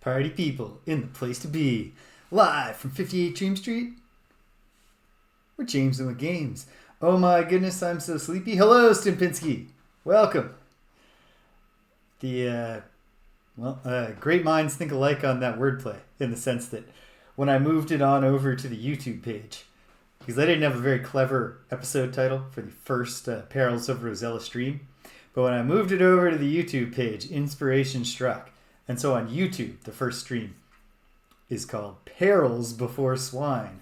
Party people in the place to be. Live from 58 Dream Street. We're James and the Games. Oh my goodness, I'm so sleepy. Hello, Stimpinski. Welcome. Great minds think alike on that wordplay, in the sense that when I moved it on over to the YouTube page, because I didn't have a very clever episode title for the first Perils of Rosella stream, but when I moved it over to the YouTube page, inspiration struck. And so on YouTube, the first stream is called Perils Before Swine,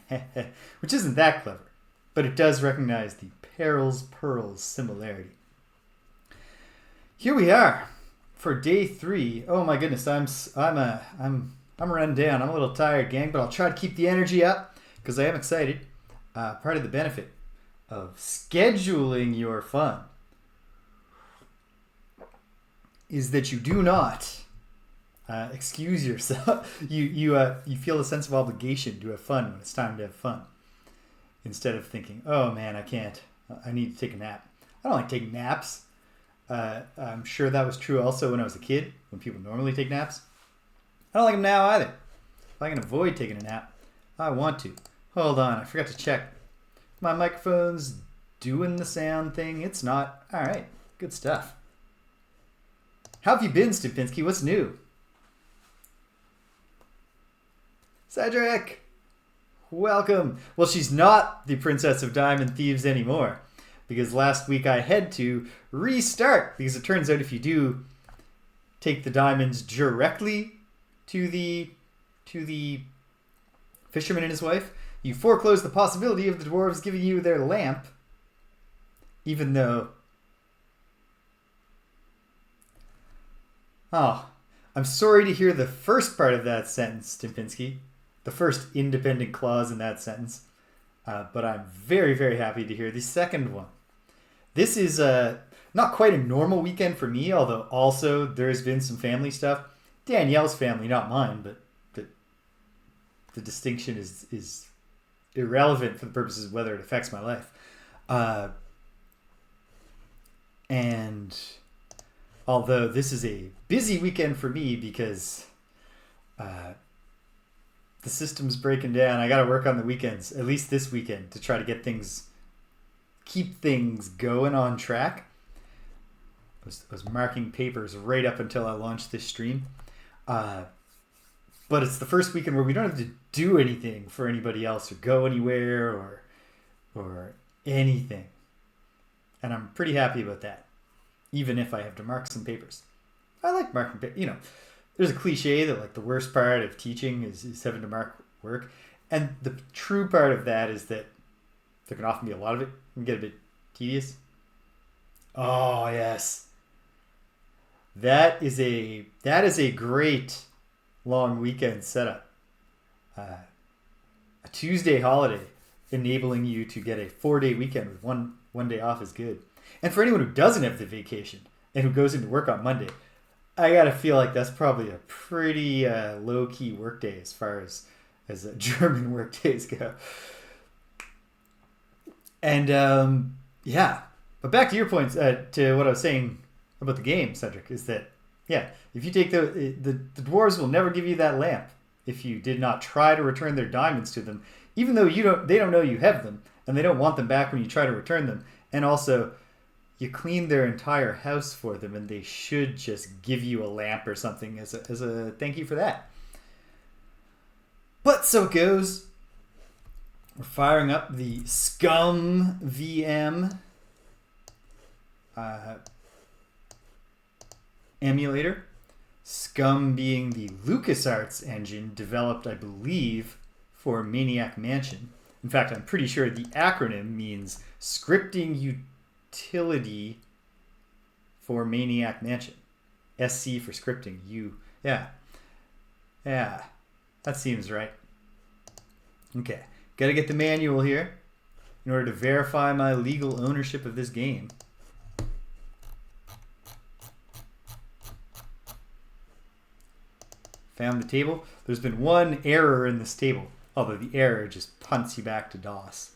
which isn't that clever, but it does recognize the Perils-Pearls similarity. Here we are for day 3. Oh my goodness, I'm run down. I'm a little tired, gang, but I'll try to keep the energy up because I am excited. Part of the benefit of scheduling your fun is that you do not excuse yourself. You feel a sense of obligation to have fun when it's time to have fun, instead of thinking, oh man, I can't, I need to take a nap. I don't like taking naps. I'm sure that was true also when I was a kid, when people normally take naps. I don't like them now either. If I can avoid taking a nap, I want to. Hold on, I forgot to check. My microphone's doing the sound thing. It's not. All right, good stuff. How have you been, Stupinski? What's new? Cedric! Welcome. Well, she's not the Princess of Diamond Thieves anymore, because last week I had to restart, because it turns out if you do take the diamonds directly to the fisherman and his wife, you foreclose the possibility of the dwarves giving you their lamp, even though... Oh, I'm sorry to hear the first part of that sentence, Stimpinski. The first independent clause in that sentence. But I'm very, very happy to hear the second one. This is not quite a normal weekend for me, although also there's been some family stuff. Danielle's family, not mine, but the distinction is irrelevant for the purposes of whether it affects my life. And although this is a busy weekend for me because the system's breaking down, I got to work on the weekends, at least this weekend, to try to keep things going on track. I was marking papers right up until I launched this stream. But it's the first weekend where we don't have to do anything for anybody else or go anywhere or anything. And I'm pretty happy about that, even if I have to mark some papers. I like marking papers. There's a cliche that like the worst part of teaching is having to mark work. And the true part of that is that there can often be a lot of it. It can get a bit tedious. Oh, yes. That is a great long weekend setup. A Tuesday holiday enabling you to get a 4-day weekend with one day off is good. And for anyone who doesn't have the vacation and who goes into work on Monday, I gotta feel like that's probably a pretty low-key work day as far as German work days go. And yeah, but back to your points, to what I was saying about the game, Cedric, is that yeah, if you take the dwarves will never give you that lamp if you did not try to return their diamonds to them, even though they don't know you have them, and they don't want them back when you try to return them. And also, you cleaned their entire house for them, and they should just give you a lamp or something as a thank you for that. But so it goes. We're firing up the Scum VM emulator. Scum being the LucasArts engine developed, I believe, for Maniac Mansion. In fact, I'm pretty sure the acronym means Scripting Utility for Maniac Mansion. SC for scripting. Yeah, that seems right. Okay, gotta get the manual here in order to verify my legal ownership of this game. Found the table. There's been one error in this table, although the error just punts you back to DOS.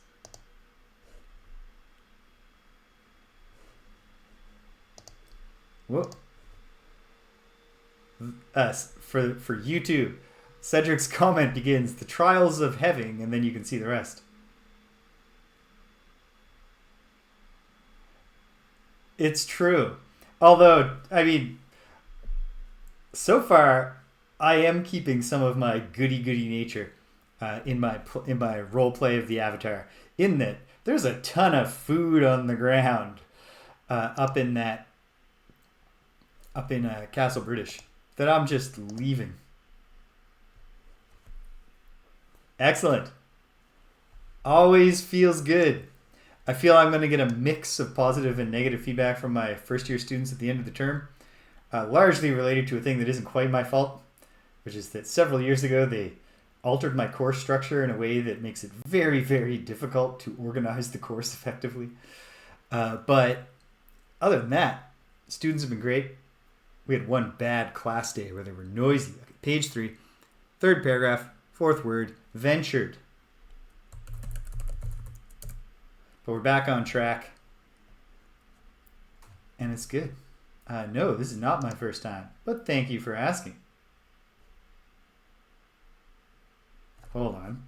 Whoop. for YouTube, Cedric's comment begins, "The trials of having," and then you can see the rest. It's true. Although, I mean, so far, I am keeping some of my goody nature in my role play of the Avatar. In that, there's a ton of food on the ground up in Castle British that I'm just leaving. Excellent. Always feels good. I feel I'm going to get a mix of positive and negative feedback from my first year students at the end of the term, largely related to a thing that isn't quite my fault, which is that several years ago they altered my course structure in a way that makes it very, very difficult to organize the course effectively. But other than that, students have been great. We had one bad class day where they were noisy. Okay, page 3, third paragraph, fourth word, ventured. But we're back on track. And it's good. No, this is not my first time, but thank you for asking. Hold on.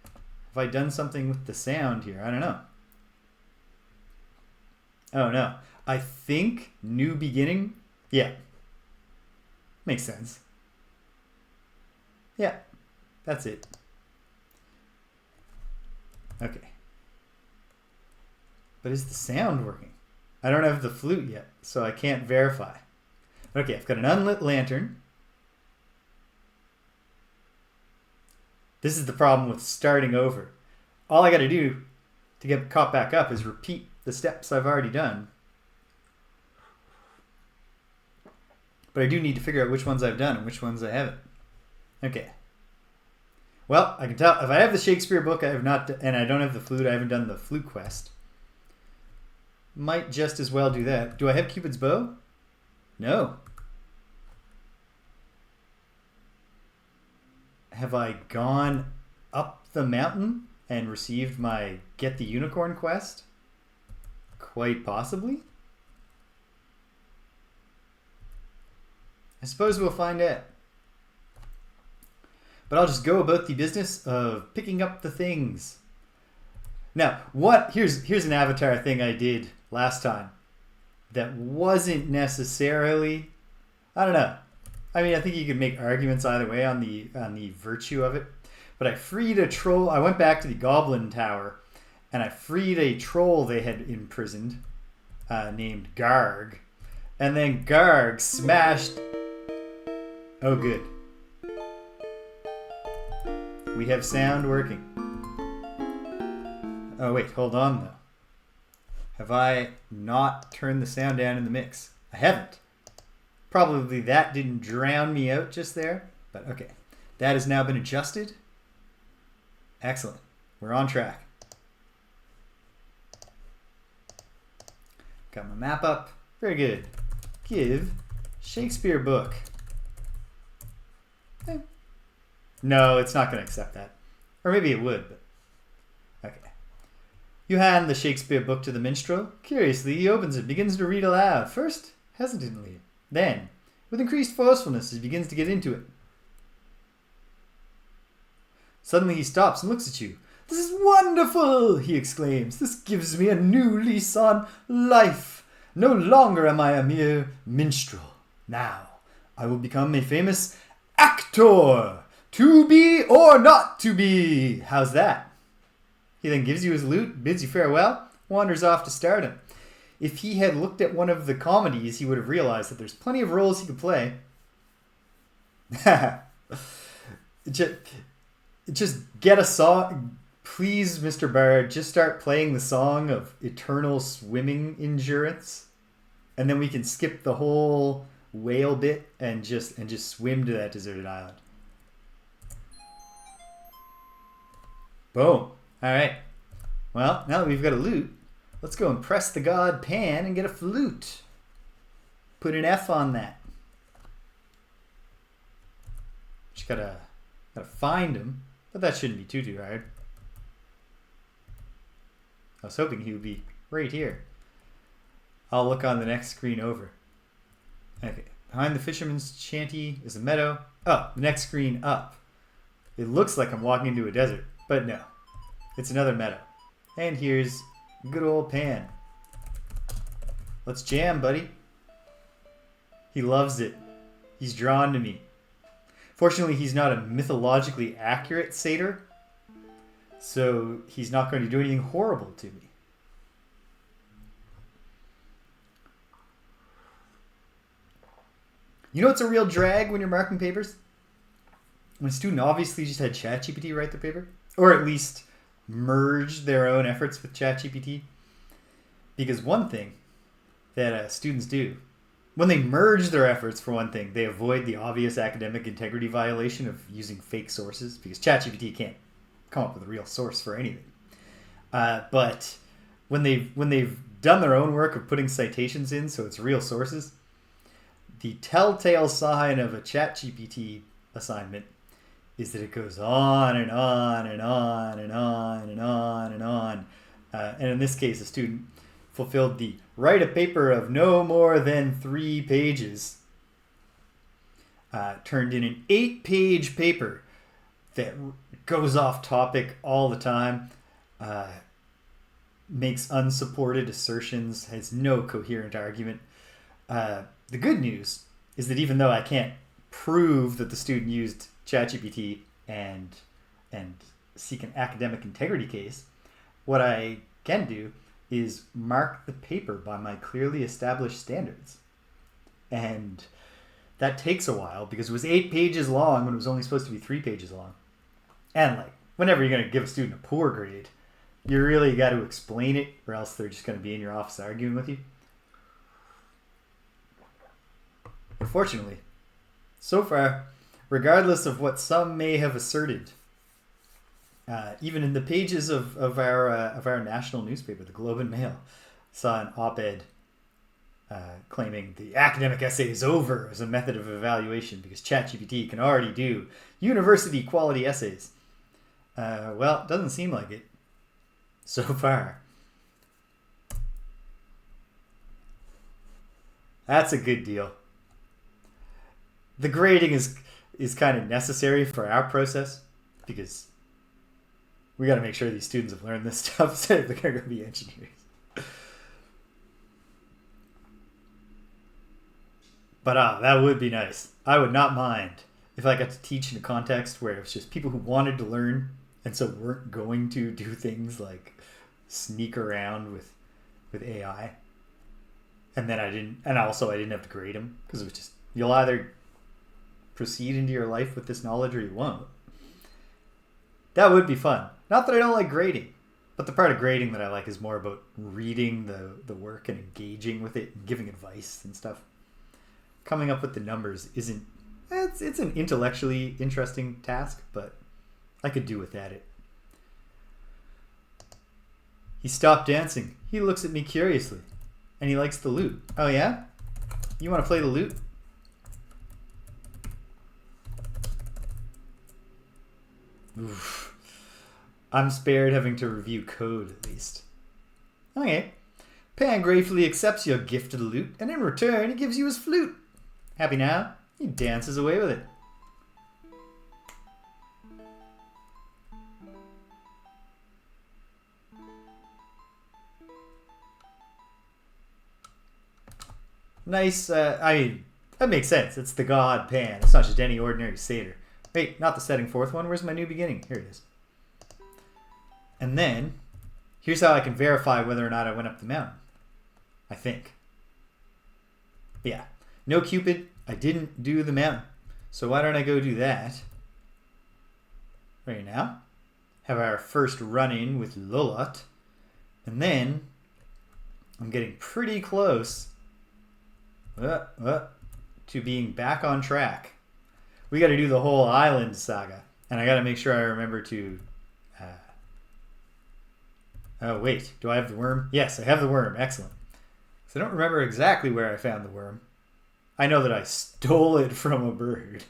Have I done something with the sound here? I don't know. Oh, no. I think new beginning. Yeah. Makes sense. Yeah. That's it. Okay. But is the sound working? I don't have the flute yet, so I can't verify. Okay, I've got an unlit lantern. This is the problem with starting over. All I got to do to get caught back up is repeat the steps I've already done. But I do need to figure out which ones I've done and which ones I haven't. Okay. Well, I can tell if I have the Shakespeare book, I have not, and I don't have the flute. I haven't done the flute quest. Might just as well do that. Do I have Cupid's bow? No. Have I gone up the mountain and received my Get the Unicorn quest? Quite possibly. I suppose we'll find out. But I'll just go about the business of picking up the things. Now, here's an Avatar thing I did last time that wasn't necessarily, I don't know. I mean, I think you could make arguments either way on the virtue of it. But I freed a troll. I went back to the Goblin Tower and I freed a troll they had imprisoned named Garg. And then Garg smashed. Oh, good. We have sound working. Oh, wait, hold on, though. Have I not turned the sound down in the mix? I haven't. Probably that didn't drown me out just there, but okay. That has now been adjusted. Excellent. We're on track. Got my map up. Very good. Give Shakespeare book. No, it's not going to accept that. Or maybe it would, but okay. You hand the Shakespeare book to the minstrel. Curiously, he opens it, begins to read aloud. First, hesitantly. Then, with increased forcefulness, he begins to get into it. Suddenly he stops and looks at you. "This is wonderful!" he exclaims. "This gives me a new lease on life. No longer am I a mere minstrel. Now, I will become a famous actor. To be or not to be. How's that?" He then gives you his lute, bids you farewell, wanders off to stardom. If he had looked at one of the comedies, he would have realized that there's plenty of roles he could play. Just get a song. Please, Mr. Bard, just start playing the song of eternal swimming endurance. And then we can skip the whole whale bit and just swim to that deserted island. Boom. All right. Well, now that we've got a lute, let's go and press the god Pan and get a flute. Put an F on that. Just gotta find him, but that shouldn't be too hard. I was hoping he would be right here. I'll look on the next screen over. Okay. Behind the fisherman's shanty is a meadow. Oh, the next screen up. It looks like I'm walking into a desert, but no. It's another meadow. And here's good old Pan. Let's jam, buddy. He loves it. He's drawn to me. Fortunately, he's not a mythologically accurate satyr, so he's not going to do anything horrible to me. You know what's a real drag when you're marking papers? When a student obviously just had ChatGPT write the paper, or at least merge their own efforts with ChatGPT. Because one thing that students do, when they merge their efforts, for one thing, they avoid the obvious academic integrity violation of using fake sources, because ChatGPT can't come up with a real source for anything. But when they've done their own work of putting citations in, so it's real sources, the telltale sign of a ChatGPT assignment is that it goes on and on and on and on and on and on. And in this case, a student fulfilled the write a paper of no more than 3 pages, turned in an 8-page paper that goes off topic all the time, makes unsupported assertions, has no coherent argument. The good news is that even though I can't prove that the student used ChatGPT and seek an academic integrity case, what I can do is mark the paper by my clearly established standards. And that takes a while because it was 8 pages long when it was only supposed to be 3 pages long. And like, whenever you're going to give a student a poor grade, you really got to explain it, or else they're just going to be in your office arguing with you. Fortunately, so far, regardless of what some may have asserted, even in the pages of our national newspaper, the Globe and Mail, saw an op-ed claiming the academic essay is over as a method of evaluation because ChatGPT can already do university quality essays. Well, it doesn't seem like it so far. That's a good deal. The grading is kind of necessary for our process because we got to make sure these students have learned this stuff so they're going to be engineers. But that would be nice. I would not mind if I got to teach in a context where it was just people who wanted to learn and so weren't going to do things like sneak around with AI. And then I didn't have to grade them because it was just, you'll either proceed into your life with this knowledge or you won't. That would be fun. Not that I don't like grading, but the part of grading that I like is more about reading the work and engaging with it and giving advice and stuff. Coming up with the numbers isn't, it's an intellectually interesting task, but I could do without it. He stopped dancing. He looks at me curiously. And he likes the lute. Oh yeah? You want to play the lute? Oof. I'm spared having to review code at least. Okay. Pan gratefully accepts your gift of the lute, and in return he gives you his flute. Happy now? He dances away with it. Nice, that makes sense. It's the god Pan. It's not just any ordinary satyr. Wait, not the setting forth one. Where's my new beginning? Here it is. And then, here's how I can verify whether or not I went up the mountain. I think. Yeah. No Cupid. I didn't do the mountain. So why don't I go do that right now? Have our first run-in with Lolotte. And then, I'm getting pretty close to being back on track. We got to do the whole island saga. And I got to make sure I remember to... oh, wait. Do I have the worm? Yes, I have the worm. Excellent. So I don't remember exactly where I found the worm. I know that I stole it from a bird.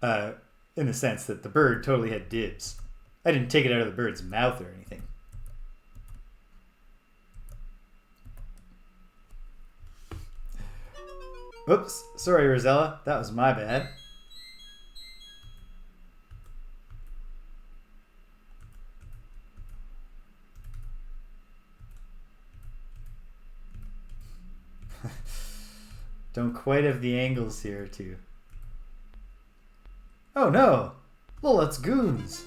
In the sense that the bird totally had dibs. I didn't take it out of the bird's mouth or anything. Oops, sorry, Rosella. That was my bad. Don't quite have the angles here, too. Oh no! Lolotte's goons!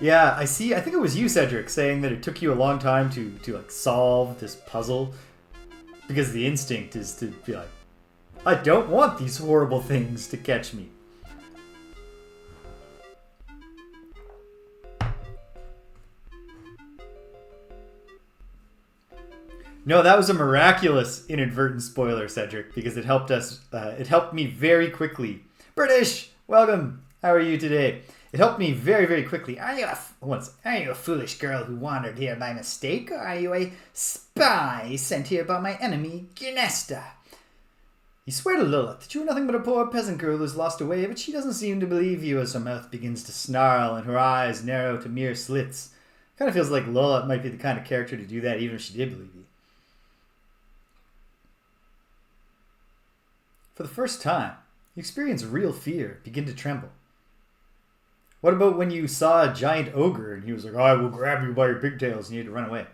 Yeah, I see. I think it was you, Cedric, saying that it took you a long time to like solve this puzzle. Because the instinct is to be like, I don't want these horrible things to catch me. No, that was a miraculous inadvertent spoiler, Cedric, because it helped us. It helped me very quickly. British, welcome. How are you today? It helped me very, very quickly. Are you a foolish girl who wandered here by mistake, or are you a spy sent here by my enemy, Gnesta? You swear to Lolotte that you are nothing but a poor peasant girl who has lost her way, but she doesn't seem to believe you as her mouth begins to snarl and her eyes narrow to mere slits. Kind of feels like Lolotte might be the kind of character to do that, even if she did believe you. For the first time, you experience real fear, begin to tremble. What about when you saw a giant ogre and he was like, I will grab you by your pigtails, and you had to run away?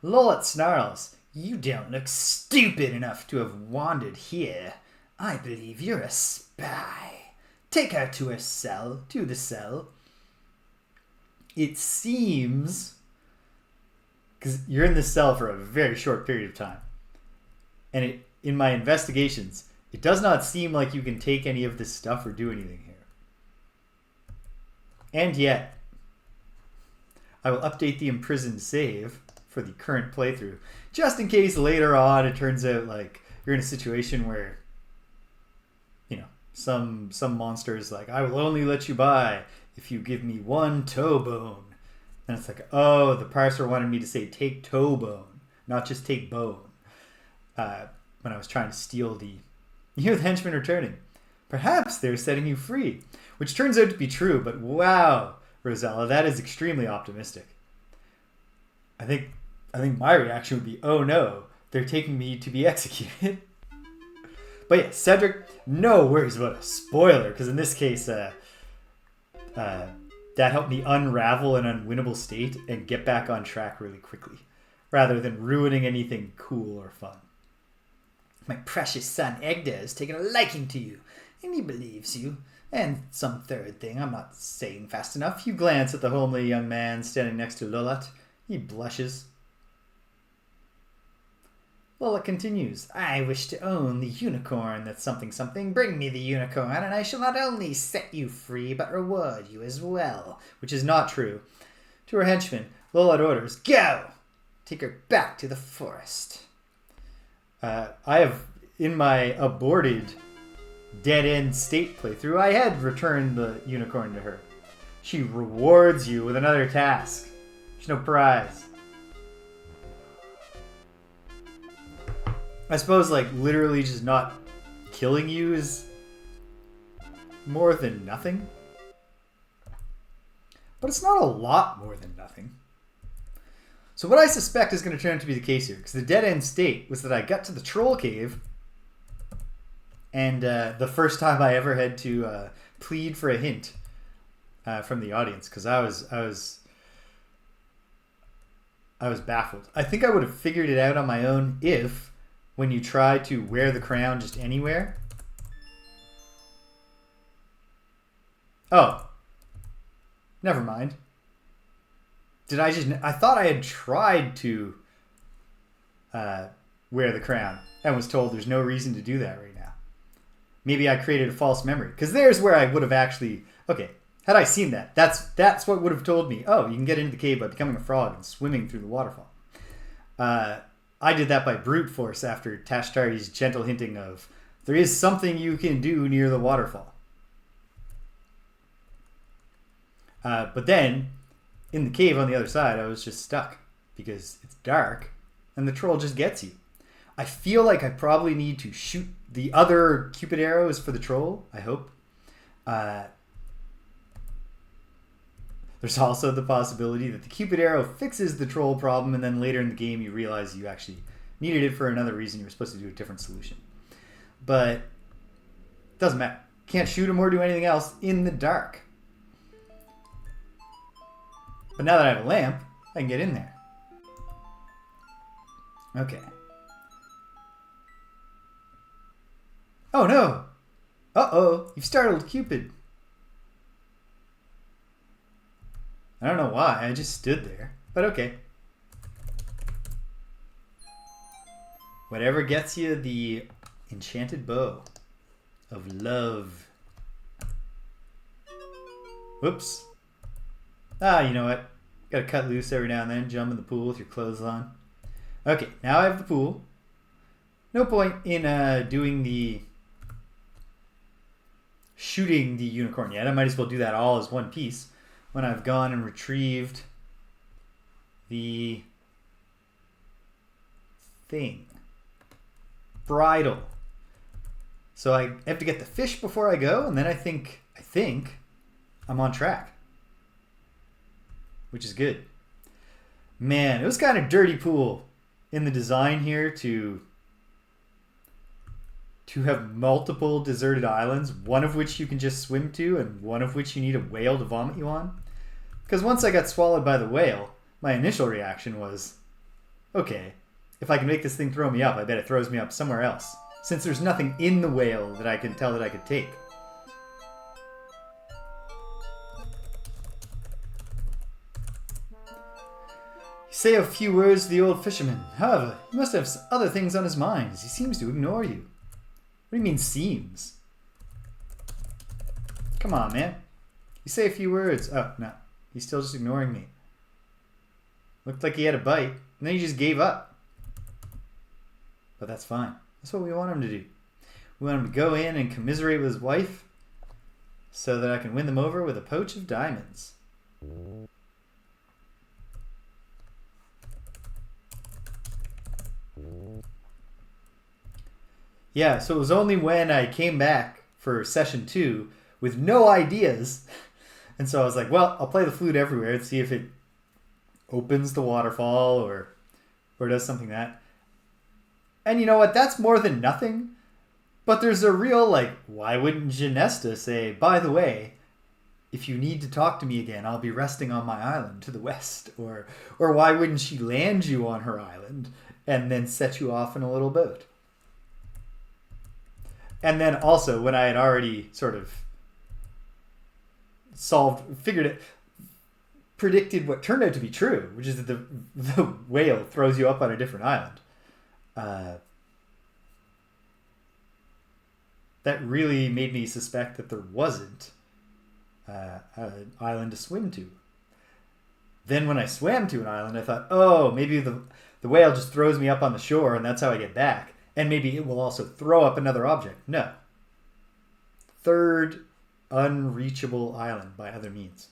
Lolotte snarls, you don't look stupid enough to have wandered here. I believe you're a spy. Take her to her cell, to the cell. It seems, because you're in this cell for a very short period of time, and in my investigations, it does not seem like you can take any of this stuff or do anything here. And yet, I will update the imprisoned save for the current playthrough, just in case later on it turns out like you're in a situation where, you know, some monster is like, I will only let you by if you give me one toe bone. And it's like, oh, the parser wanted me to say take toe bone, not just take bone. When I was trying to steal the... You hear the henchmen returning. Perhaps they're setting you free. Which turns out to be true, but wow, Rosella, that is extremely optimistic. I think my reaction would be, oh no, they're taking me to be executed. But yeah, Cedric, no worries about a spoiler, because in this case, that helped me unravel an unwinnable state and get back on track really quickly, rather than ruining anything cool or fun. My precious son Egda has taken a liking to you, and he believes you. And some third thing I'm not saying fast enough. You glance at the homely young man standing next to Lolotte. He blushes. Lolotte continues, I wish to own the unicorn that's something something. Bring me the unicorn, and I shall not only set you free, but reward you as well. Which is not true. To her henchman, Lolotte orders, go! Take her back to the forest. I have, in my aborted dead-end state playthrough, I had returned the unicorn to her. She rewards you with another task. There's no prize. I suppose, like, literally just not killing you is more than nothing. But it's not a lot more than nothing. So what I suspect is going to turn out to be the case here, because the dead-end state was that I got to the troll cave, and the first time I ever had to plead for a hint from the audience, because I was baffled. I think I would have figured it out on my own if, when you try to wear the crown just anywhere... Oh. Never mind. I thought I had tried to wear the crown and was told there's no reason to do that right now. Maybe I created a false memory. Because there's where I would have actually... Okay, had I seen that, that's what would have told me, oh, you can get into the cave by becoming a frog and swimming through the waterfall. I did that by brute force after Tashtari's gentle hinting of, there is something you can do near the waterfall. But then... in the cave on the other side, I was just stuck because it's dark and the troll just gets you. I feel like I probably need to shoot the other Cupid arrows for the troll, I hope. There's also the possibility that the Cupid arrow fixes the troll problem, and then later in the game you realize you actually needed it for another reason. You were supposed to do a different solution. But it doesn't matter. Can't shoot him or do anything else in the dark. But now that I have a lamp, I can get in there. Okay. Oh no! Uh-oh, you've startled Cupid. I don't know why, I just stood there. But okay. Whatever gets you the enchanted bow of love. Whoops. Ah, you know what? Gotta cut loose every now and then, jump in the pool with your clothes on. Okay, now I have the pool. No point in doing the shooting the unicorn yet. I might as well do that all as one piece when I've gone and retrieved the thing. Bridle. So I have to get the fish before I go, and then I think I'm on track. Which is good. Man, it was kind of dirty pool in the design here to have multiple deserted islands, one of which you can just swim to and one of which you need a whale to vomit you on. Because once I got swallowed by the whale, my initial reaction was, okay, if I can make this thing throw me up, I bet it throws me up somewhere else, since there's nothing in the whale that I can tell that I could take. You say a few words to the old fisherman. However, he must have other things on his mind, as he seems to ignore you. What do you mean, seems? Come on, man. You say a few words. Oh, no. He's still just ignoring me. Looked like he had a bite, and then he just gave up. But that's fine. That's what we want him to do. We want him to go in and commiserate with his wife so that I can win them over with a pouch of diamonds. Yeah, so it was only when I came back for session 2 with no ideas. And so I was like, well, I'll play the flute everywhere and see if it opens the waterfall or does something like that. And you know what? That's more than nothing. But there's a real, like, why wouldn't Genesta say, by the way, if you need to talk to me again, I'll be resting on my island to the west. Or why wouldn't she land you on her island and then set you off in a little boat? And then also, when I had already sort of predicted what turned out to be true, which is that the whale throws you up on a different island. That really made me suspect that there wasn't an island to swim to. Then when I swam to an island, I thought, oh, maybe the whale just throws me up on the shore and that's how I get back. And maybe it will also throw up another object. No. Third unreachable island by other means.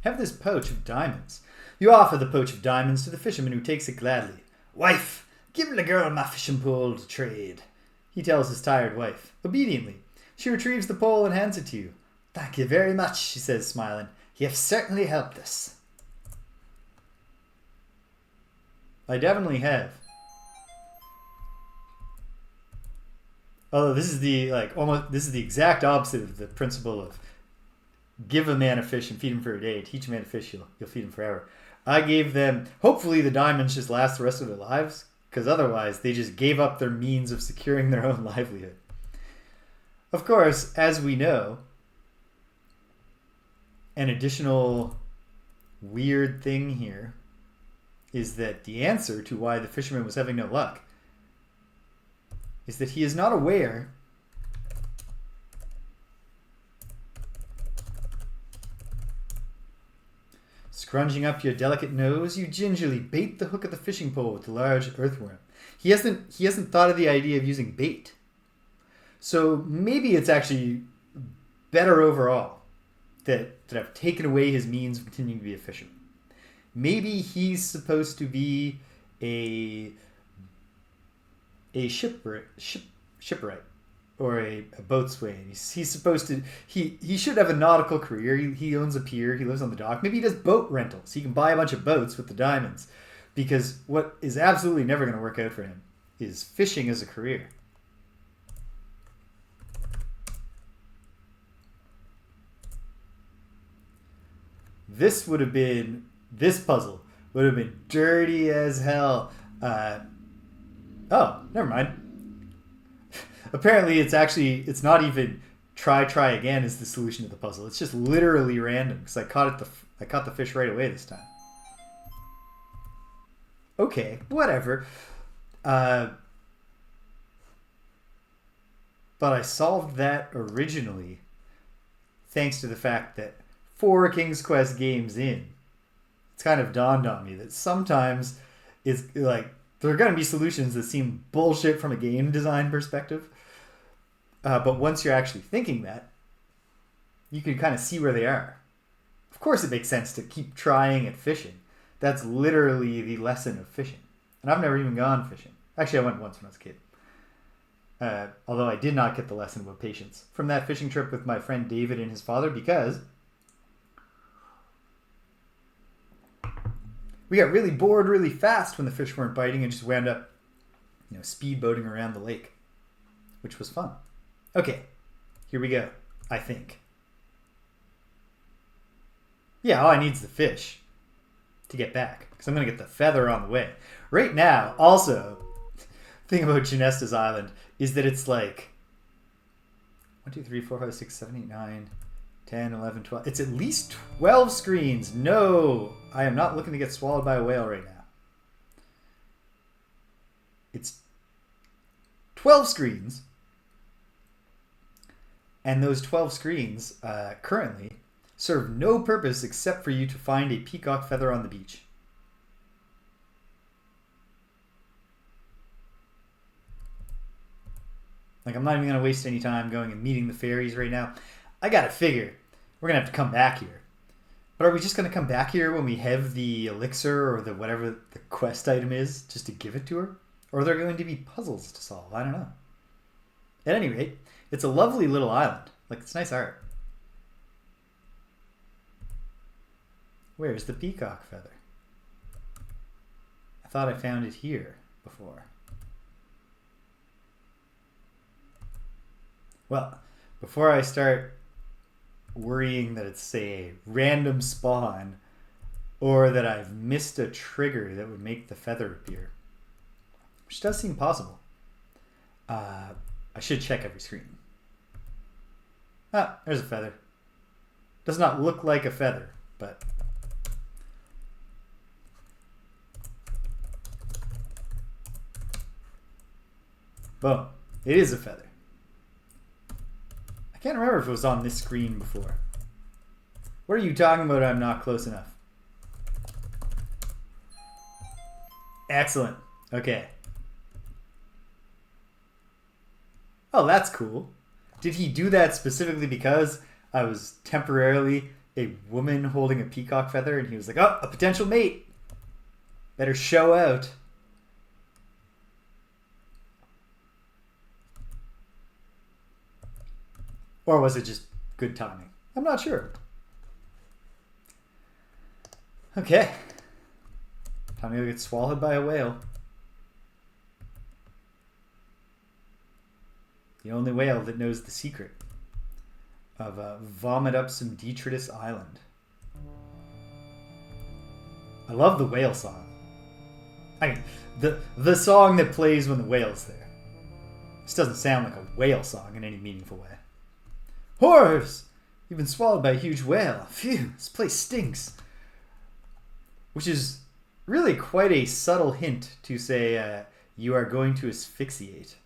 Have this pouch of diamonds. You offer the pouch of diamonds to the fisherman who takes it gladly. Wife, give the girl my fishing pole to trade. He tells his tired wife. Obediently, she retrieves the pole and hands it to you. Thank you very much, she says, smiling. You have certainly helped us. I definitely have. Although this is the exact opposite of the principle of give a man a fish and feed him for a day. Teach a man to fish, you'll feed him forever. I gave them, hopefully the diamonds just last the rest of their lives, because otherwise they just gave up their means of securing their own livelihood. Of course, as we know, an additional weird thing here is that the answer to why the fisherman was having no luck is that he is not aware Scrunching up your delicate nose, you gingerly bait the hook of the fishing pole with the large earthworm. He hasn't thought of the idea of using bait. So maybe it's actually better overall that I've taken away his means of continuing to be a fisherman. Maybe he's supposed to be a shipwright. or a boatswain. He's supposed to. He should have a nautical career. He owns a pier. He lives on the dock. Maybe he does boat rentals. He can buy a bunch of boats with the diamonds. Because what is absolutely never going to work out for him is fishing as a career. This puzzle would have been dirty as hell. Oh, never mind. Apparently, it's not even try again is the solution to the puzzle. It's just literally random because I caught the fish right away this time. Okay, whatever. But I solved that originally thanks to the fact that 4 King's Quest games in, it's kind of dawned on me that sometimes it's like there are going to be solutions that seem bullshit from a game design perspective. But once you're actually thinking that, you can kind of see where they are. Of course it makes sense to keep trying at fishing. That's literally the lesson of fishing. And I've never even gone fishing. Actually, I went once when I was a kid. Although I did not get the lesson about patience from that fishing trip with my friend David and his father because we got really bored really fast when the fish weren't biting and just wound up, speedboating around the lake, which was fun. Okay, here we go, I think. Yeah, all I need is the fish to get back, because I'm going to get the feather on the way. Right now, also, the thing about Genesta's Island is that it's like 1, 2, 3, 4, 5, 6, 7, 8, 9, 10, 11, 12. It's at least 12 screens. No, I am not looking to get swallowed by a whale right now. It's 12 screens. And those 12 screens currently serve no purpose except for you to find a peacock feather on the beach. Like, I'm not even going to waste any time going and meeting the fairies right now. I got to figure we're going to have to come back here. But are we just going to come back here when we have the elixir or the whatever the quest item is just to give it to her? Or are there going to be puzzles to solve? I don't know. At any rate, it's a lovely little island. Like, it's nice art. Where's the peacock feather? I thought I found it here before. Well, before I start worrying that it's, say, a random spawn or that I've missed a trigger that would make the feather appear, which does seem possible, I should check every screen. Ah, there's a feather. Does not look like a feather, but boom, it is a feather. I can't remember if it was on this screen before. What are you talking about? I'm not close enough. Excellent. Okay. Oh, that's cool. Did he do that specifically because I was temporarily a woman holding a peacock feather and he was like, oh, a potential mate. Better show out. Or was it just good timing? I'm not sure. Okay. Time to go get swallowed by a whale. The only whale that knows the secret of vomit up some detritus island. I love the whale song. I mean, the song that plays when the whale's there. This doesn't sound like a whale song in any meaningful way. Horrors! You've been swallowed by a huge whale. Phew, this place stinks. Which is really quite a subtle hint to say you are going to asphyxiate.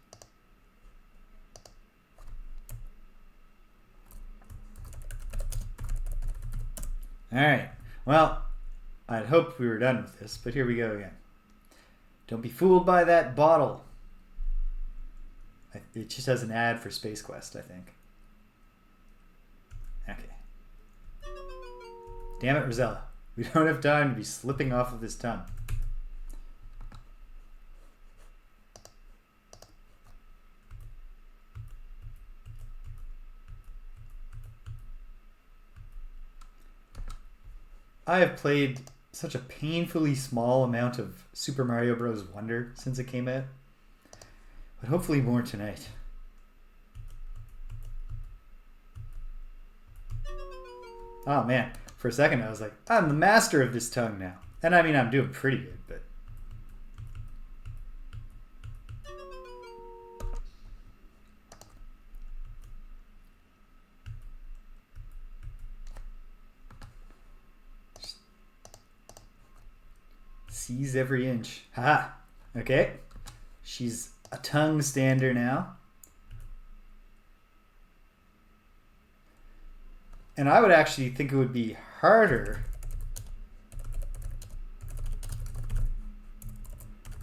Alright, well, I'd hoped we were done with this, but here we go again. Don't be fooled by that bottle. It just has an ad for Space Quest, I think. Okay. Damn it, Rosella. We don't have time to be slipping off of this tongue. I have played such a painfully small amount of Super Mario Bros. Wonder since it came out. But hopefully more tonight. Oh man, for a second I was like, I'm the master of this tongue now. And I mean, I'm doing pretty good, but... Seize every inch. Haha. Okay. She's a tongue stander now. And I would actually think it would be harder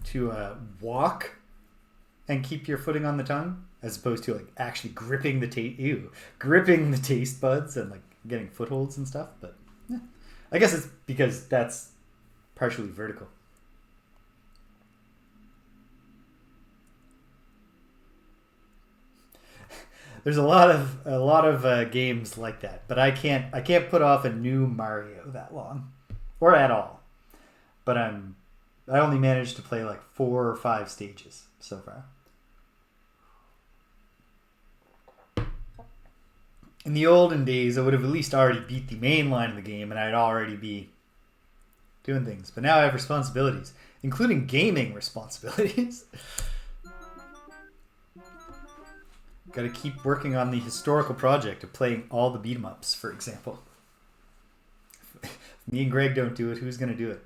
to walk and keep your footing on the tongue as opposed to like actually gripping the gripping the taste buds and like getting footholds and stuff. But yeah. I guess it's because that's partially vertical. There's a lot of games like that, but I can't put off a new Mario that long, or at all. But I only managed to play like 4 or 5 stages so far. In the olden days, I would have at least already beat the main line of the game, and I'd already be doing things. But now I have responsibilities, including gaming responsibilities. Got to keep working on the historical project of playing all the beat-em-ups, for example. If me and Greg don't do it, who's going to do it?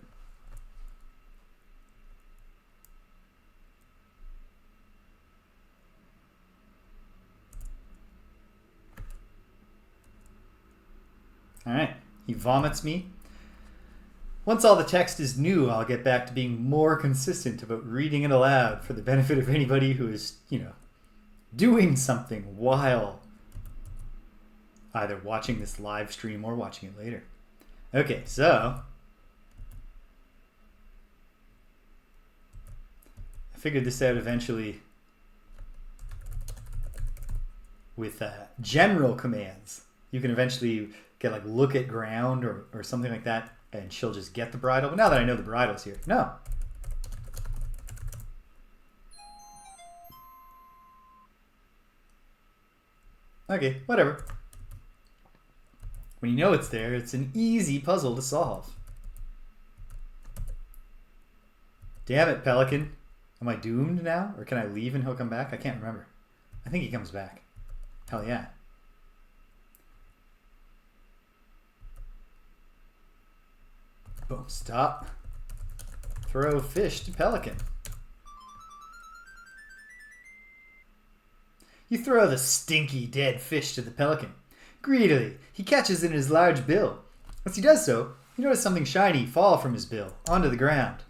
Alright, he vomits me. Once all the text is new, I'll get back to being more consistent about reading it aloud for the benefit of anybody who is, doing something while either watching this live stream or watching it later. Okay, so I figured this out eventually with general commands. You can eventually get like look at ground or something like that, and she'll just get the bridle. But now that I know the bridle's here, no. Okay, whatever. When you know it's there, it's an easy puzzle to solve. Damn it, Pelican. Am I doomed now? Or can I leave and he'll come back? I can't remember. I think he comes back. Hell yeah. Boom, stop. Throw fish to Pelican. You throw the stinky dead fish to the pelican. Greedily, he catches it in his large bill. As he does so, you notice something shiny fall from his bill onto the ground.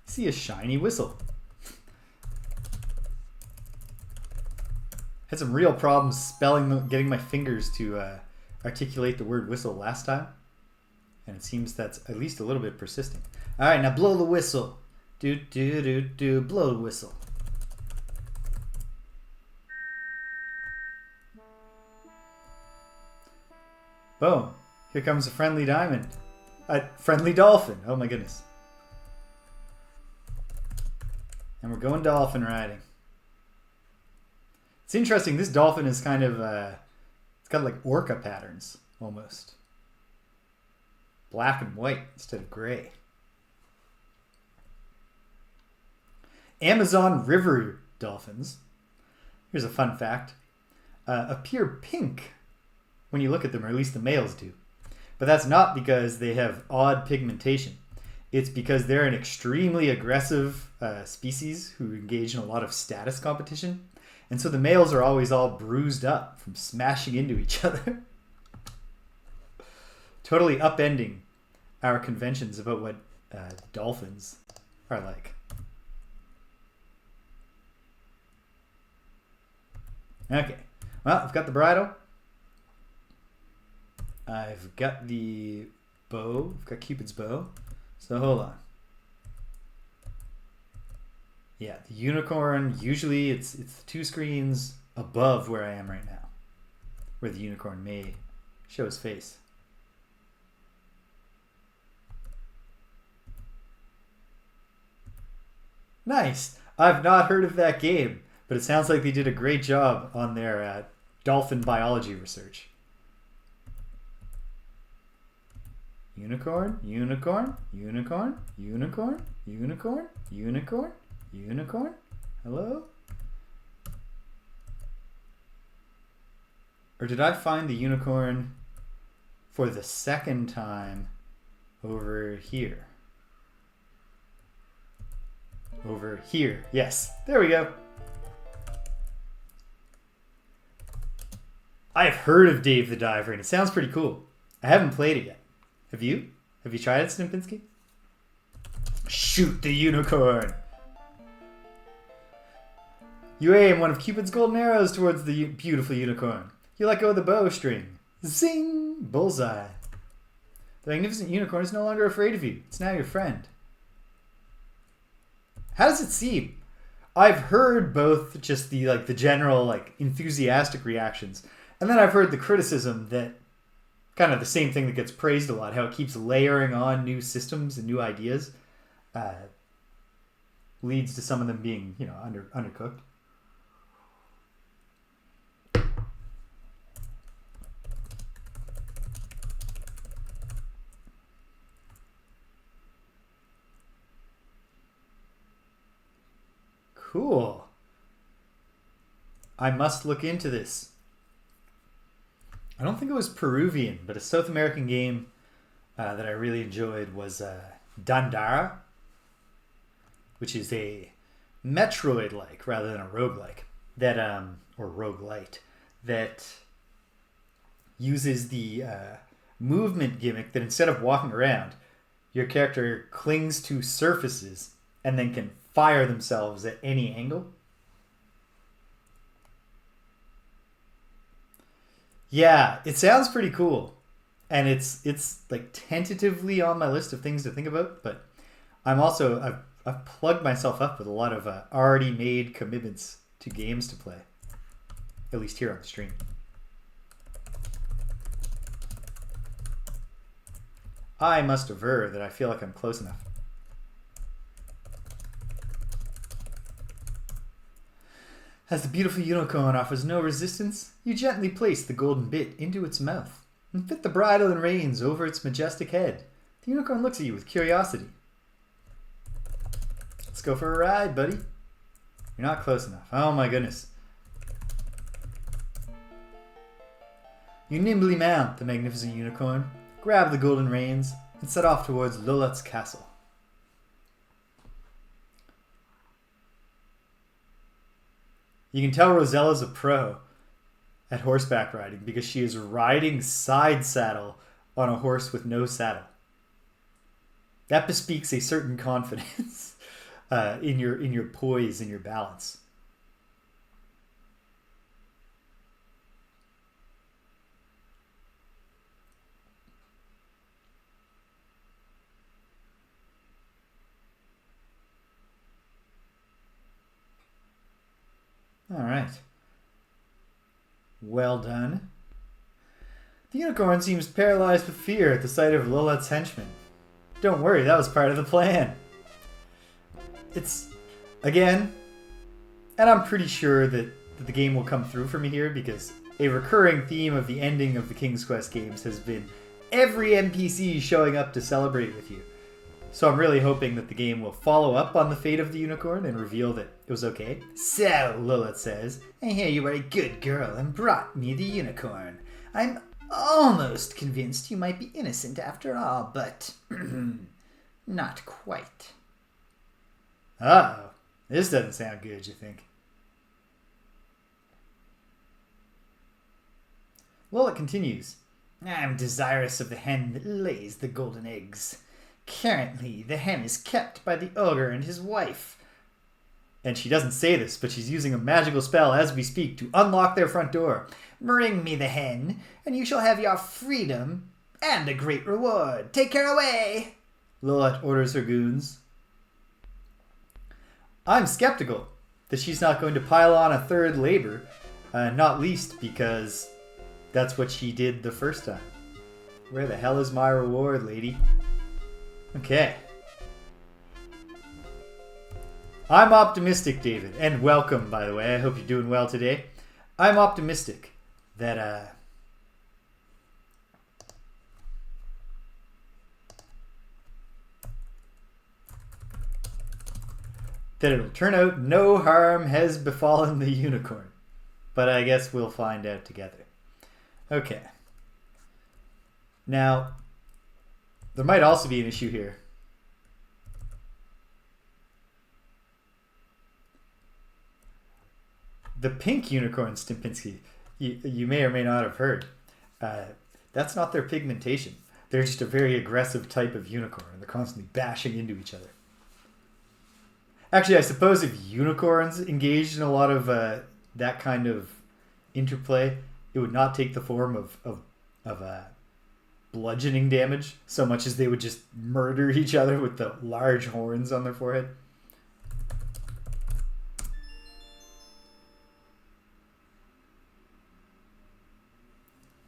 See a shiny whistle. Had some real problems getting my fingers to articulate the word whistle last time. And it seems that's at least a little bit persisting. Alright, now blow the whistle. Do, do, do, do, blow the whistle. Boom. Here comes a friendly diamond. A friendly dolphin. Oh my goodness. And we're going dolphin riding. It's interesting. This dolphin is kind of, it's got like orca patterns almost. Black and white instead of gray. Amazon River dolphins, here's a fun fact, appear pink when you look at them, or at least the males do. But that's not because they have odd pigmentation. It's because they're an extremely aggressive species who engage in a lot of status competition. And so the males are always all bruised up from smashing into each other. Totally upending our conventions about what dolphins are like. Okay, well, I've got the bridle. I've got the bow. I've got Cupid's bow. So hold on. Yeah, the unicorn, usually it's 2 screens above where I am right now. where the unicorn may show his face. Nice. I've not heard of that game, but it sounds like they did a great job on their dolphin biology research. Unicorn, unicorn, unicorn, unicorn, unicorn, unicorn, unicorn. Hello? Or did I find the unicorn for the second time over here? Over here. Yes. There we go. I've heard of Dave the Diver, and it sounds pretty cool. I haven't played it yet. Have you? Have you tried it, Snimpinski? Shoot the unicorn! You aim one of Cupid's golden arrows towards the beautiful unicorn. You let go of the bowstring. Zing! Bullseye. The magnificent unicorn is no longer afraid of you. It's now your friend. How does it seem? I've heard both just the general enthusiastic reactions, and then I've heard the criticism that kind of the same thing that gets praised a lot, how it keeps layering on new systems and new ideas, leads to some of them being, undercooked. Cool. I must look into this. I don't think it was Peruvian, but a South American game that I really enjoyed was Dandara, which is a Metroid-like rather than a roguelike, that or roguelite, that uses the movement gimmick that instead of walking around, your character clings to surfaces and then can fire themselves at any angle. Yeah, it sounds pretty cool, and it's like tentatively on my list of things to think about. But I've plugged myself up with a lot of already made commitments to games to play, at least here on the stream. I must aver that I feel like I'm close enough. As the beautiful unicorn offers no resistance, you gently place the golden bit into its mouth and fit the bridle and reins over its majestic head. The unicorn looks at you with curiosity. Let's go for a ride, buddy. You're not close enough. Oh my goodness. You nimbly mount the magnificent unicorn, grab the golden reins, and set off towards Lolotte's castle. You can tell Rosella's a pro at horseback riding because she is riding side saddle on a horse with no saddle. That bespeaks a certain confidence in your poise and your balance. All right. Well done. The unicorn seems paralyzed with fear at the sight of Lolotte's henchmen. Don't worry, that was part of the plan. It's, again, and I'm pretty sure that the game will come through for me here because a recurring theme of the ending of the King's Quest games has been every NPC showing up to celebrate with you. So I'm really hoping that the game will follow up on the fate of the unicorn and reveal that it was okay. So, Lolotte says, I hear you were a good girl and brought me the unicorn. I'm almost convinced you might be innocent after all, but not quite. Uh-oh. This doesn't sound good, you think? Lolotte continues. I'm desirous of the hen that lays the golden eggs. Currently, the hen is kept by the ogre and his wife. And she doesn't say this, but she's using a magical spell as we speak to unlock their front door. Bring me the hen, and you shall have your freedom and a great reward. Take her away, Lolotte orders her goons. I'm skeptical that she's not going to pile on a third labor, not least because That's what she did the first time. Where the hell is my reward, lady? Okay. I'm optimistic, David. And welcome, by the way. I hope you're doing well today. I'm optimistic that that it'll turn out no harm has befallen the unicorn. But I guess we'll find out together. Okay. Now, there might also be an issue here. The pink unicorn, Stimpinski, you may or may not have heard. That's not their pigmentation. They're just a very aggressive type of unicorn. They're constantly bashing into each other. Actually, I suppose if unicorns engaged in a lot of that kind of interplay, it would not take the form of bludgeoning damage so much as they would just murder each other with the large horns on their forehead.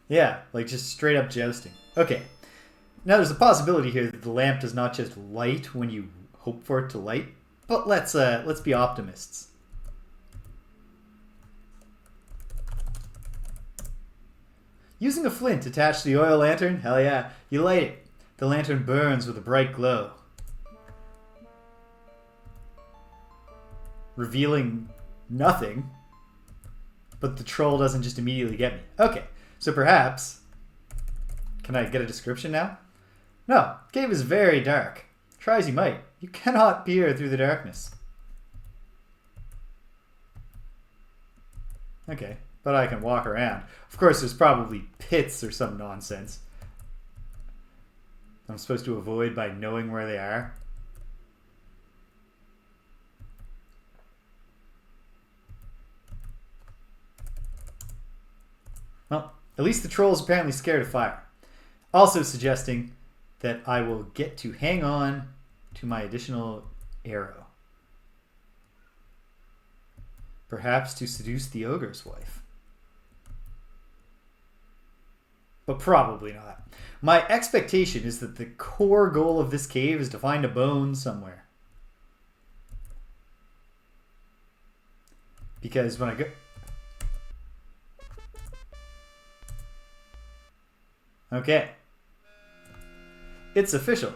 Yeah, like just straight up jousting. Okay. Now there's a possibility here that the lamp does not just light when you hope for it to light, but let's be optimists. Using a flint attached to the oil lantern, hell yeah, you light it. The lantern burns with a bright glow, revealing nothing, but the troll doesn't just immediately get me. Okay, so perhaps, can I get a description now? No, cave is very dark. Try as you might, you cannot peer through the darkness. Okay, but I can walk around. Of course, there's probably pits or some nonsense I'm supposed to avoid by knowing where they are. Well, at least the troll is apparently scared of fire. Also suggesting that I will get to hang on to my additional arrow. Perhaps to seduce the ogre's wife. But probably not. My expectation is that the core goal of this cave is to find a bone somewhere. Because when I go... Okay. It's official.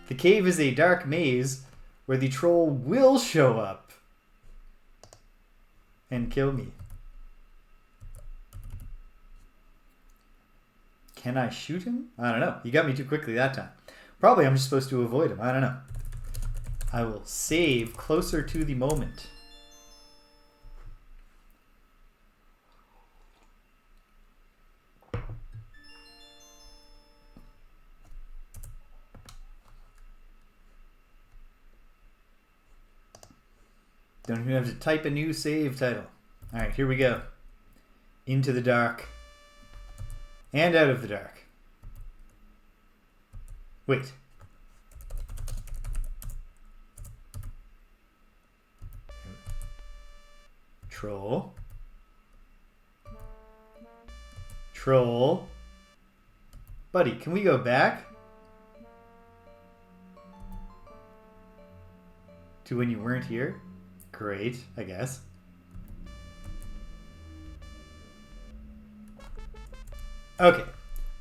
The cave is a dark maze where the troll will show up and kill me. Can I shoot him? I don't know. You got me too quickly that time. Probably I'm just supposed to avoid him. I don't know. I will save closer to the moment. Don't even have to type a new save title. Alright, here we go. Into the dark. And out of the dark. Wait. Troll. Troll. Buddy, can we go back? To when you weren't here? Great, I guess. Okay,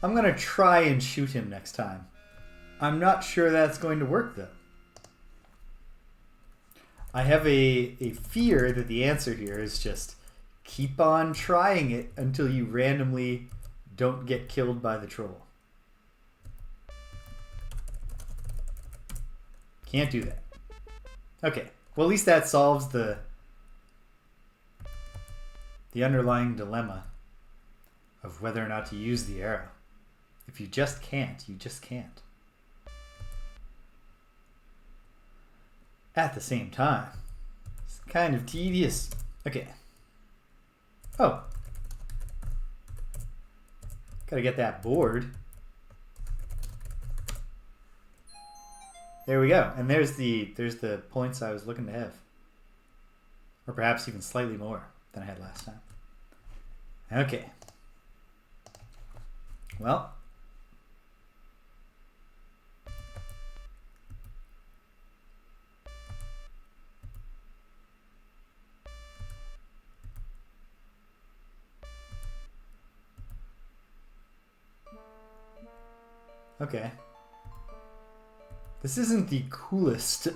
I'm going to try and shoot him next time. I'm not sure that's going to work, though. I have a fear that the answer here is just keep on trying it until you randomly don't get killed by the troll. Can't do that. Okay. Well, at least that solves the underlying dilemma of whether or not to use the arrow. If you just can't, you just can't. At the same time, it's kind of tedious. Okay. Oh. Gotta get that board. There we go. And there's the points I was looking to have. Or perhaps even slightly more than I had last time. Okay. Well. Okay. This isn't the coolest.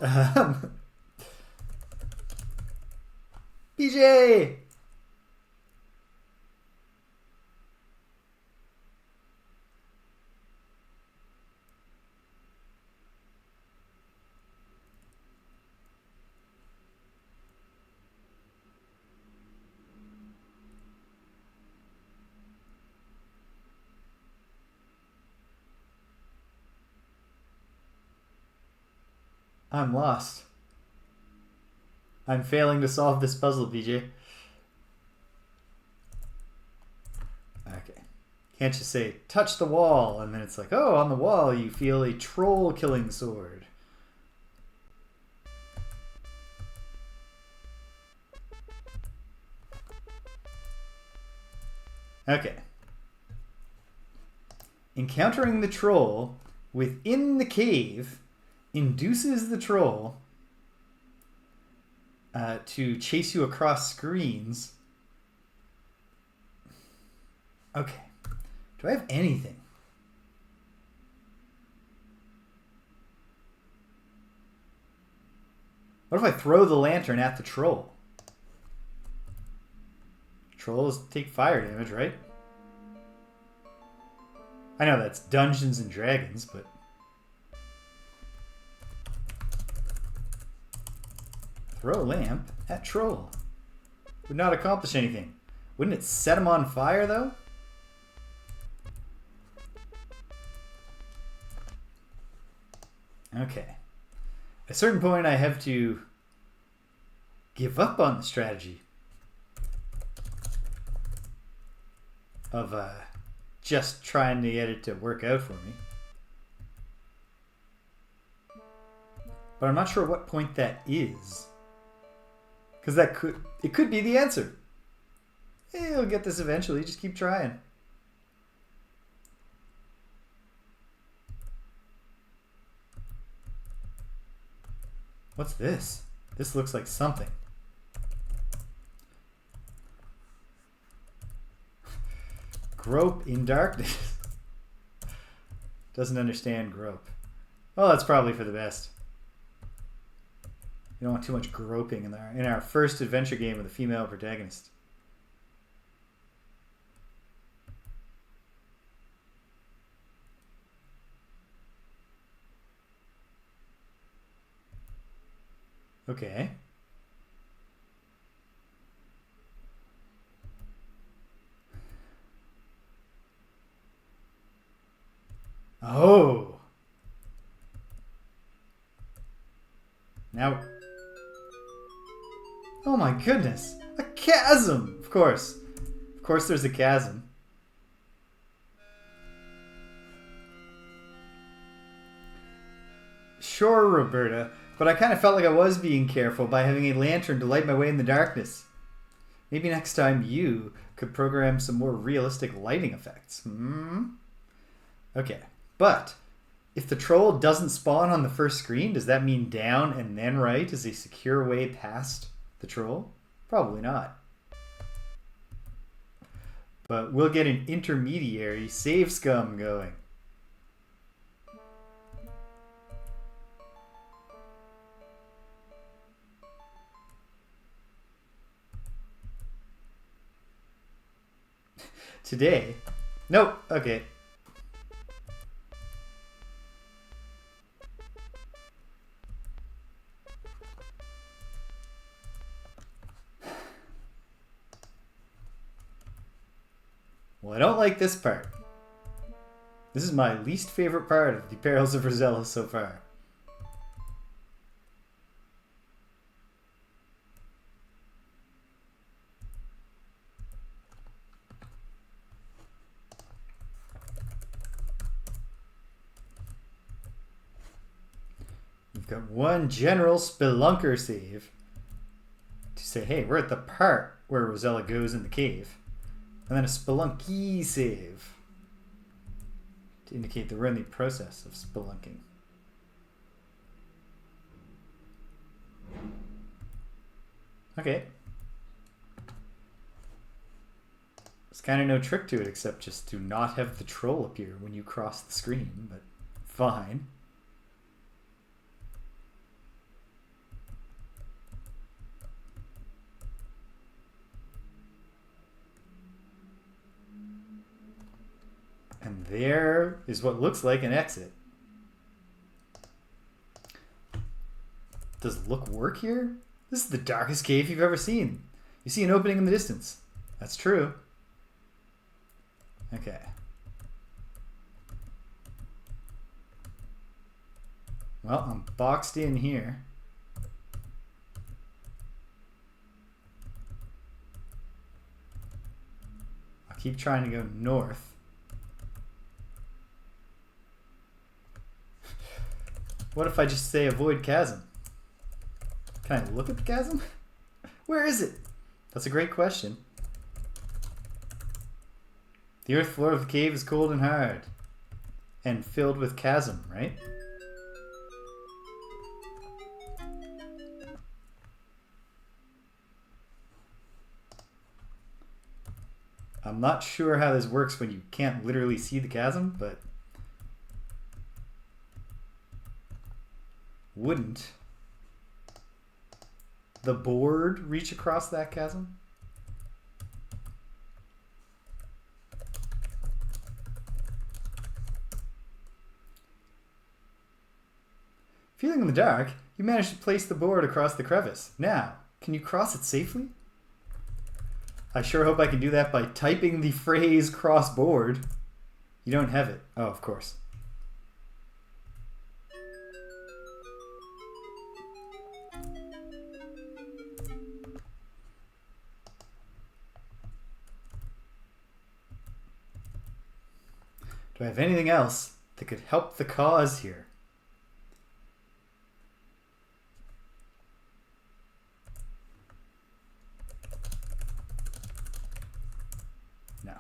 BJ! I'm lost. I'm failing to solve this puzzle, BJ. Okay. Can't you say, touch the wall, and then it's like, oh, on the wall you feel a troll-killing sword. Okay. Encountering the troll within the cave induces the troll to chase you across screens. Okay. Do I have anything? What if I throw the lantern at the troll? Trolls take fire damage, right? I know that's Dungeons and Dragons, but... Throw a lamp at troll. Would not accomplish anything. Wouldn't it set him on fire, though? Okay. At a certain point, I have to give up on the strategy of just trying to get it to work out for me. But I'm not sure what point that is. Because it could be the answer. You'll get this eventually, just keep trying. What's this? This looks like something. Grope in darkness. Doesn't understand grope. Well, that's probably for the best. You don't want too much groping in our first adventure game with a female protagonist. Okay. Oh. Now. Oh my goodness. A chasm. Of course. Of course there's a chasm. Sure, Roberta. But I kind of felt like I was being careful by having a lantern to light my way in the darkness. Maybe next time you could program some more realistic lighting effects. Okay. But if the troll doesn't spawn on the first screen, does that mean down and then right is a secure way past the troll? Probably not. But we'll get an intermediary save scum going. Today? Nope. Okay. Well, I don't like this part. This is my least favorite part of the Perils of Rosella so far. We've got one general spelunker save to say, hey, we're at the part where Rosella goes in the cave. And then a spelunky save. to indicate that we're in the process of spelunking. Okay. There's kind of no trick to it except just to not have the troll appear when you cross the screen, but fine. And there is what looks like an exit. Does look work here? This is the darkest cave you've ever seen. You see an opening in the distance. That's true. Okay. Well, I'm boxed in here. I'll keep trying to go north. What if I just say avoid chasm? Can I look at the chasm? Where is it? That's a great question. The earth floor of the cave is cold and hard. And filled with chasm, right? I'm not sure how this works when you can't literally see the chasm, but... Wouldn't the board reach across that chasm? Feeling in the dark, you managed to place the board across the crevice. Now, can you cross it safely? I sure hope I can do that by typing the phrase cross board. You don't have it. Oh, of course. Do I have anything else that could help the cause here? No.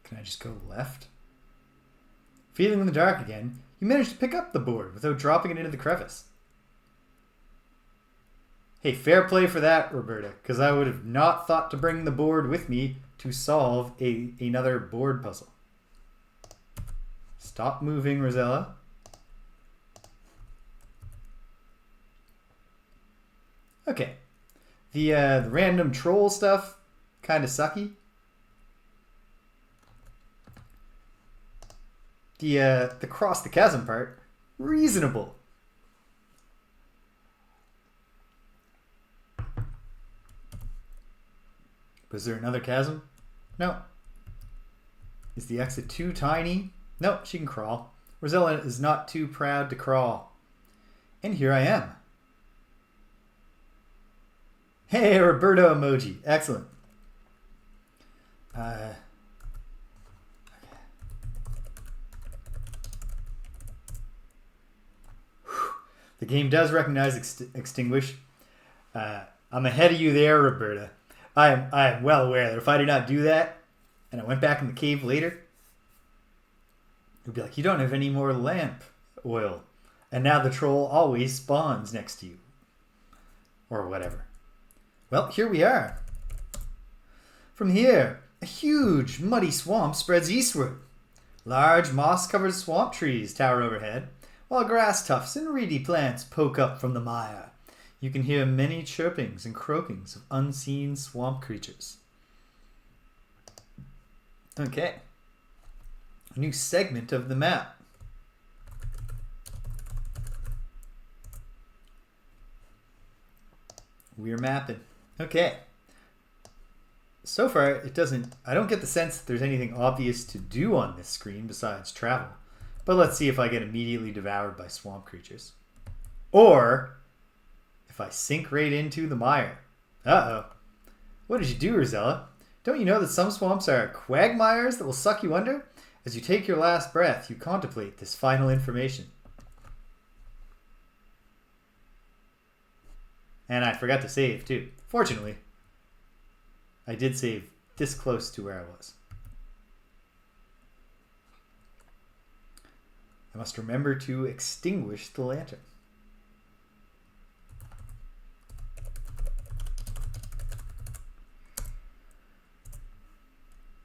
Can I just go left? Feeling in the dark again, you managed to pick up the board without dropping it into the crevice. Hey, fair play for that, Roberta, because I would have not thought to bring the board with me to solve another board puzzle. Stop moving, Rosella. Okay. The random troll stuff, kind of sucky. The cross the chasm part, reasonable. Was there another chasm? No. Is the exit too tiny? No, she can crawl. Rosella is not too proud to crawl. And here I am. Hey, Roberto emoji. Excellent. The game does recognize extinguish. I'm ahead of you there, Roberta. I am well aware that if I did not do that, and I went back in the cave later, it would be like, you don't have any more lamp oil. And now the troll always spawns next to you. Or whatever. Well, here we are. From here, a huge, muddy swamp spreads eastward. Large, moss-covered swamp trees tower overhead, while grass tufts and reedy plants poke up from the mire. You can hear many chirpings and croakings of unseen swamp creatures. Okay. A new segment of the map. We're mapping. Okay. So far, I don't get the sense that there's anything obvious to do on this screen besides travel. But let's see if I get immediately devoured by swamp creatures. Or if I sink right into the mire. Uh-oh. What did you do, Rosella? Don't you know that some swamps are quagmires that will suck you under? As you take your last breath, you contemplate this final information. And I forgot to save, too. Fortunately, I did save this close to where I was. I must remember to extinguish the lantern.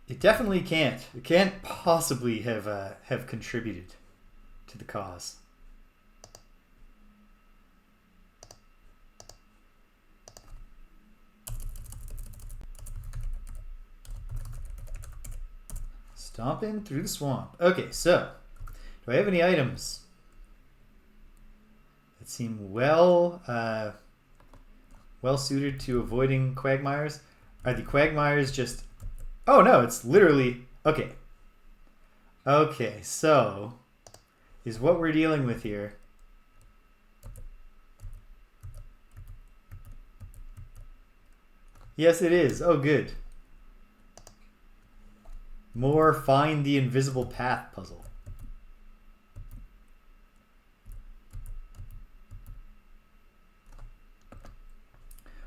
It definitely can't. It can't possibly have contributed to the cause. Stomping through the swamp. Okay, so do I have any items that seem well suited to avoiding quagmires? Are the quagmires just... Oh no, it's literally... Okay. Okay, so is what we're dealing with here. Yes, it is. Oh, good. More find the invisible path puzzle.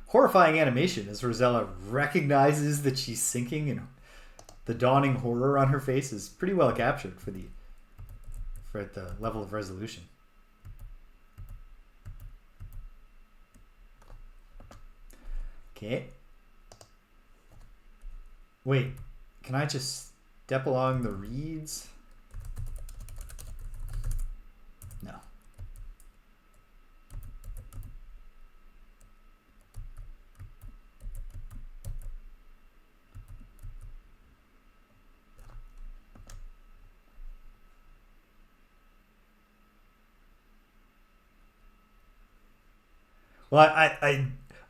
Horrifying animation as Rosella recognizes that she's sinking, and the dawning horror on her face is pretty well captured for the level of resolution. Okay. Wait, can I just step along the reeds? No. Well,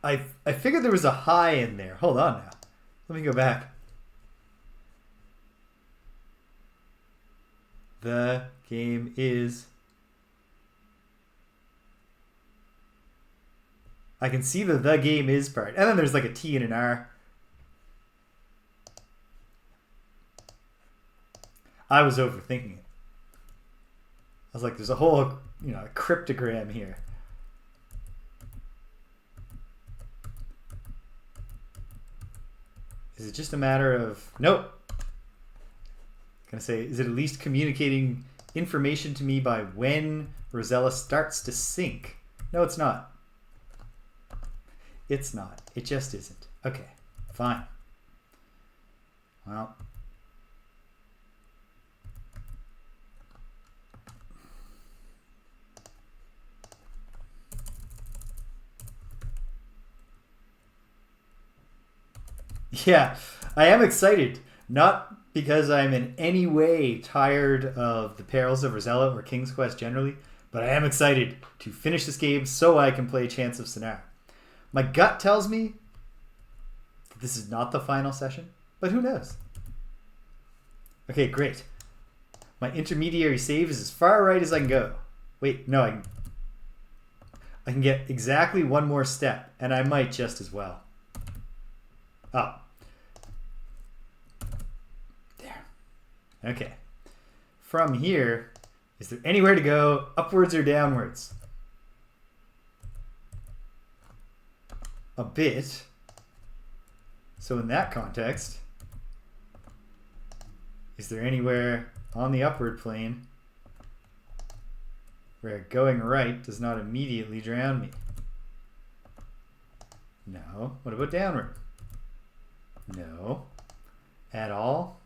I figured there was a high in there. Hold on now. Let me go back. The game is... I can see the game is part. And then there's like a T and an R. I was overthinking it. I was like, there's a whole, cryptogram here. Is it just a matter of... Nope. Gonna say, is it at least communicating information to me by when Rosella starts to sink? No, it's not. It's not. It just isn't. Okay, fine. Well. Yeah, I am excited. Not because I'm in any way tired of the Perils of Rosella or King's Quest generally, but I am excited to finish this game so I can play Chants of Sennaar. My gut tells me that this is not the final session, but who knows? Okay, great. My intermediary save is as far right as I can go. Wait, no, I can get exactly one more step, and I might just as well. Oh. There. Okay. From here, is there anywhere to go, upwards or downwards? A bit. So in that context, is there anywhere on the upward plane where going right does not immediately drown me? No. What about downward? No. At all?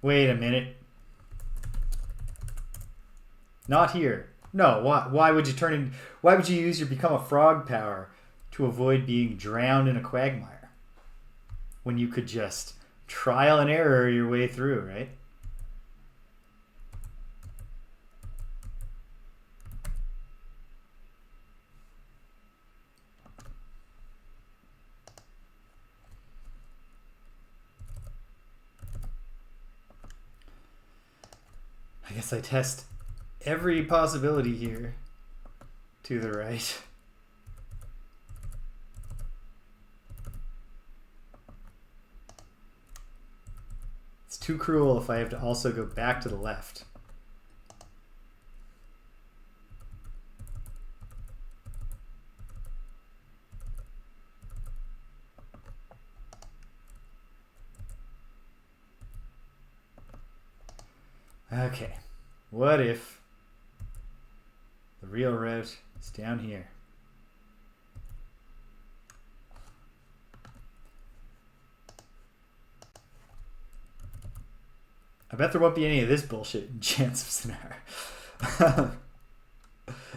Wait a minute. Not here. No. Why would you turn in? Why would you use your become a frog power to avoid being drowned in a quagmire when you could just trial and error your way through, right? I guess I test every possibility here to the right. It's too cruel if I have to also go back to the left. Okay, what if the real route is down here? I bet there won't be any of this bullshit in Chance of Sonar.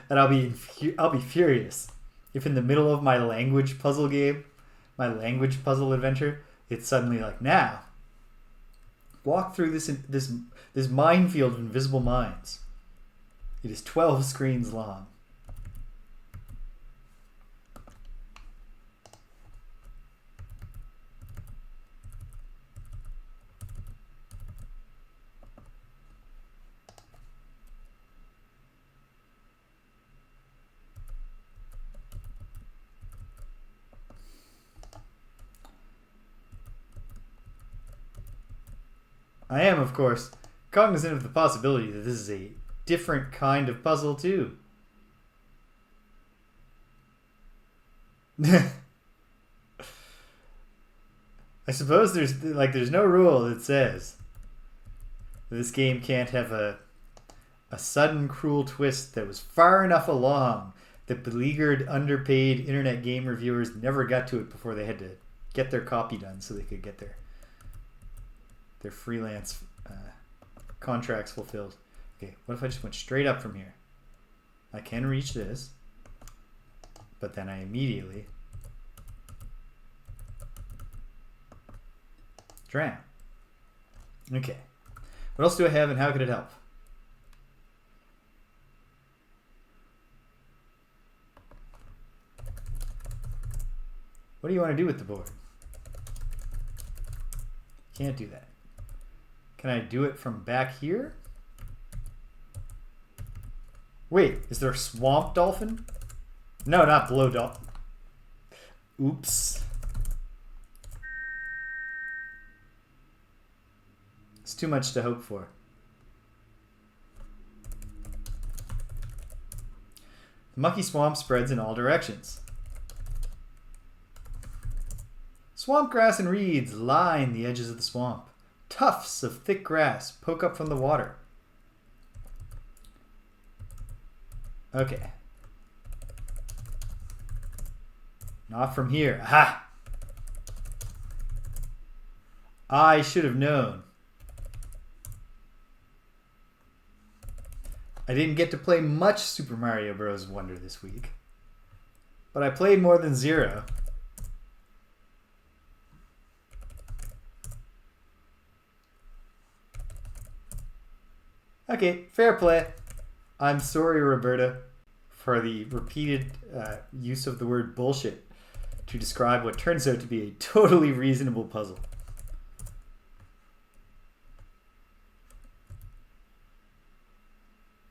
And I'll be furious if in the middle of my language puzzle game, my language puzzle adventure, it's suddenly like, now walk through this minefield of invisible mines. It is 12 screens long. I am, of course, cognizant of the possibility that this is a different kind of puzzle, too. I suppose there's no rule that says that this game can't have a sudden cruel twist that was far enough along that beleaguered, underpaid internet game reviewers never got to it before they had to get their copy done so they could get their freelance contracts fulfilled. Okay, what if I just went straight up from here? I can reach this, but then I immediately drown. Okay, what else do I have and how could it help? What do you want to do with the board? Can't do that. Can I do it from back here? Wait, is there a swamp dolphin? No, not blow dolphin. Oops. It's too much to hope for. The mucky swamp spreads in all directions. Swamp grass and reeds line the edges of the swamp. Tufts of thick grass poke up from the water. Okay. Not from here. Aha! I should have known. I didn't get to play much Super Mario Bros. Wonder this week, but I played more than 0. Okay, fair play. I'm sorry, Roberta, for the repeated use of the word bullshit to describe what turns out to be a totally reasonable puzzle.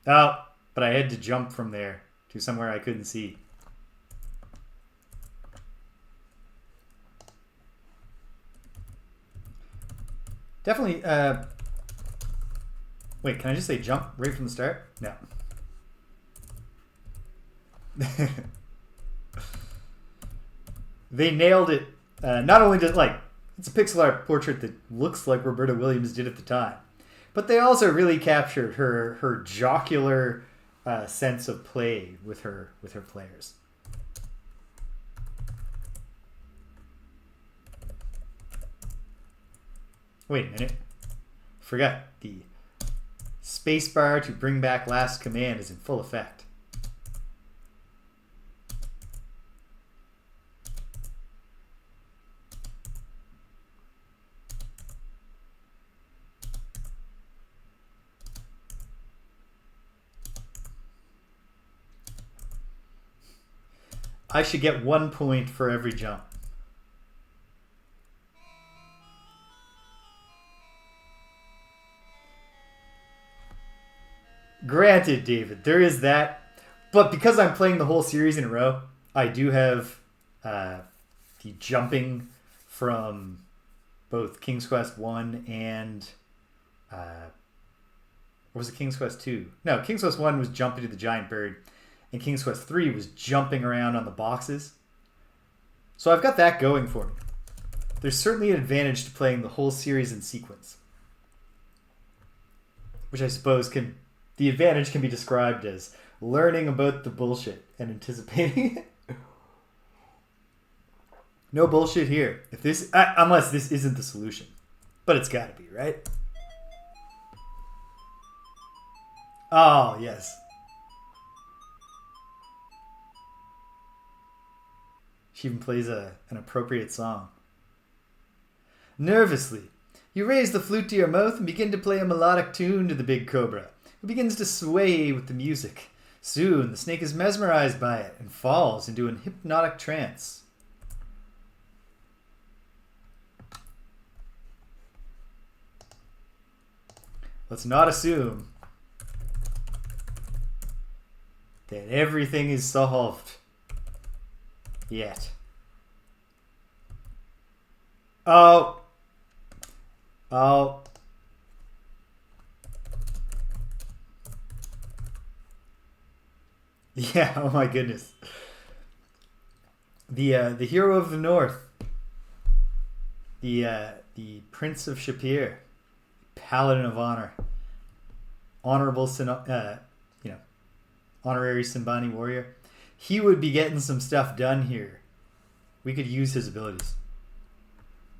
Oh, but I had to jump from there to somewhere I couldn't see. Definitely, wait, can I just say jump right from the start? No. They nailed it. Not only did, it's a pixel art portrait that looks like Roberta Williams did at the time, but they also really captured her jocular sense of play with her players. Wait a minute. Forgot the spacebar to bring back last command is in full effect. I should get 1 point for every jump. Granted, David, there is that. But because I'm playing the whole series in a row, I do have the jumping from both King's Quest 1 and Or was it King's Quest 2? No, King's Quest 1 was jumping to the giant bird, and King's Quest 3 was jumping around on the boxes. So I've got that going for me. There's certainly an advantage to playing the whole series in sequence, which I suppose the advantage can be described as learning about the bullshit and anticipating it. No bullshit here. If this, unless this isn't the solution, but it's got to be, right? Oh yes. She even plays an appropriate song. Nervously, you raise the flute to your mouth and begin to play a melodic tune to the big cobra, who begins to sway with the music. Soon, the snake is mesmerized by it and falls into an hypnotic trance. Let's not assume that everything is solved yet. Oh. Yeah, oh my goodness. The hero of the North. The Prince of Shapir. Paladin of Honor. Honorary Simbani warrior. He would be getting some stuff done here. We could use his abilities.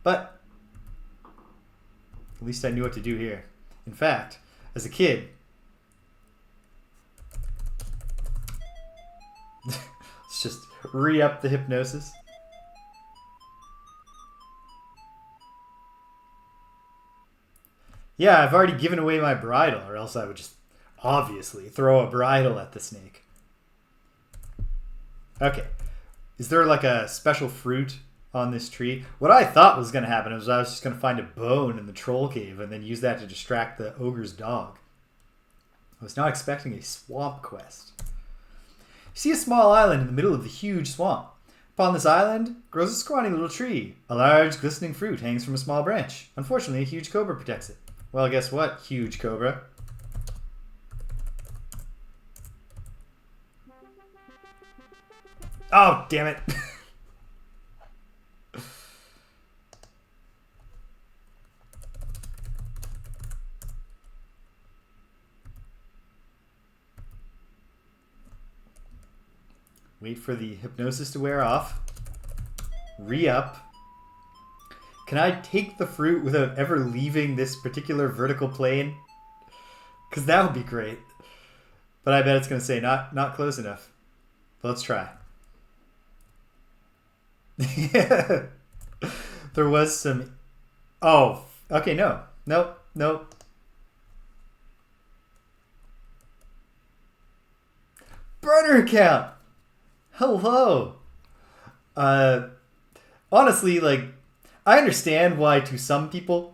But at least I knew what to do here. In fact, as a kid, let's just re-up the hypnosis. Yeah, I've already given away my bridle, or else I would just obviously throw a bridle at the snake. Okay. Is there like a special fruit on this tree? What I thought was going to happen was I was just going to find a bone in the troll cave and then use that to distract the ogre's dog. I was not expecting a swamp quest. You see a small island in the middle of the huge swamp. Upon this island grows a scrawny little tree. A large glistening fruit hangs from a small branch. Unfortunately, a huge cobra protects it. Well, guess what, huge cobra? Oh, damn it. Wait for the hypnosis to wear off. Re-up. Can I take the fruit without ever leaving this particular vertical plane? Because that would be great. But I bet it's going to say not close enough. But let's try. There was some... Oh, okay, no. Nope. Burner account! Hello! Honestly, like, I understand why to some people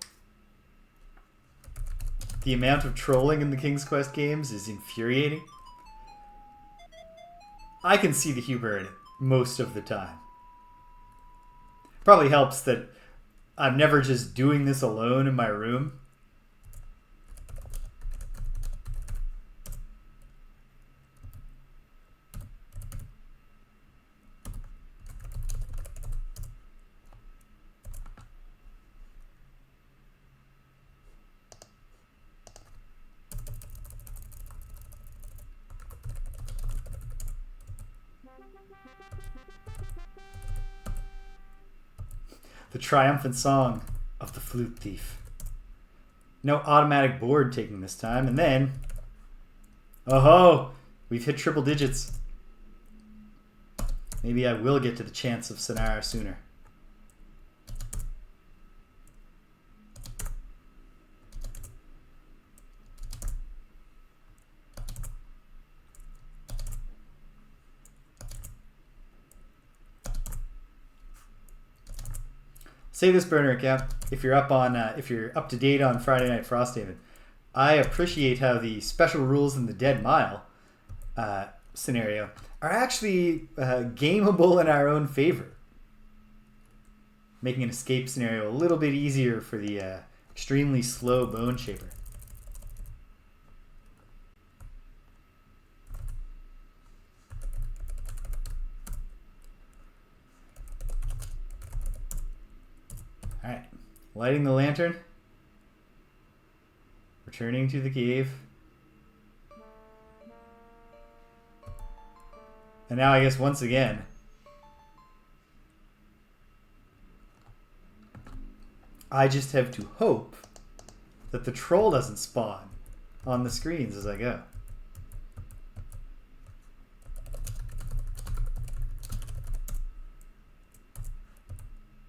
the amount of trolling in the King's Quest games is infuriating. I can see the humor in it most of the time. Probably helps that I'm never just doing this alone in my room. The triumphant song of the flute thief. No automatic board taking this time, and then... Oh-ho! We've hit triple digits. Maybe I will get to the chance of Sonara sooner. Say this, burner account, if you're up to date on Friday Night Frosthaven. I appreciate how the special rules in the Dead Mile scenario are actually gameable in our own favor, making an escape scenario a little bit easier for the extremely slow Bone Shaper. Lighting the lantern. Returning to the cave. And now I guess once again, I just have to hope that the troll doesn't spawn on the screens as I go.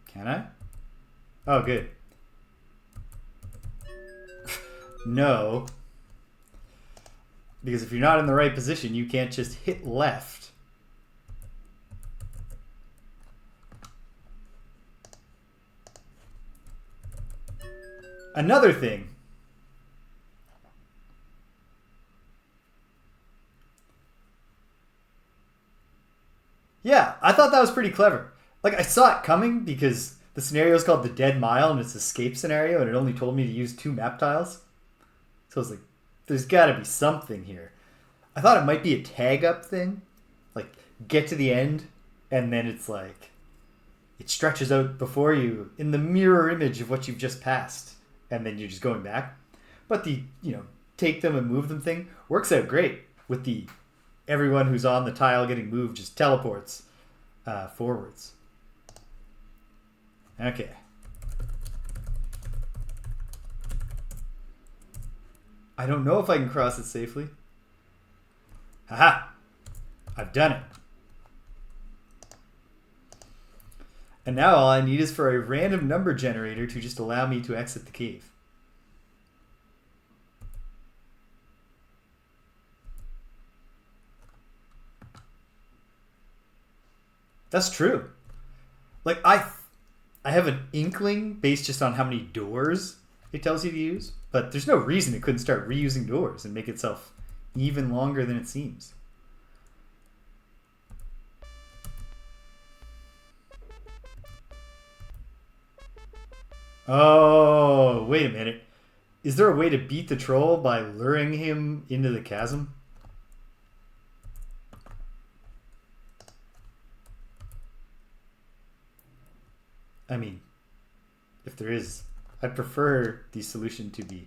Can I? Oh, good. No. Because if you're not in the right position, you can't just hit left. Another thing. Yeah, I thought that was pretty clever. Like, I saw it coming because the scenario is called the Dead Mile and it's an escape scenario and it only told me to use 2 map tiles. So I was like, there's got to be something here. I thought it might be a tag up thing. Like, get to the end and then it's like, it stretches out before you in the mirror image of what you've just passed. And then you're just going back. But the, take them and move them thing works out great with the everyone who's on the tile getting moved just teleports forwards. Okay. I don't know if I can cross it safely. Haha! I've done it. And now all I need is for a random number generator to just allow me to exit the cave. That's true. Like, I have an inkling based just on how many doors it tells you to use, but there's no reason it couldn't start reusing doors and make itself even longer than it seems. Oh, wait a minute. Is there a way to beat the troll by luring him into the chasm? I mean, if there is, I'd prefer the solution to be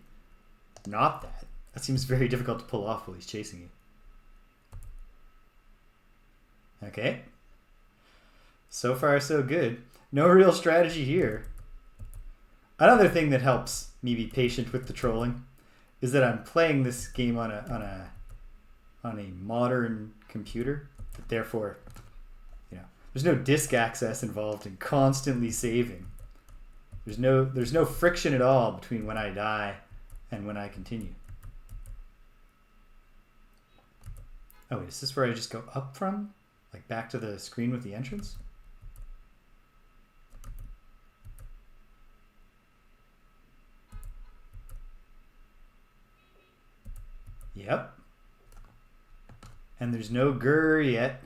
not that. That seems very difficult to pull off while he's chasing you. Okay. So far, so good. No real strategy here. Another thing that helps me be patient with the trolling is that I'm playing this game on a modern computer. Therefore, there's no disk access involved in constantly saving. There's no friction at all between when I die and when I continue. Oh wait, is this where I just go up from? Like back to the screen with the entrance? Yep. And there's no grr yet.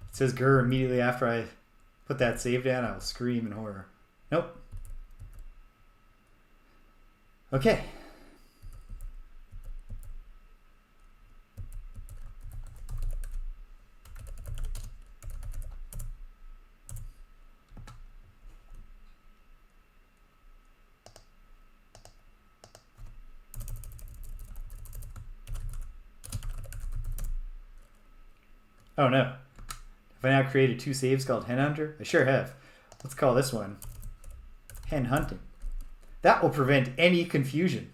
It says grr immediately after I put that save down. I will scream in horror. Nope. Okay. Oh no. Have I now created 2 saves called Hen Hunter? I sure have. Let's call this one Hen Hunting. That will prevent any confusion.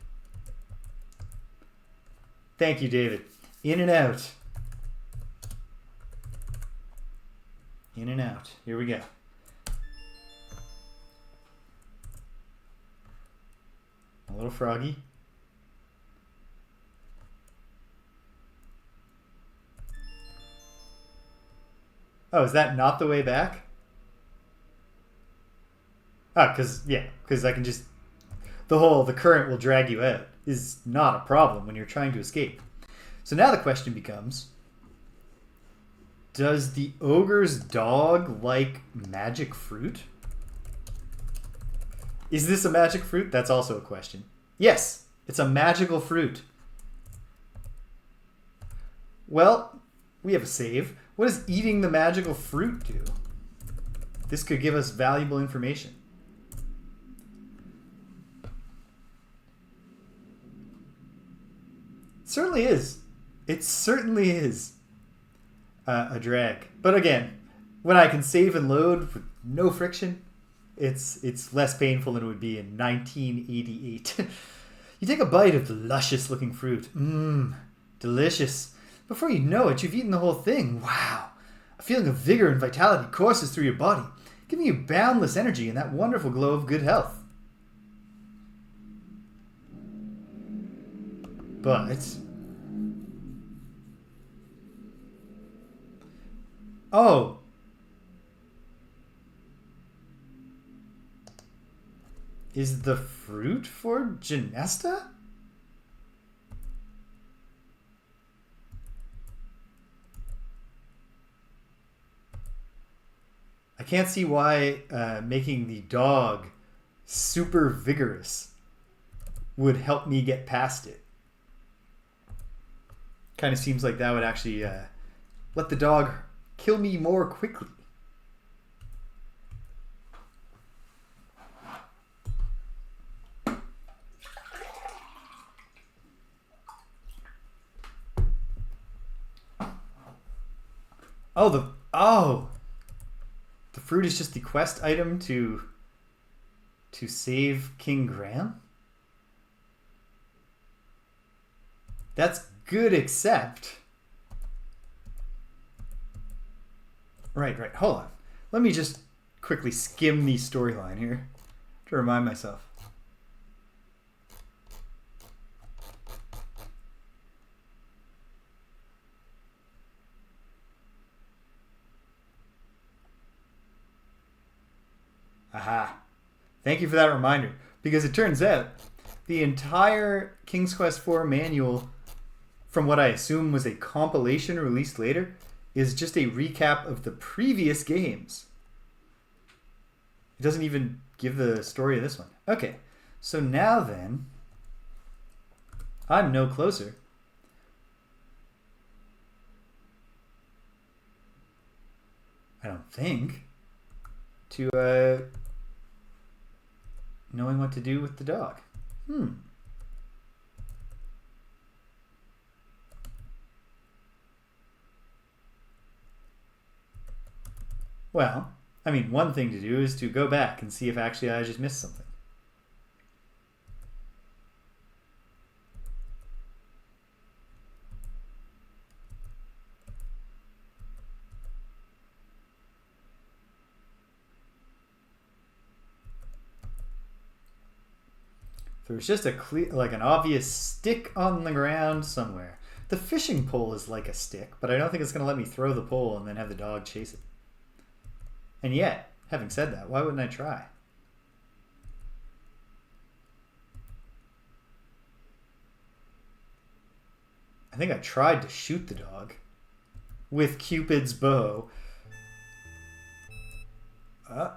Thank you, David. In and out. In and out. Here we go. A little froggy. Oh, is that not the way back? Oh, because I can just... The current will drag you out is not a problem when you're trying to escape. So now the question becomes, does the ogre's dog like magic fruit? Is this a magic fruit? That's also a question. Yes, it's a magical fruit. Well, we have a save. What does eating the magical fruit do? This could give us valuable information. It certainly is. It certainly is a drag. But again, when I can save and load with no friction, it's less painful than it would be in 1988. You take a bite of the luscious looking fruit. Mmm, delicious. Before you know it, you've eaten the whole thing. Wow. A feeling of vigor and vitality courses through your body, giving you boundless energy and that wonderful glow of good health. But... oh. Is the fruit for Genesta? I can't see why making the dog super vigorous would help me get past it. Kind of seems like that would actually let the dog kill me more quickly. The fruit is just the quest item to save King Graham? That's good, except... Right. Hold on. Let me just quickly skim the storyline here to remind myself. Aha. Thank you for that reminder. Because it turns out the entire King's Quest IV manual, from what I assume was a compilation released later, is just a recap of the previous games. It doesn't even give the story of this one. Okay, so now then, I'm no closer. I don't think, to knowing what to do with the dog. Well, I mean, one thing to do is to go back and see if actually I just missed something. There's just a clear, like an obvious stick on the ground somewhere. The fishing pole is like a stick, but I don't think it's going to let me throw the pole and then have the dog chase it. And yet, having said that, why wouldn't I try? I think I tried to shoot the dog with Cupid's bow.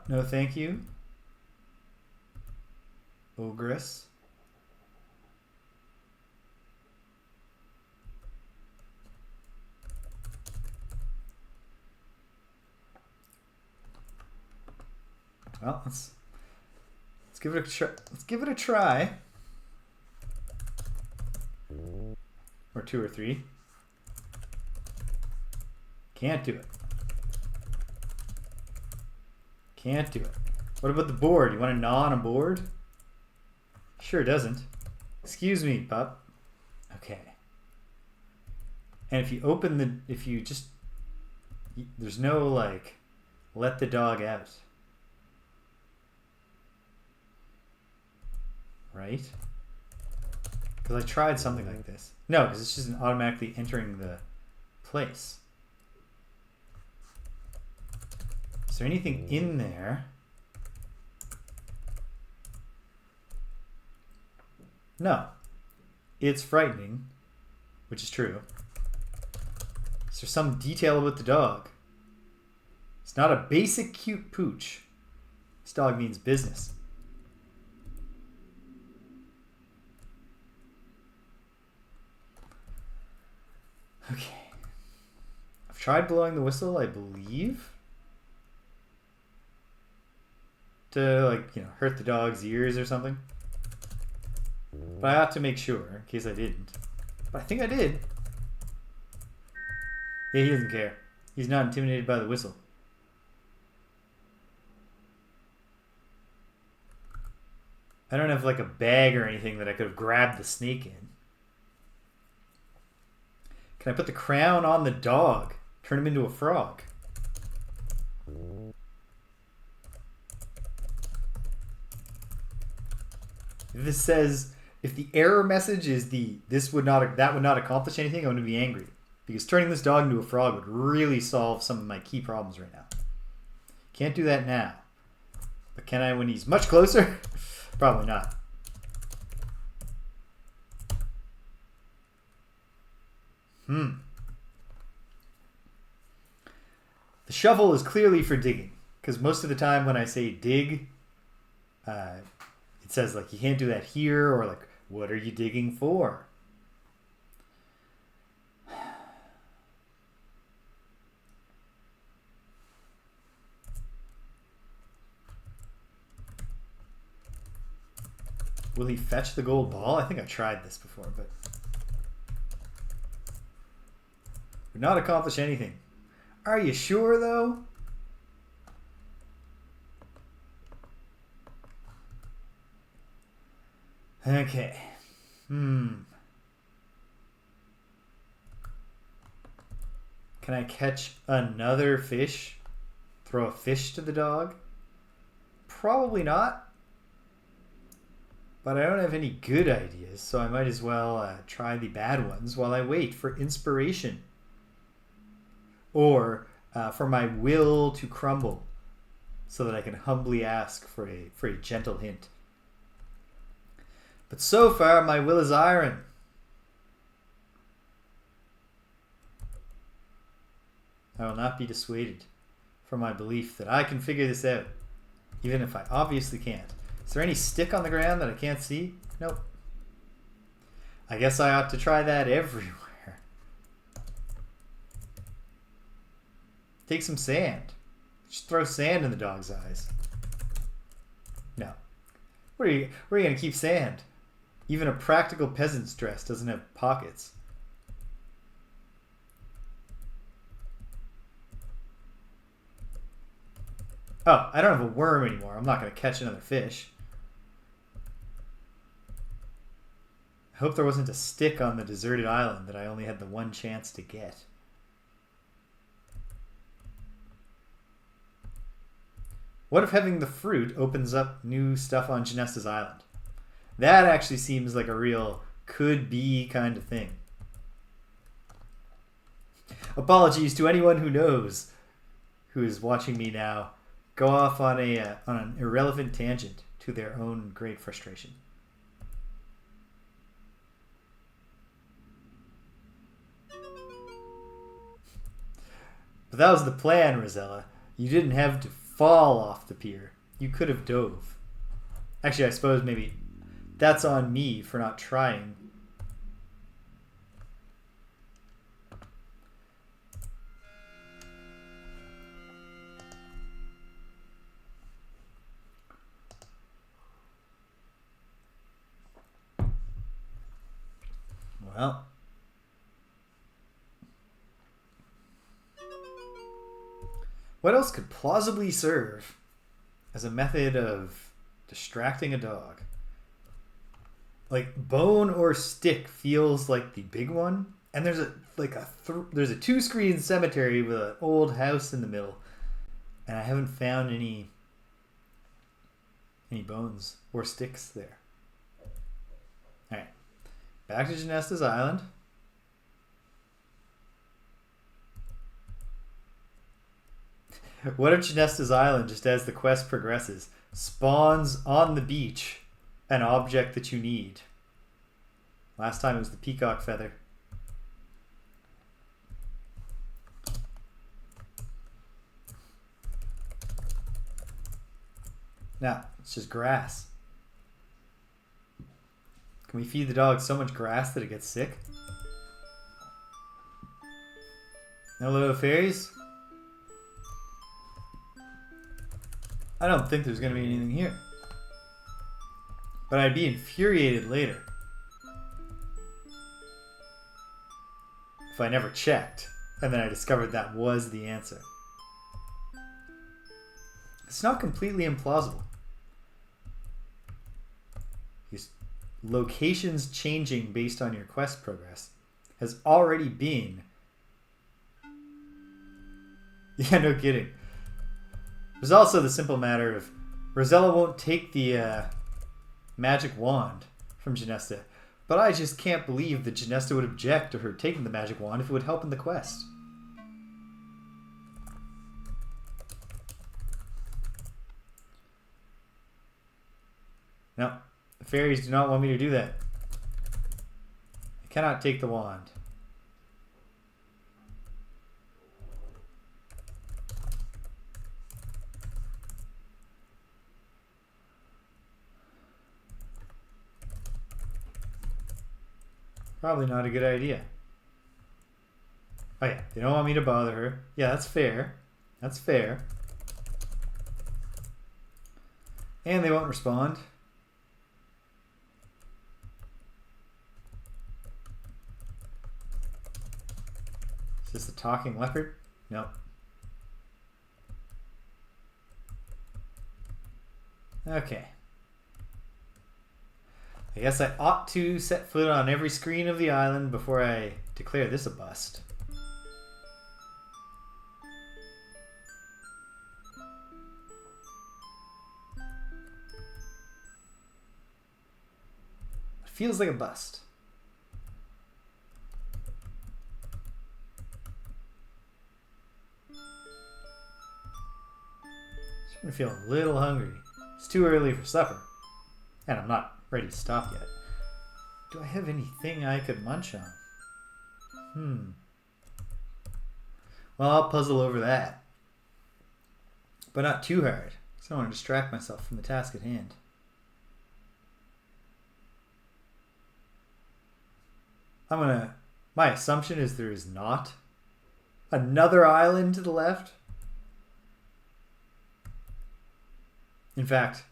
No thank you. Ogress. Well, let's give it a try. Let's give it a try. Or 2 or 3. Can't do it. Can't do it. What about the board? You want to gnaw on a board? Sure doesn't. Excuse me, pup. Okay. And if you open the... if you just... there's no, like, let the dog out. Right? Because I tried something like this. No, because it's just automatically entering the place. Is there anything in there? No. It's frightening, which is true. Is there some detail about the dog? It's not a basic cute pooch. This dog means business. Okay. I've tried blowing the whistle, I believe. to, like, you know, hurt the dog's ears or something. But I ought to make sure, in case I didn't. But I think I did. Yeah, he doesn't care. He's not intimidated by the whistle. I don't have, like, a bag or anything that I could have grabbed the snake in. Can I put the crown on the dog? Turn him into a frog? This says, if the error message is that would not accomplish anything, I'm going to be angry. Because turning this dog into a frog would really solve some of my key problems right now. Can't do that now. But can I when he's much closer? Probably not. The shovel is clearly for digging. Because most of the time when I say dig, it says, like, you can't do that here, or, like, what are you digging for? Will he fetch the gold ball? I think I tried this before, but would not accomplish anything. Are you sure, though? Okay. Can I catch another fish? Throw a fish to the dog? Probably not. But I don't have any good ideas, so I might as well try the bad ones while I wait for inspiration. Or for my will to crumble, so that I can humbly ask for a gentle hint. But so far, my will is iron. I will not be dissuaded from my belief that I can figure this out, even if I obviously can't. Is there any stick on the ground that I can't see? Nope. I guess I ought to try that everywhere. Take some sand. Just throw sand in the dog's eyes. No. Where are you going to keep sand? Even a practical peasant's dress doesn't have pockets. Oh, I don't have a worm anymore. I'm not going to catch another fish. I hope there wasn't a stick on the deserted island that I only had the one chance to get. What if having the fruit opens up new stuff on Genesta's island? That actually seems like a real could-be kind of thing. Apologies to anyone who knows, who is watching me now go off on an irrelevant tangent to their own great frustration. But that was the plan, Rosella. You didn't have to fall off the pier. You could have dove. Actually, I suppose maybe that's on me for not trying. Well, what else could plausibly serve as a method of distracting a dog? Like, bone or stick feels like the big one, and there's a two-screen cemetery with an old house in the middle, and I haven't found any bones or sticks there. All right. Back to Genesta's island. What if Genesta's island, just as the quest progresses, spawns on the beach an object that you need? Last time it was the peacock feather. Now, it's just grass. Can we feed the dog so much grass that it gets sick? Hello, fairies. I don't think there's going to be anything here. But I'd be infuriated later if I never checked and then I discovered that was the answer. It's not completely implausible. These locations changing based on your quest progress has already been... Yeah, no kidding. There's also the simple matter of Rosella won't take the magic wand from Genesta, but I just can't believe that Genesta would object to her taking the magic wand if it would help in the quest. No, the fairies do not want me to do that. I cannot take the wand. Probably not a good idea. Oh yeah, they don't want me to bother her. Yeah, that's fair. That's fair. And they won't respond. Is this a talking leopard? Nope. Okay. I guess I ought to set foot on every screen of the island before I declare this a bust. It feels like a bust. I'm feeling a little hungry. It's too early for supper. And I'm not ready to stop yet. Do I have anything I could munch on? Well, I'll puzzle over that. But not too hard, because I don't want to distract myself from the task at hand. My assumption is there is not another island to the left. In fact,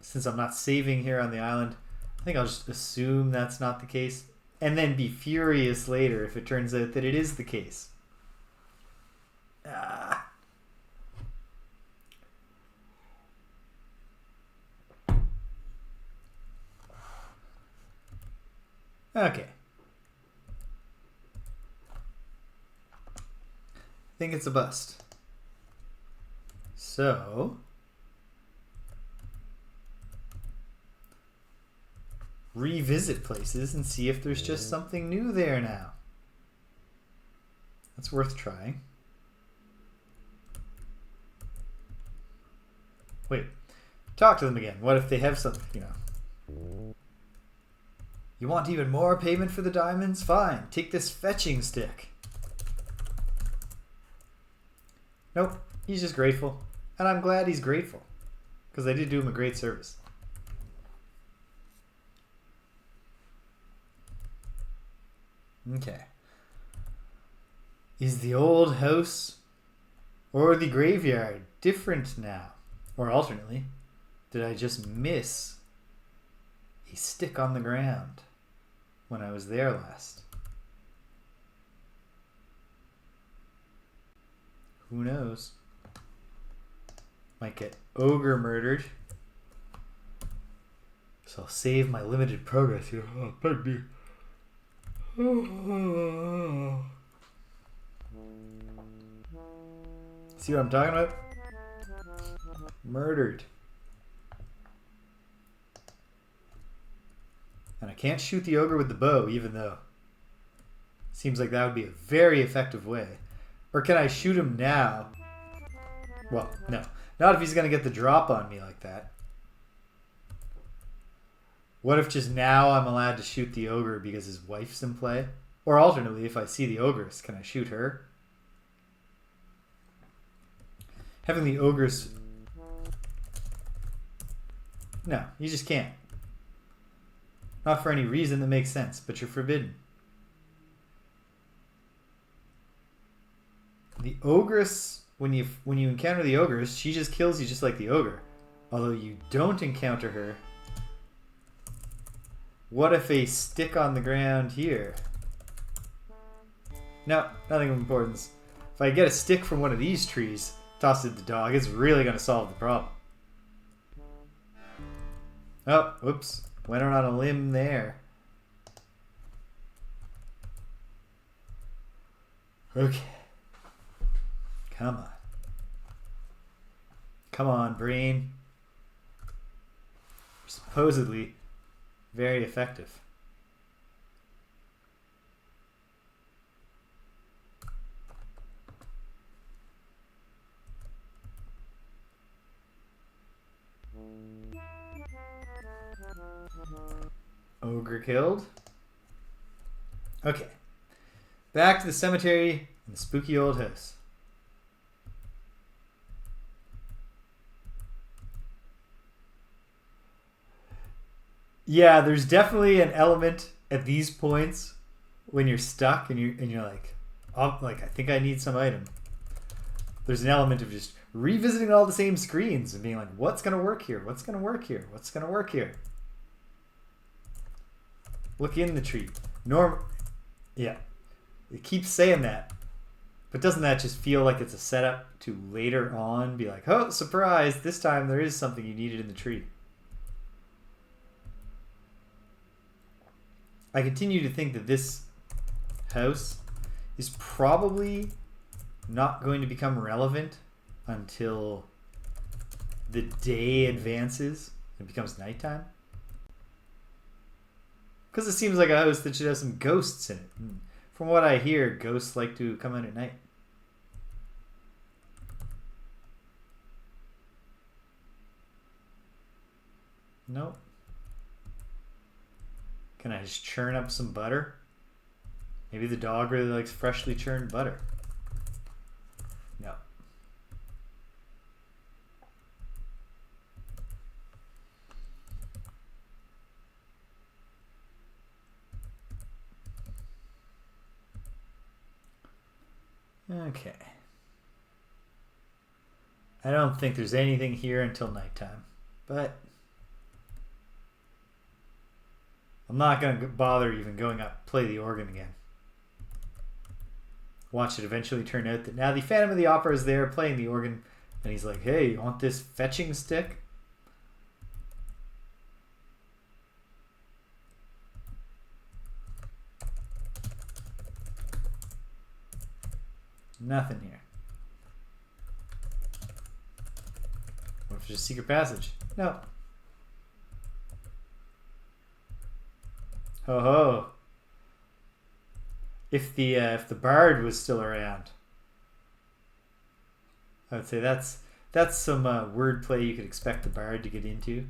since I'm not saving here on the island, I think I'll just assume that's not the case, and then be furious later if it turns out that it is the case. Okay. I think it's a bust. So... revisit places and see if there's just something new there now. That's worth trying. Wait, talk to them again. What if they have something, you know? You want even more payment for the diamonds? Fine, take this fetching stick. Nope, he's just grateful. And I'm glad he's grateful, because I did do him a great service. Okay. Is the old house or the graveyard different now? Or alternately, did I just miss a stick on the ground when I was there last? Who knows? Might get ogre murdered. So I'll save my limited progress here. Oh, pardon me. See what I'm talking about? Murdered. And I can't shoot the ogre with the bow, even though seems like that would be a very effective way. Or can I shoot him now? Well, no. Not if he's going to get the drop on me like that. What if just now I'm allowed to shoot the ogre because his wife's in play? Or alternately, if I see the ogress, can I shoot her? Having the ogress... No, you just can't. Not for any reason that makes sense, but you're forbidden. The ogress, when you encounter the ogress, she just kills you just like the ogre. Although you don't encounter her. What if a stick on the ground here? No, nothing of importance. If I get a stick from one of these trees, toss it to the dog, it's really going to solve the problem. Oh, whoops. Went out on a limb there. Okay. Come on. Come on, brain. Supposedly very effective. Ogre killed. Okay. Back to the cemetery and the spooky old house. Yeah, there's definitely an element at these points when you're stuck and you're like, oh, like I think I need some item. There's an element of just revisiting all the same screens and being like, what's gonna work here? What's gonna work here? What's gonna work here? Look in the tree. Yeah. It keeps saying that. But doesn't that just feel like it's a setup to later on be like, oh, surprise, this time there is something you needed in the tree. I continue to think that this house is probably not going to become relevant until the day advances and becomes nighttime. Because it seems like a house that should have some ghosts in it. And from what I hear, ghosts like to come out at night. Nope. Can I just churn up some butter? Maybe the dog really likes freshly churned butter. No. Okay. I don't think there's anything here until nighttime, but I'm not going to bother even going up, play the organ again. Watch it eventually turn out that now the Phantom of the Opera is there playing the organ, and he's like, hey, you want this fetching stick? Nothing here. What if there's a secret passage? No. Ho ho. If the bard was still around, I would say that's some wordplay you could expect the bard to get into.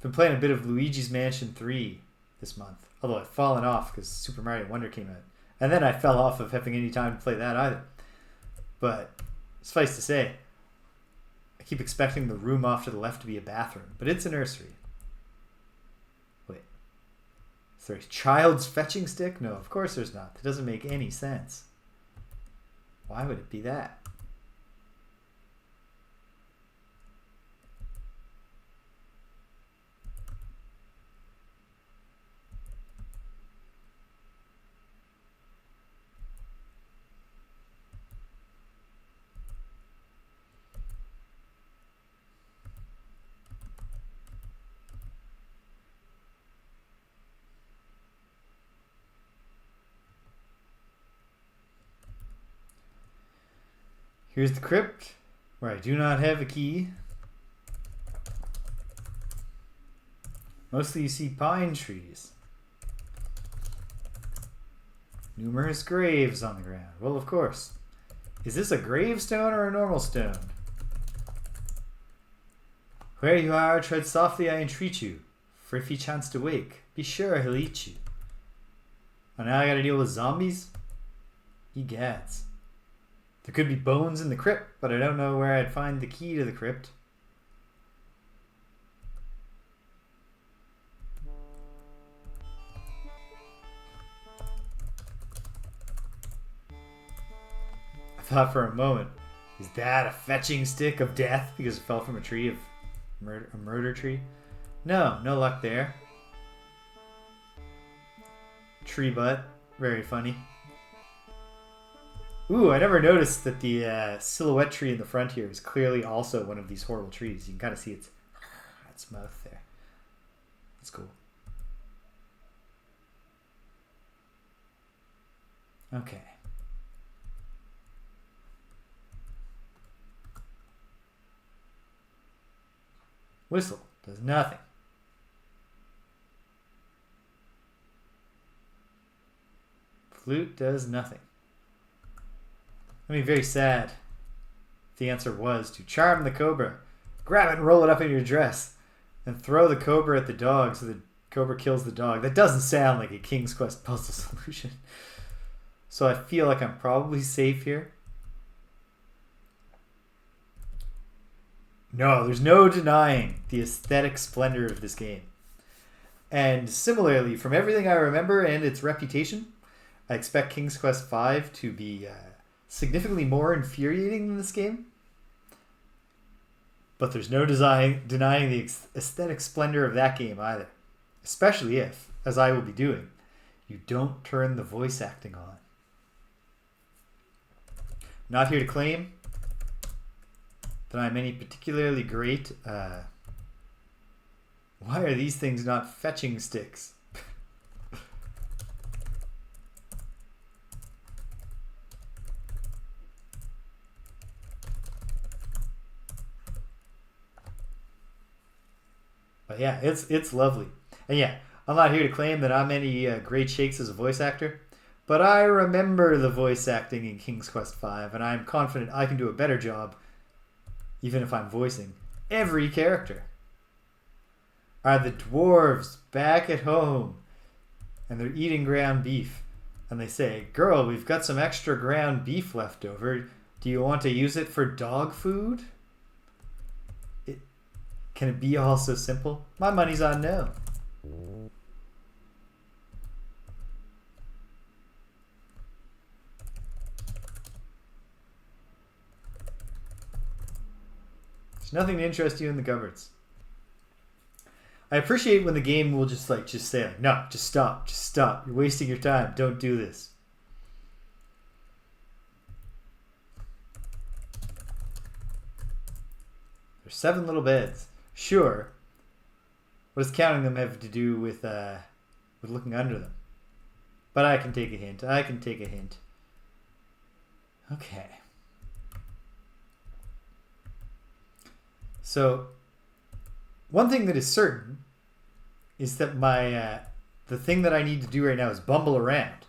Been playing a bit of Luigi's Mansion 3 this month, although I've fallen off because Super Mario Wonder came out. And then I fell off of having any time to play that either. But suffice to say, I keep expecting the room off to the left to be a bathroom, but it's a nursery. Wait. Is there a child's fetching stick? No, of course there's not. That doesn't make any sense. Why would it be that? Here's the crypt, where I do not have a key. Mostly you see pine trees. Numerous graves on the ground. Well, of course. Is this a gravestone or a normal stone? Where you are, tread softly, I entreat you. For if he chance to wake, be sure he'll eat you. Oh, now I gotta deal with zombies? Egads. There could be bones in the crypt, but I don't know where I'd find the key to the crypt. thought for a moment, is that a fetching stick of death because it fell from a tree of a murder tree? No, no luck there. Tree butt, very funny. Ooh, I never noticed that the silhouette tree in the front here is clearly also one of these horrible trees. You can kind of see its mouth there. That's cool. Okay. Whistle does nothing. Flute does nothing. I'd be very sad if the answer was to charm the cobra, grab it and roll it up in your dress, and throw the cobra at the dog so the cobra kills the dog. That doesn't sound like a King's Quest puzzle solution. So I feel like I'm probably safe here. No, there's no denying the aesthetic splendor of this game. And similarly, from everything I remember and its reputation, I expect King's Quest V to be significantly more infuriating than this game. But there's no denying the aesthetic splendor of that game either. Especially if, as I will be doing, you don't turn the voice acting on. Not here to claim that I'm any particularly great. Why are these things not fetching sticks? But yeah, it's lovely. And yeah, I'm not here to claim that I'm any great shakes as a voice actor, but I remember the voice acting in King's Quest V, and I'm confident I can do a better job, even if I'm voicing every character. Are the dwarves back at home? And they're eating ground beef. And they say, "Girl, we've got some extra ground beef left over. Do you want to use it for dog food?" Can it be all so simple? My money's on no. There's nothing to interest you in the cupboards. I appreciate when the game will just say no, just stop. You're wasting your time. Don't do this. There's 7 little beds. Sure. What does counting them have to do with looking under them? But I can take a hint. Okay. So, one thing that is certain is that the thing that I need to do right now is bumble around.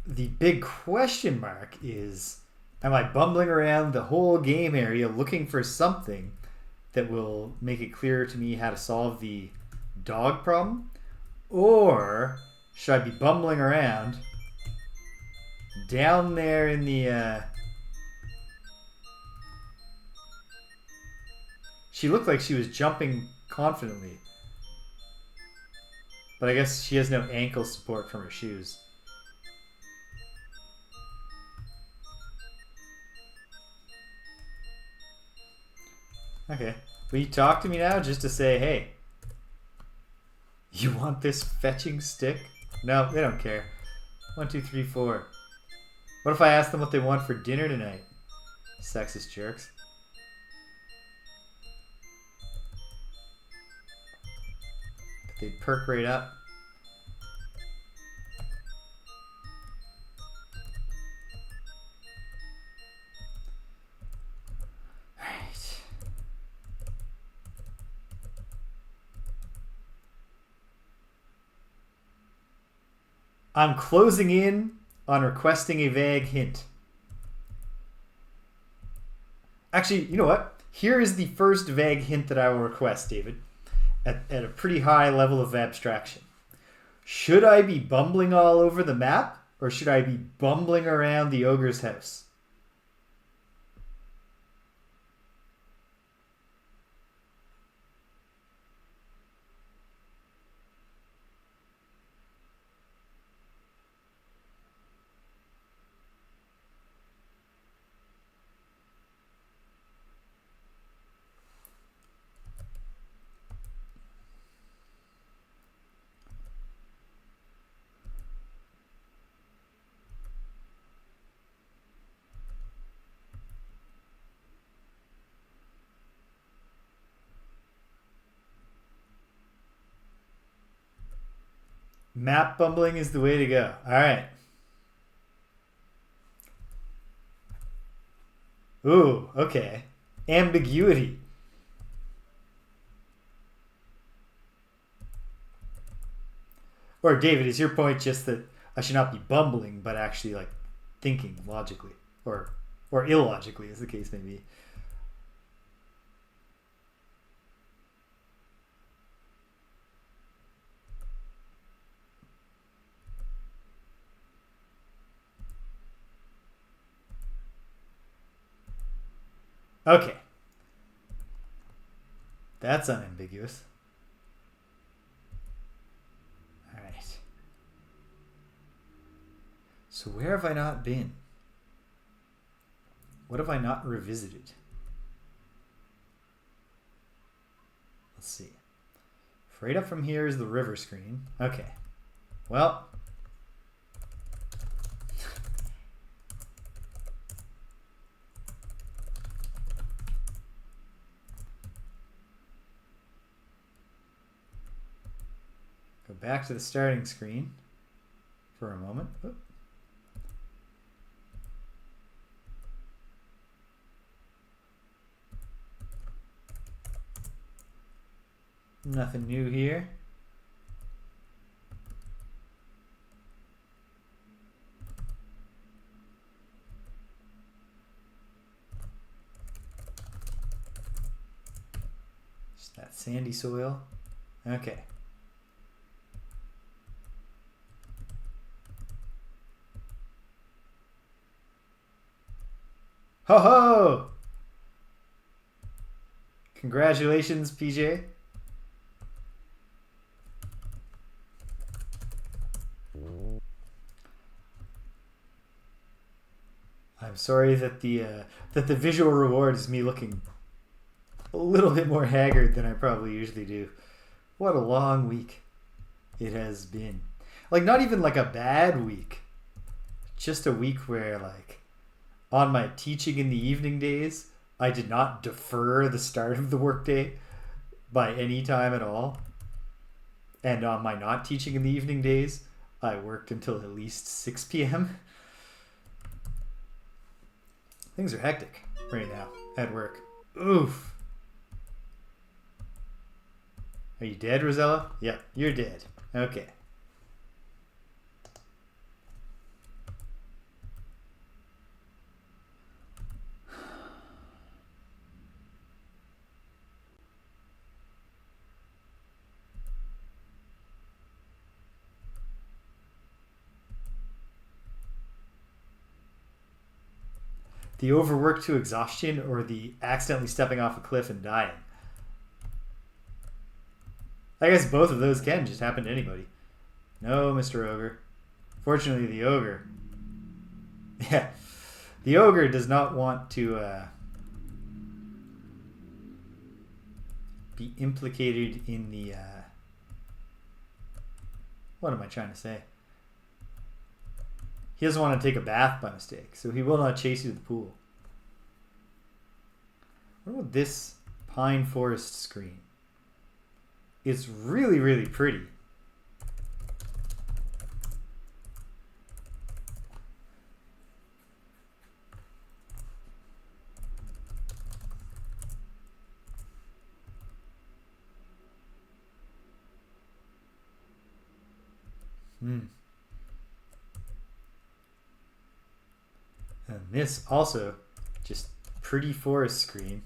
The big question mark is, am I bumbling around the whole game area looking for something that will make it clear to me how to solve the dog problem? Or should I be bumbling around down there in the... She looked like she was jumping confidently. But I guess she has no ankle support from her shoes. Okay. Will you talk to me now just to say, hey, you want this fetching stick? No, they don't care. 1, 2, 3, 4. What if I ask them what they want for dinner tonight? Sexist jerks. But they'd perk right up. I'm closing in on requesting a vague hint. Actually, you know what? Here is the first vague hint that I will request, David, at a pretty high level of abstraction. Should I be bumbling all over the map, or should I be bumbling around the ogre's house? Map bumbling is the way to go. All right. Ooh, okay. Ambiguity. Or David, is your point just that I should not be bumbling, but actually like thinking logically, or illogically, as the case may be? Okay. That's unambiguous. All right. So where have I not been? What have I not revisited? Let's see. Right up from here is the river screen. Okay. Well. Go back to the starting screen for a moment. Oop. Nothing new here. Just that sandy soil. Okay. Ho ho! Congratulations, PJ. I'm sorry that the visual reward is me looking a little bit more haggard than I probably usually do. What a long week it has been. Like, not even like a bad week. Just a week where, like, on my teaching in the evening days, I did not defer the start of the workday by any time at all. And on my not teaching in the evening days, I worked until at least 6 p.m. Things are hectic right now at work. Oof. Are you dead, Rosella? Yeah, you're dead. Okay. The overwork to exhaustion or the accidentally stepping off a cliff and dying? I guess both of those can just happen to anybody. No, Mr. Ogre. Fortunately, the ogre... Yeah. The ogre does not want to be implicated in the... What am I trying to say? He doesn't want to take a bath by mistake, so he will not chase you to the pool. What about this pine forest screen? It's really, really pretty. And this also just pretty forest screen.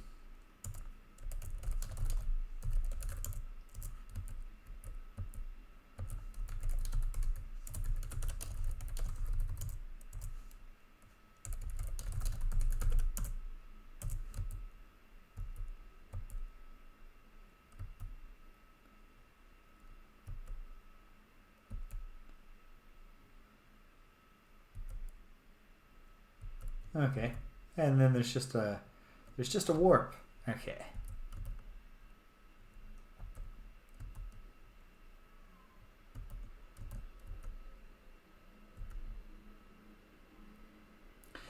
Okay, and then there's just a warp. Okay.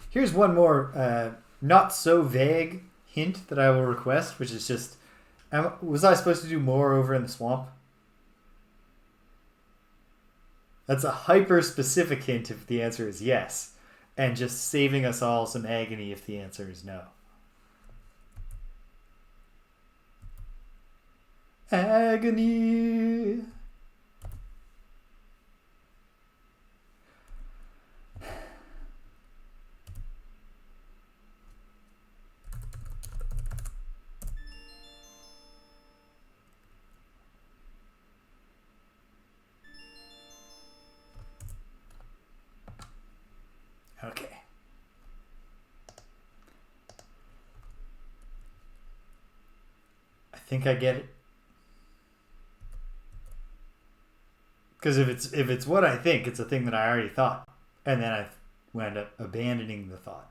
Here's one more not so vague hint that I will request, which is just, was I supposed to do more over in the swamp? That's a hyper-specific hint if the answer is yes, and just saving us all some agony if the answer is no. Agony. Okay. I think I get it. Because if it's what I think, it's a thing that I already thought, and then I wound up abandoning the thought.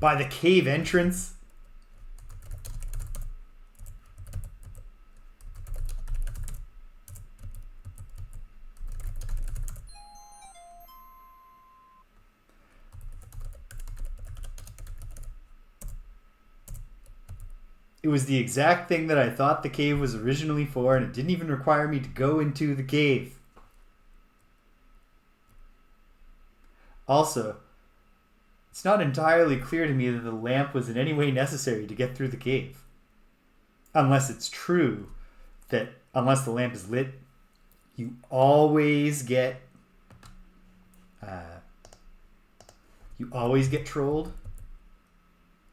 By the cave entrance? It was the exact thing that I thought the cave was originally for, and it didn't even require me to go into the cave. Also, it's not entirely clear to me that the lamp was in any way necessary to get through the cave. Unless it's true that unless the lamp is lit, you always get trolled.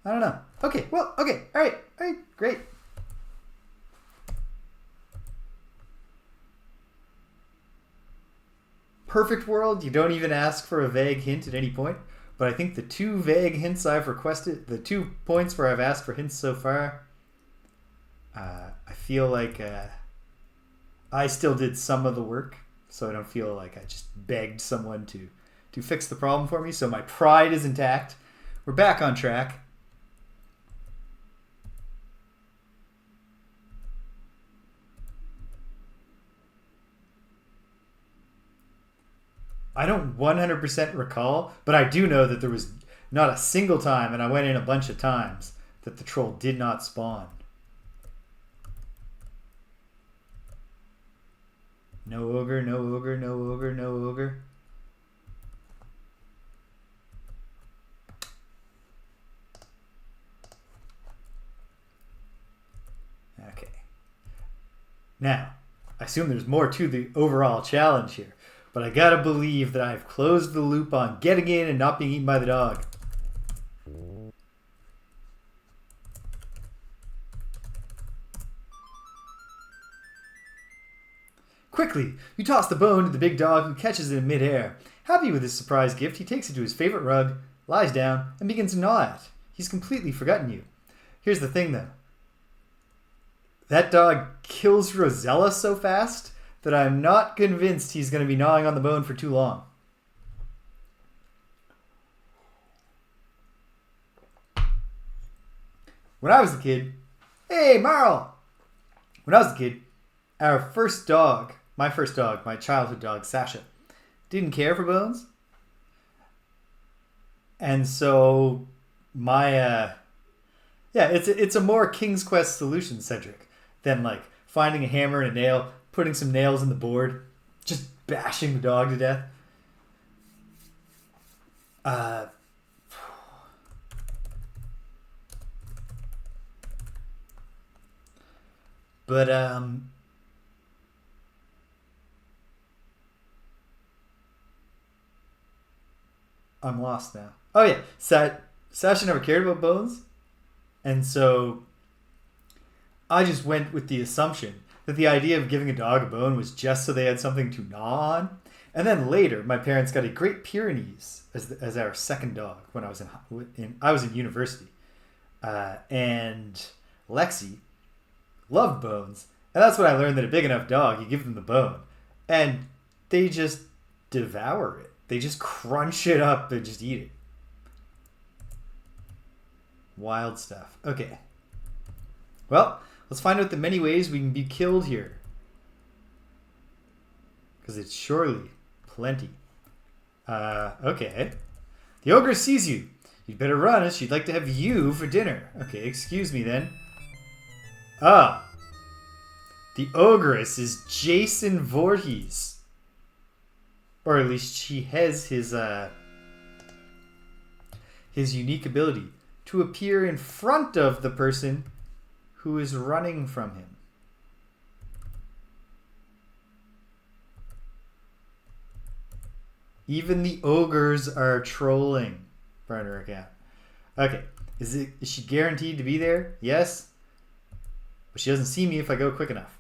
I don't know. Okay, well, okay, all right, great. Perfect world, you don't even ask for a vague hint at any point. But I think the two vague hints I've requested, the 2 points where I've asked for hints so far, I feel like I still did some of the work, so I don't feel like I just begged someone to fix the problem for me. So my pride is intact. We're back on track. I don't 100% recall, but I do know that there was not a single time, and I went in a bunch of times, that the troll did not spawn. No ogre, no ogre, no ogre, no ogre. Okay. Now, I assume there's more to the overall challenge here. But I gotta believe that I've closed the loop on getting in and not being eaten by the dog. Quickly, you toss the bone to the big dog, who catches it in midair. Happy with his surprise gift, he takes it to his favorite rug, lies down, and begins to gnaw it. He's completely forgotten you. Here's the thing, though. That dog kills Rosella so fast that I'm not convinced he's going to be gnawing on the bone for too long. When I was a kid, hey, Marl! When I was a kid, our first dog, my childhood dog, Sasha, didn't care for bones. And so it's a more King's Quest solution centric than like finding a hammer and a nail, putting some nails in the board, just bashing the dog to death. But I'm lost now. Oh yeah, Sasha never cared about bones, and so I just went with the assumption that the idea of giving a dog a bone was just so they had something to gnaw on. And then later, my parents got a Great Pyrenees as our second dog when I was in university, and Lexi loved bones, and that's when I learned that a big enough dog, you give them the bone, and they just devour it. They just crunch it up and just eat it. Wild stuff. Okay. Well, let's find out the many ways we can be killed here. Because it's surely plenty. Okay. The ogre sees you. You'd better run as she'd like to have you for dinner. Okay, excuse me then. Ah. The ogress is Jason Voorhees. Or at least she has his unique ability to appear in front of the person who is running from him. Even the ogres are trolling burner account. Okay. Is she guaranteed to be there? Yes. But she doesn't see me if I go quick enough.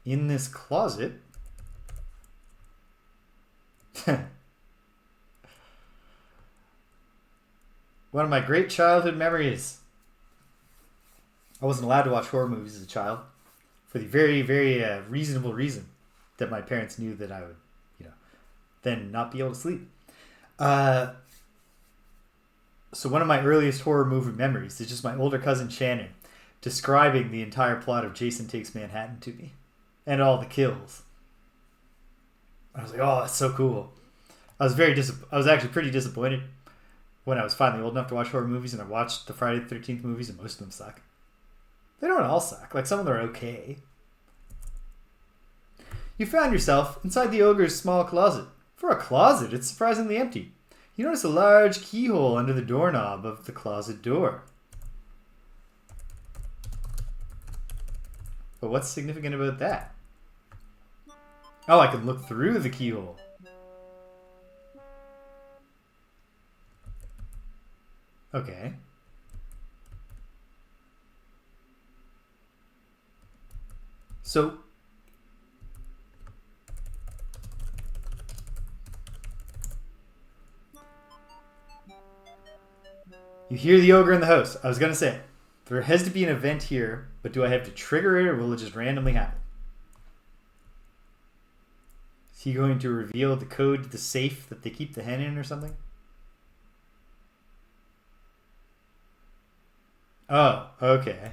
In this closet. One of my great childhood memories. I wasn't allowed to watch horror movies as a child for the very, very reasonable reason that my parents knew that I would, then not be able to sleep. So one of my earliest horror movie memories is just my older cousin Shannon describing the entire plot of Jason Takes Manhattan to me and all the kills. I was like, oh, that's so cool. I was actually pretty disappointed when I was finally old enough to watch horror movies, and I watched the Friday the 13th movies, and most of them suck. They don't all suck. Like, some of them are okay. You found yourself inside the ogre's small closet. For a closet, it's surprisingly empty. You notice a large keyhole under the doorknob of the closet door. But what's significant about that? Oh, I can look through the keyhole. Okay. So you hear the ogre in the house. I was going to say, there has to be an event here, but do I have to trigger it or will it just randomly happen? Is he going to reveal the code to the safe that they keep the hen in or something? Oh, okay.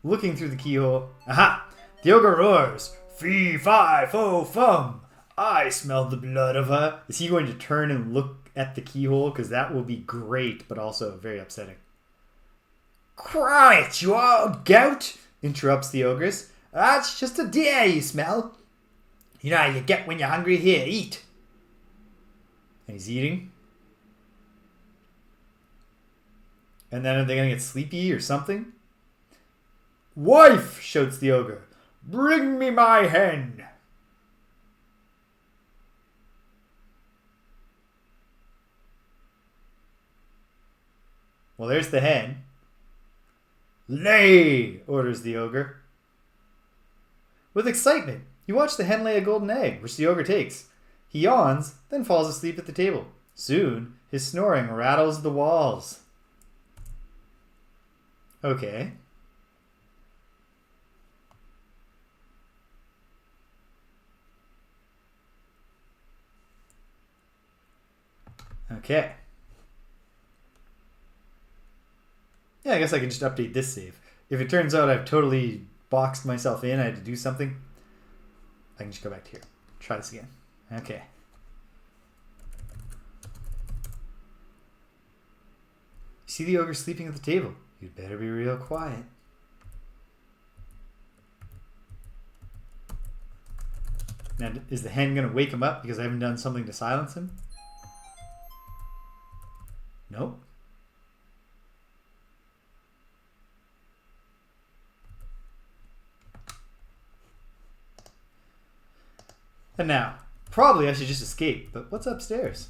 Looking through the keyhole. Aha! The ogre roars. Fee, fi, fo, fum. I smell the blood of her. Is he going to turn and look at the keyhole? Because that will be great, but also very upsetting. Quiet, you old goat! Interrupts the ogress. That's just a deer you smell. You know how you get when you're hungry. Here, eat. And he's eating. And then are they going to get sleepy or something? Wife, shouts the ogre. Bring me my hen. Well, there's the hen. Lay, orders the ogre. With excitement, you watch the hen lay a golden egg, which the ogre takes. He yawns, then falls asleep at the table. Soon, his snoring rattles the walls. Okay. Okay. Yeah, I guess I can just update this save. If it turns out I've totally boxed myself in, I had to do something, I can just go back to here. Try this again. Okay. See the ogre sleeping at the table. You'd better be real quiet. Now, is the hen going to wake him up because I haven't done something to silence him? Nope. And now, probably I should just escape, but what's upstairs?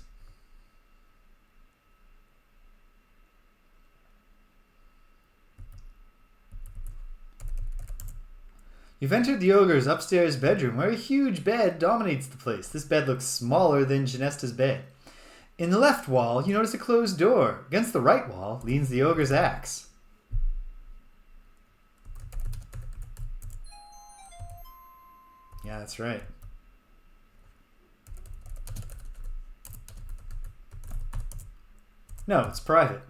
You've entered the ogre's upstairs bedroom, where a huge bed dominates the place. This bed looks smaller than Genesta's bed. In the left wall, you notice a closed door. Against the right wall leans the ogre's axe. Yeah, that's right. No, it's private.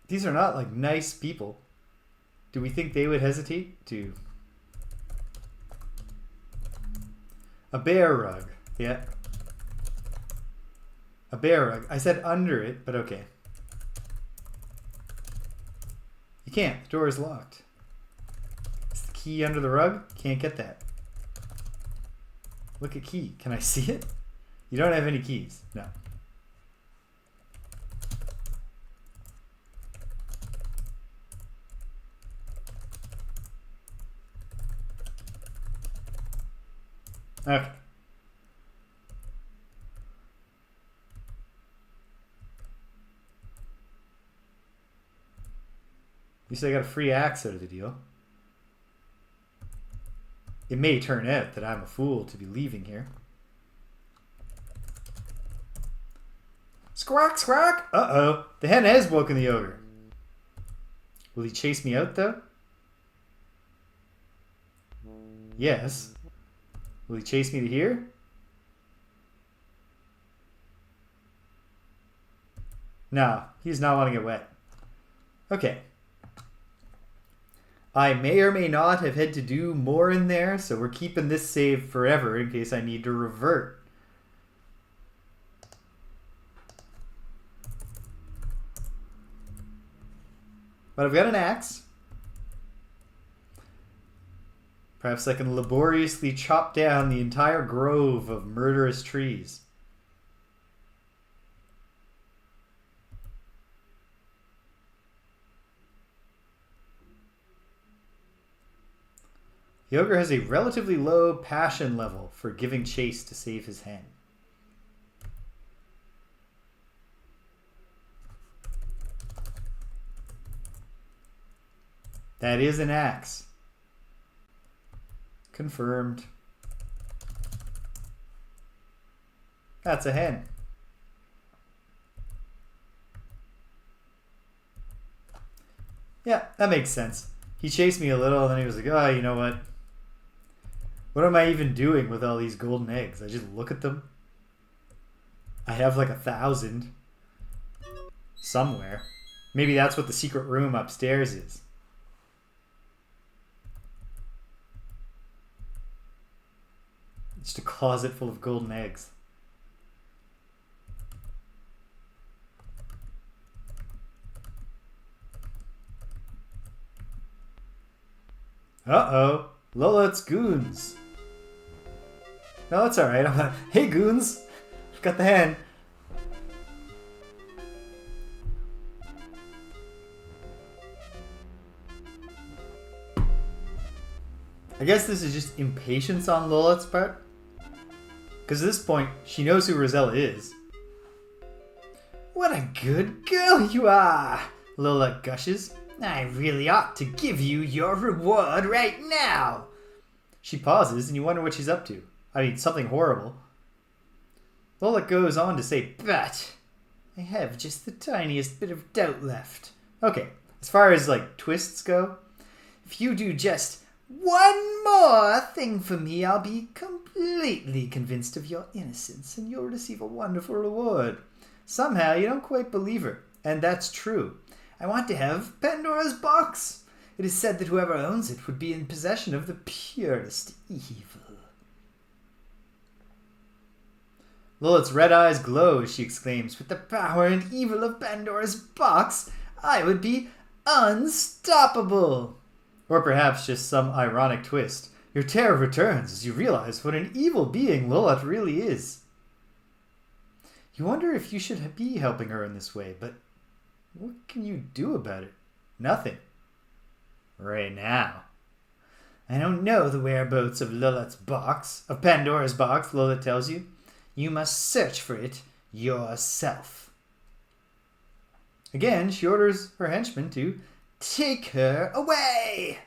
These are not like nice people. Do we think they would hesitate to... A bear rug. Yeah. A bear rug. I said under it, but okay. You can't. The door is locked. Is the key under the rug? Can't get that. Look at key. Can I see it? You don't have any keys. No. Okay. At least I got a free axe out of the deal. It may turn out that I'm a fool to be leaving here. Squawk, squawk! Uh-oh. The hen has woken the ogre. Will he chase me out, though? Yes. Will he chase me to here? No, he's not wanting to get wet. Okay. I may or may not have had to do more in there, so we're keeping this save forever in case I need to revert. But I've got an axe. Perhaps I can laboriously chop down the entire grove of murderous trees. The ogre has a relatively low passion level for giving chase to save his hen. That is an axe. Confirmed. That's a hen. Yeah, that makes sense. He chased me a little and then he was like, oh, you know what? What am I even doing with all these golden eggs? I just look at them. I have like 1,000 somewhere. Maybe that's what the secret room upstairs is. Just a closet full of golden eggs. Uh-oh. Lolotte's goons. No, that's alright. I'm like, hey, goons. I've got the hen. I guess this is just impatience on Lolotte's part. Because at this point, she knows who Rosella is. What a good girl you are, Lolotte gushes. I really ought to give you your reward right now. She pauses, and you wonder what she's up to. I mean, something horrible. Lolotte goes on to say, but I have just the tiniest bit of doubt left. Okay, as far as, like, twists go, if you do just one more thing for me, I'll be completely convinced of your innocence, and you'll receive a wonderful reward. Somehow, you don't quite believe her, and that's true. I want to have Pandora's box. It is said that whoever owns it would be in possession of the purest evil. Lolotte's red eyes glow as she exclaims, with the power and evil of Pandora's box, I would be unstoppable. Or perhaps just some ironic twist. Your terror returns as you realize what an evil being Lolotte really is. You wonder if you should be helping her in this way, but what can you do about it? Nothing. Right now. I don't know the whereabouts of Lolotte's box, of Pandora's box, Lolotte tells you. You must search for it yourself. Again, she orders her henchmen to take her away.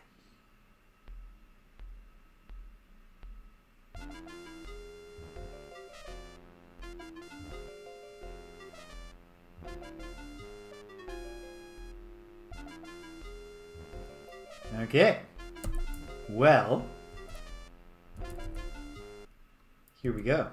Okay. Well, Here we go.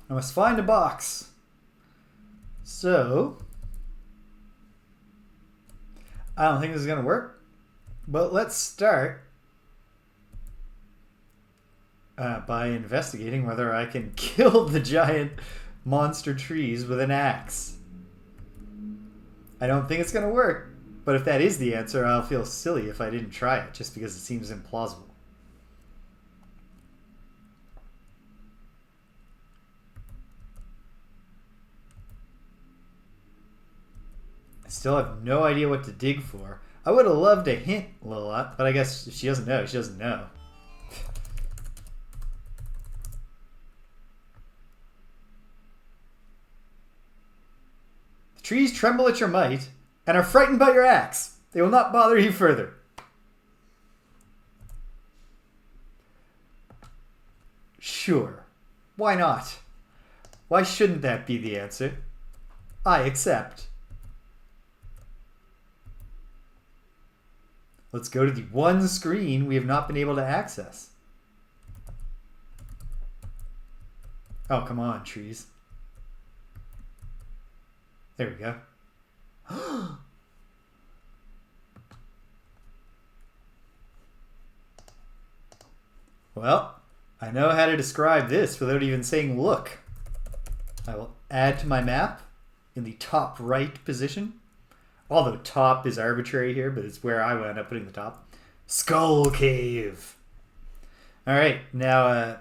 I must find a box. So, I don't think this is going to work, but let's start by investigating whether I can kill the giant monster trees with an axe. I don't think it's going to work, but if that is the answer, I'll feel silly if I didn't try it, just because it seems implausible. I still have no idea what to dig for. I would have loved a hint, Lolotte, but I guess if she doesn't know, she doesn't know. The trees tremble at your might and are frightened by your axe. They will not bother you further. Sure. Why not? Why shouldn't that be the answer? I accept. Let's go to the one screen we have not been able to access. Oh, come on, trees. There we go. Well, I know how to describe this without even saying look. I will add to my map in the top right position. Although top is arbitrary here, but it's where I wound up putting the top. Skull Cave. Alright, now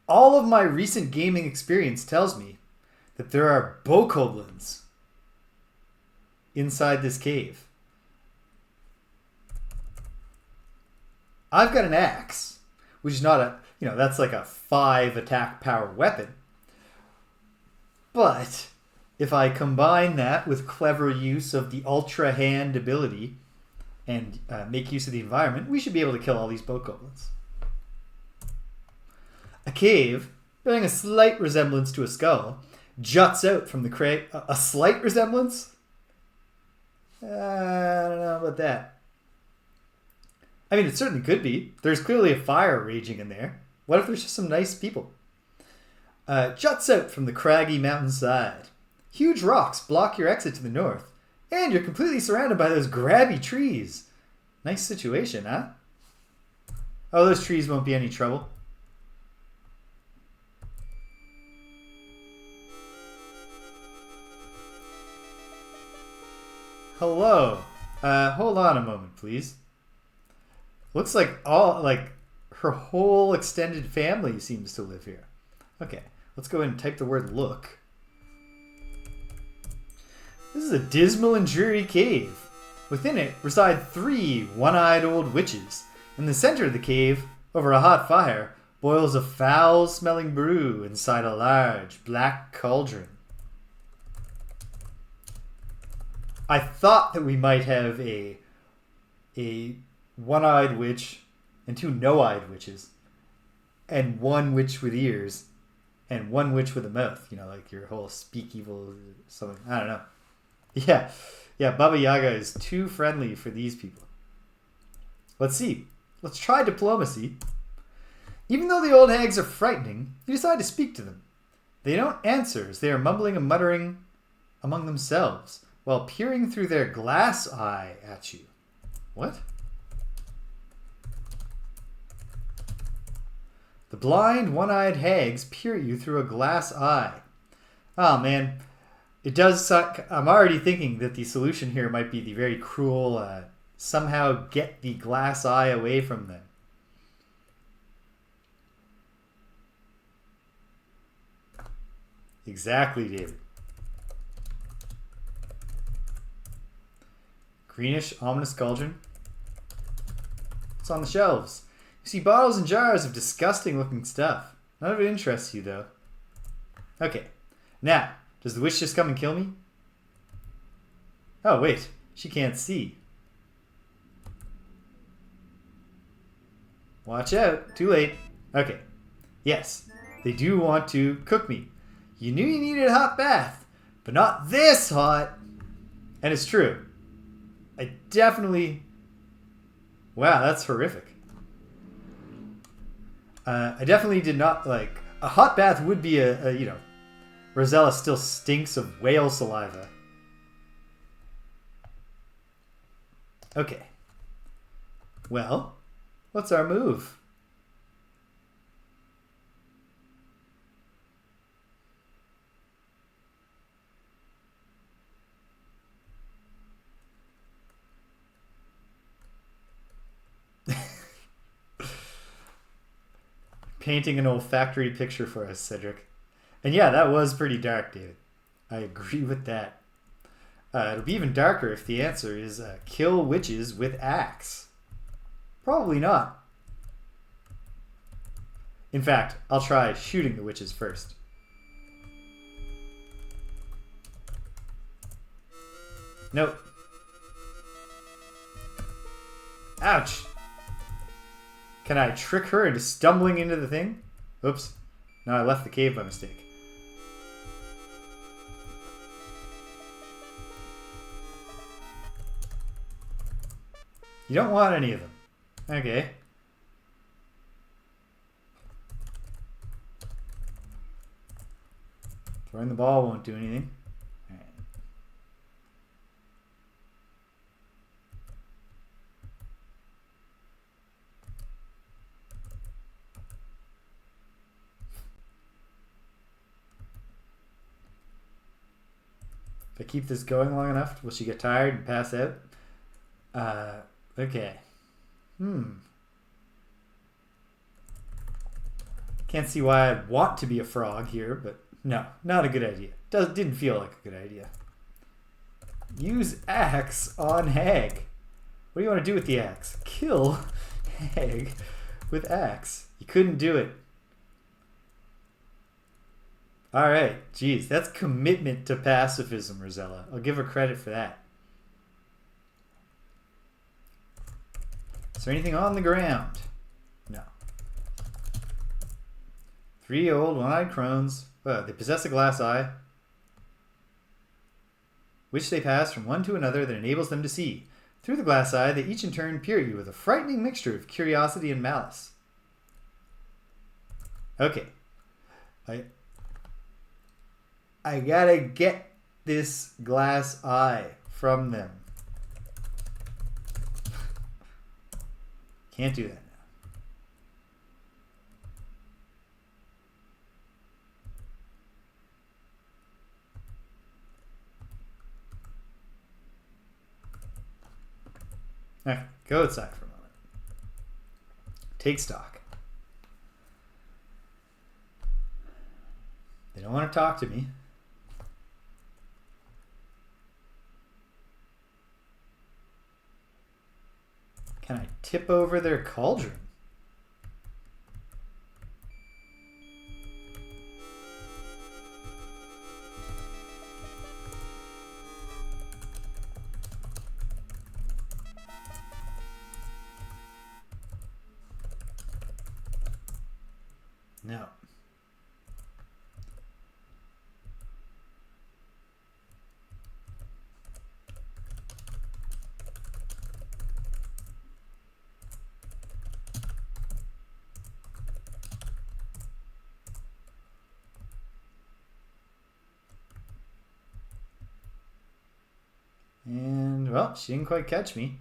all of my recent gaming experience tells me that there are bokoblins inside this cave. I've got an axe, which is not a, that's like a 5 attack power weapon. But if I combine that with clever use of the Ultra Hand ability and make use of the environment, we should be able to kill all these bokoblins. A cave, bearing a slight resemblance to a skull, juts out from the crag. A slight resemblance? I don't know about that. I mean, it certainly could be. There's clearly a fire raging in there. What if there's just some nice people? Juts out from the craggy mountainside. Huge rocks block your exit to the north, and you're completely surrounded by those grabby trees. Nice situation, huh? Oh, those trees won't be any trouble. Hello. Hold on a moment, please. Looks like her whole extended family seems to live here. Okay, let's go ahead and type the word look. This is a dismal and dreary cave. Within it reside 3 one-eyed old witches. In the center of the cave, over a hot fire, boils a foul-smelling brew inside a large black cauldron. I thought that we might have a one-eyed witch and 2 no-eyed witches, and 1 witch with ears, and 1 witch with a mouth. Like your whole speak evil something. I don't know. Yeah, Baba Yaga is too friendly for these people. Let's see. Let's try diplomacy. Even though the old hags are frightening, you decide to speak to them. They don't answer as they are mumbling and muttering among themselves while peering through their glass eye at you. What? The blind, one-eyed hags peer at you through a glass eye. Oh, man. It does suck. I'm already thinking that the solution here might be the very cruel, somehow get the glass eye away from them. Exactly, David. Greenish, ominous cauldron. It's on the shelves. You see bottles and jars of disgusting looking stuff. None of it interests you, though. Okay. Now, does the witch just come and kill me? Oh, wait. She can't see. Watch out. Too late. Okay. Yes, they do want to cook me. You knew you needed a hot bath, but not this hot. And it's true. I definitely... Wow, that's horrific. I definitely did not like... A hot bath would be a you know... Rosella still stinks of whale saliva. Okay. Well, what's our move? Painting an olfactory picture for us, Cedric. And yeah, that was pretty dark, David. I agree with that. It'll be even darker if the answer is kill witches with axe. Probably not. In fact, I'll try shooting the witches first. Nope. Ouch. Can I trick her into stumbling into the thing? Oops. No, I left the cave by mistake. You don't want any of them. Okay. Throwing the ball won't do anything. All right. If I keep this going long enough, will she get tired and pass out? Okay. Can't see why I'd want to be a frog here, but no, not a good idea. Didn't feel like a good idea. Use axe on Hag. What do you want to do with the axe? Kill Hag with axe. You couldn't do it. Alright, geez, that's commitment to pacifism, Rosella. I'll give her credit for that. Is there anything on the ground? No. 3 old one-eyed crones. They possess a glass eye, which they pass from one to another that enables them to see. Through the glass eye, they each in turn peer at you with a frightening mixture of curiosity and malice. Okay. I gotta get this glass eye from them. Can't do that now. Okay, go outside for a moment. Take stock. They don't want to talk to me. Can I tip over their cauldron? No. And, well, she didn't quite catch me.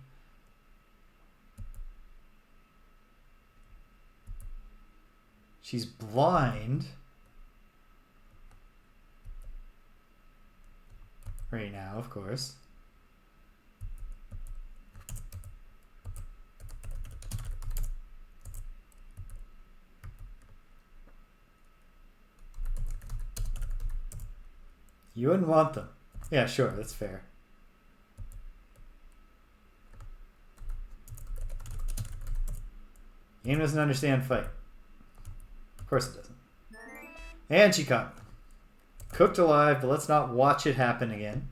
She's blind right now, of course. You wouldn't want them. Yeah, sure, that's fair. Game doesn't understand fight. Of course it doesn't. And she caught me. Cooked alive, but let's not watch it happen again.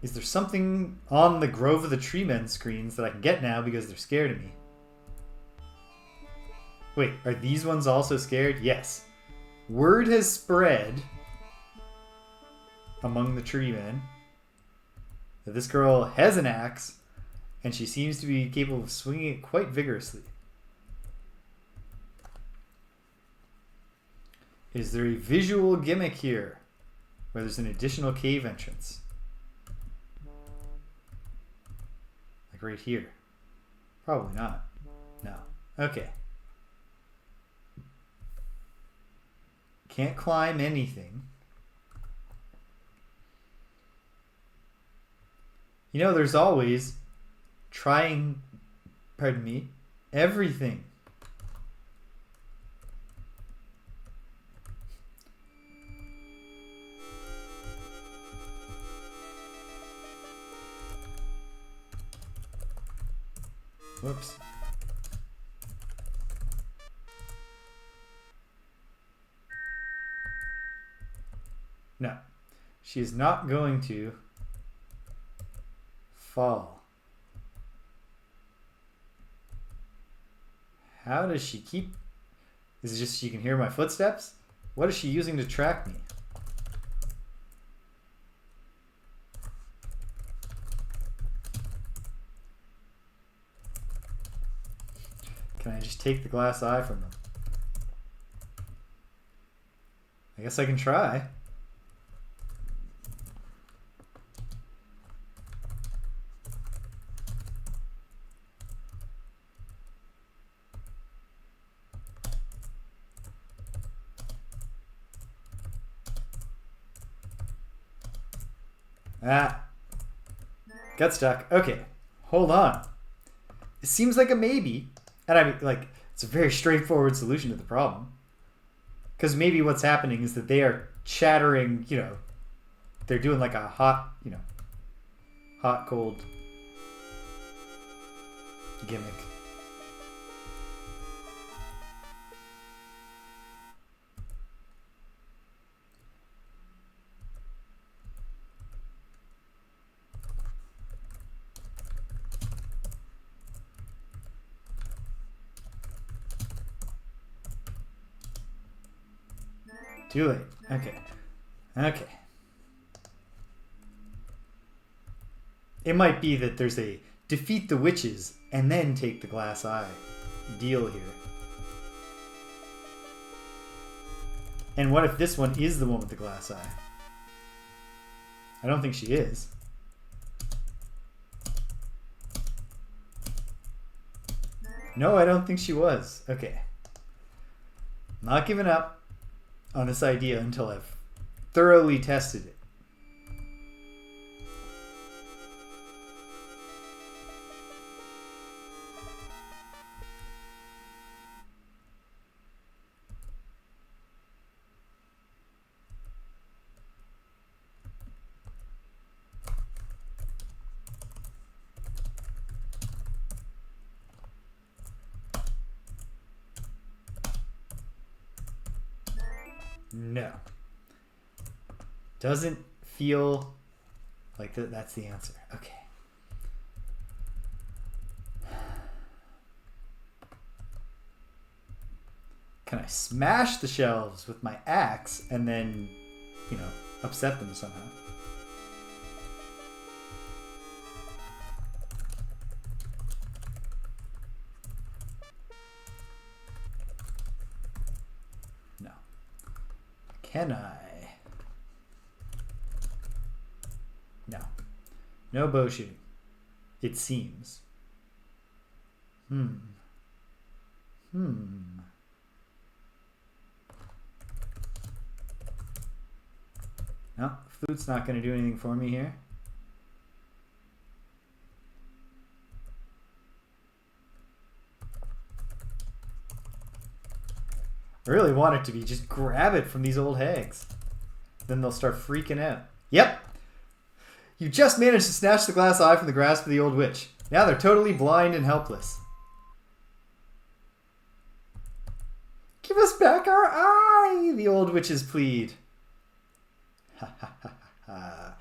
Is there something on the Grove of the Tree Men screens that I can get now because they're scared of me? Wait, are these ones also scared? Yes. Word has spread among the tree men that this girl has an axe, and she seems to be capable of swinging it quite vigorously. Is there a visual gimmick here where there's an additional cave entrance? Like right here. Probably not. No. Okay. Can't climb anything. You know, there's always trying, pardon me, everything. Whoops. No, she is not going to fall. How does she keep... Is it just she can hear my footsteps? What is she using to track me? Can I just take the glass eye from them? I guess I can try. Ah. Got stuck. Okay. Hold on. It seems like a maybe. And I mean, like, it's a very straightforward solution to the problem. Because maybe what's happening is that they are chattering, you know, they're doing like a hot, you know, hot, cold gimmick. Too late. Okay. Okay. It might be that there's a defeat the witches and then take the glass eye deal here. And what if this one is the one with the glass eye? I don't think she is. No, I don't think she was. Okay. Not giving up on this idea until I've thoroughly tested it. No. Doesn't feel like that's the answer. Okay. Can I smash the shelves with my axe and then, you know, upset them somehow? No. Can I? No. No bow shooting. It seems. No, flute's not going to do anything for me here. I really want it to be just grab it from these old hags. Then they'll start freaking out. Yep. You just managed to snatch the glass eye from the grasp of the old witch. Now they're totally blind and helpless. Give us back our eye, the old witches plead. Ha ha ha ha.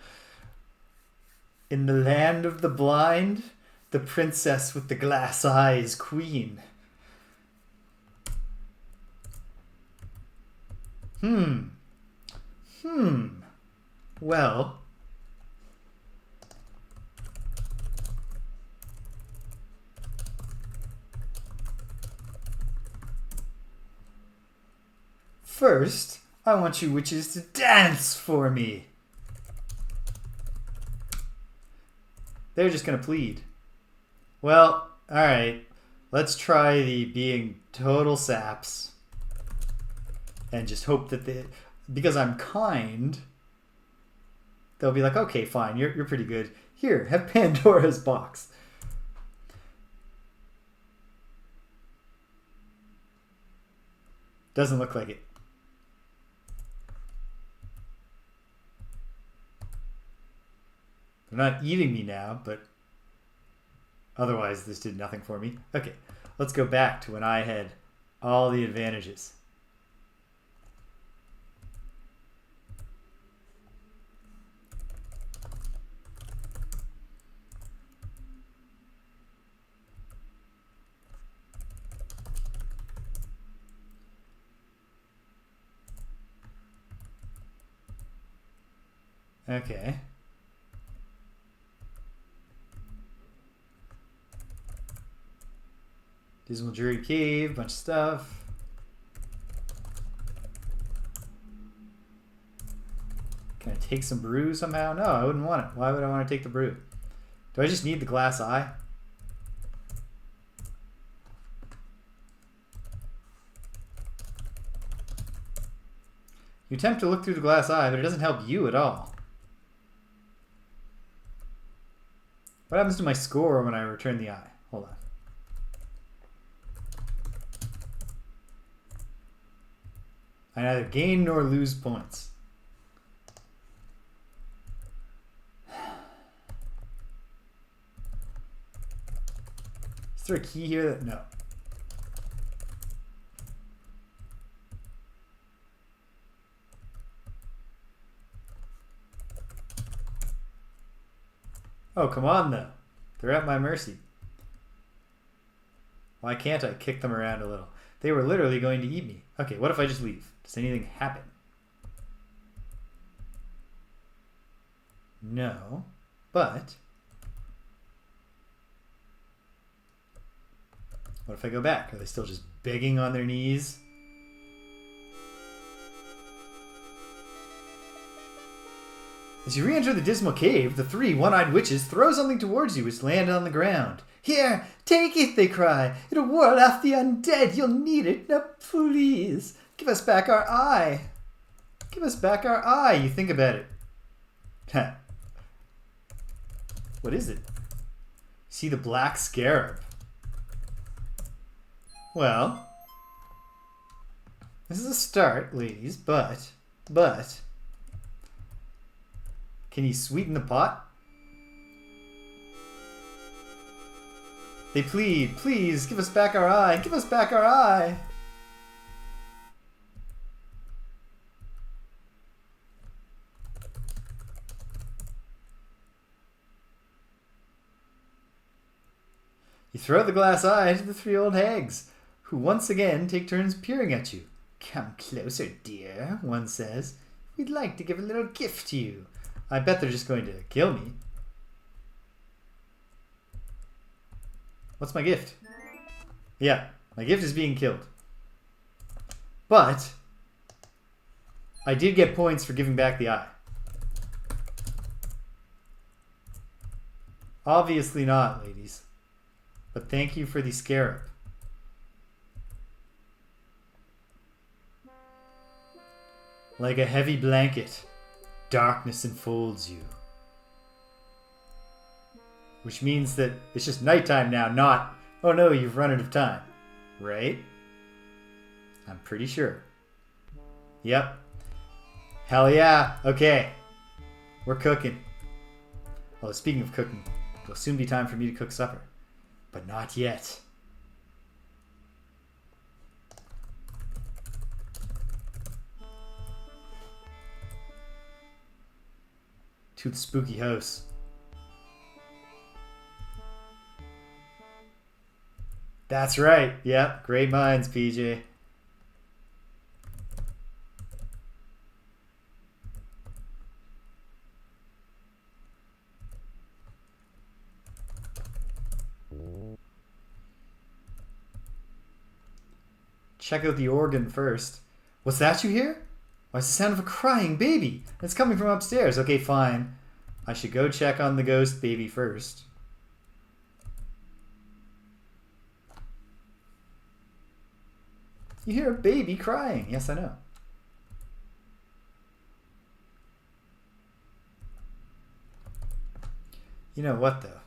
In the land of the blind, the princess with the glass eye is queen. Well, first, I want you witches to dance for me. They're just going to plead. Well, alright. Let's try the being total saps. And just hope that because I'm kind, they'll be like, okay, fine, you're pretty good. Here, have Pandora's box. Doesn't look like it. They're not eating me now, but otherwise this did nothing for me. Okay, let's go back to when I had all the advantages. Okay. Dismal Jury Cave, bunch of stuff. Can I take some brew somehow? No, I wouldn't want it. Why would I want to take the brew? Do I just need the glass eye? You attempt to look through the glass eye, but it doesn't help you at all. What happens to my score when I return the eye? Hold on. I neither gain nor lose points. Is there a key here that... No. Oh, come on, though. They're at my mercy. Why can't I kick them around a little? They were literally going to eat me. Okay, what if I just leave? Does anything happen? No, but... What if I go back? Are they still just begging on their knees? As you re-enter the dismal cave, the three one-eyed witches throw something towards you which land on the ground. Here, take it, they cry. It'll ward off the undead. You'll need it. Now, please, give us back our eye. Give us back our eye. You think about it. What is it? See the black scarab. Well, this is a start, ladies, but, can you sweeten the pot? They plead, please, give us back our eye, give us back our eye. You throw the glass eye to the three old hags, who once again take turns peering at you. Come closer, dear, one says. We'd like to give a little gift to you. I bet they're just going to kill me. What's my gift? Yeah, my gift is being killed. But I did get points for giving back the eye. Obviously not, ladies. But thank you for the scarab. Like a heavy blanket, darkness enfolds you. Which means that it's just nighttime now, not, oh no, you've run out of time. Right? I'm pretty sure. Yep. Hell yeah. Okay. We're cooking. Well, speaking of cooking, it'll soon be time for me to cook supper. But not yet. To the spooky house. That's right. Yep. Great minds, PJ. Check out the organ first. What's that you hear? Why, it's the sound of a crying baby. It's coming from upstairs. Okay, fine. I should go check on the ghost baby first. You hear a baby crying. Yes, I know. You know what, though?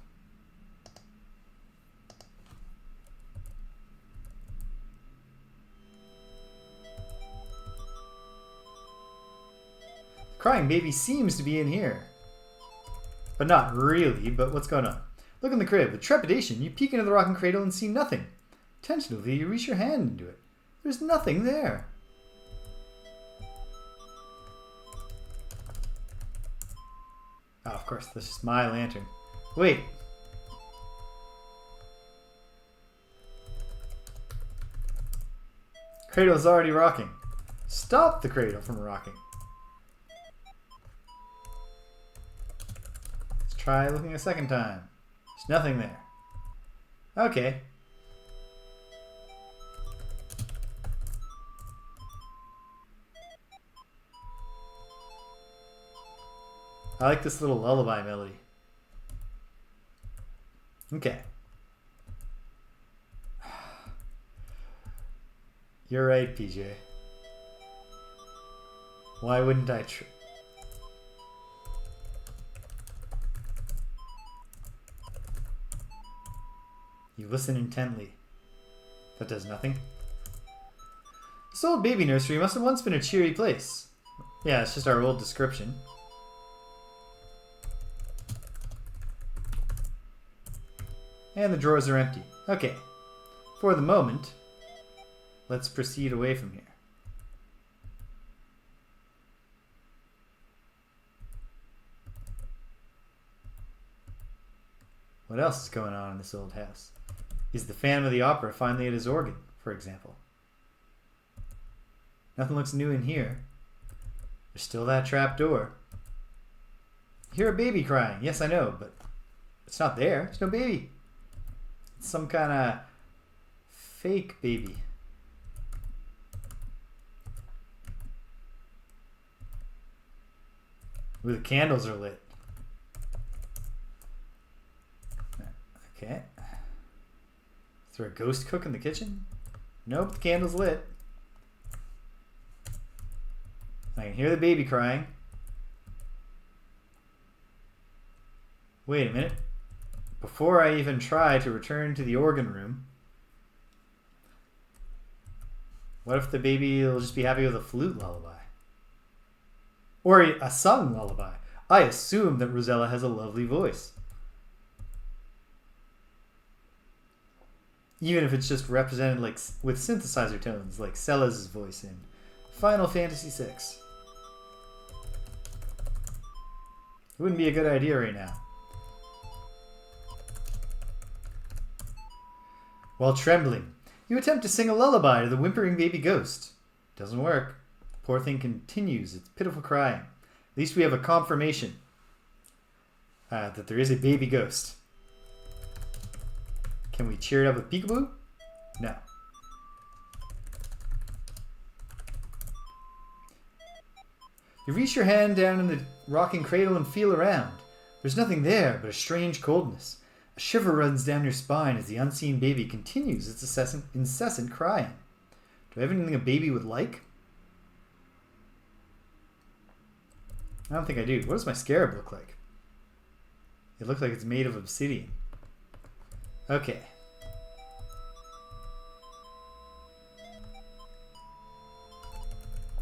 Crying baby seems to be in here. But not really, but what's going on? Look in the crib. With trepidation, you peek into the rocking cradle and see nothing. Tentatively, you reach your hand into it. There's nothing there. Oh, of course, this is my lantern. Wait. Cradle is already rocking. Stop the cradle from rocking. Try looking a second time. There's nothing there. Okay. I like this little lullaby melody. Okay. You're right, PJ. Why wouldn't I You listen intently. That does nothing. This old baby nursery must have once been a cheery place. Yeah, it's just our old description. And the drawers are empty. Okay. For the moment, let's proceed away from here. What else is going on in this old house? Is the Phantom of the Opera finally at his organ, for example? Nothing looks new in here. There's still that trap door. You hear a baby crying. Yes, I know, but it's not there. There's no baby. It's some kind of fake baby. Ooh, the candles are lit. Okay. Is there a ghost cook in the kitchen? Nope, the candle's lit. I can hear the baby crying. Wait a minute. Before I even try to return to the organ room, what if the baby will just be happy with a flute lullaby? Or a sung lullaby? I assume that Rosella has a lovely voice. Even if it's just represented like with synthesizer tones, like Cella's voice in Final Fantasy VI. It wouldn't be a good idea right now. While trembling, you attempt to sing a lullaby to the whimpering baby ghost. Doesn't work. The poor thing continues its pitiful crying. At least we have a confirmation that there is a baby ghost. Can we cheer it up with peekaboo? No. You reach your hand down in the rocking cradle and feel around. There's nothing there but a strange coldness. A shiver runs down your spine as the unseen baby continues its incessant crying. Do I have anything a baby would like? I don't think I do. What does my scarab look like? It looks like it's made of obsidian. Okay.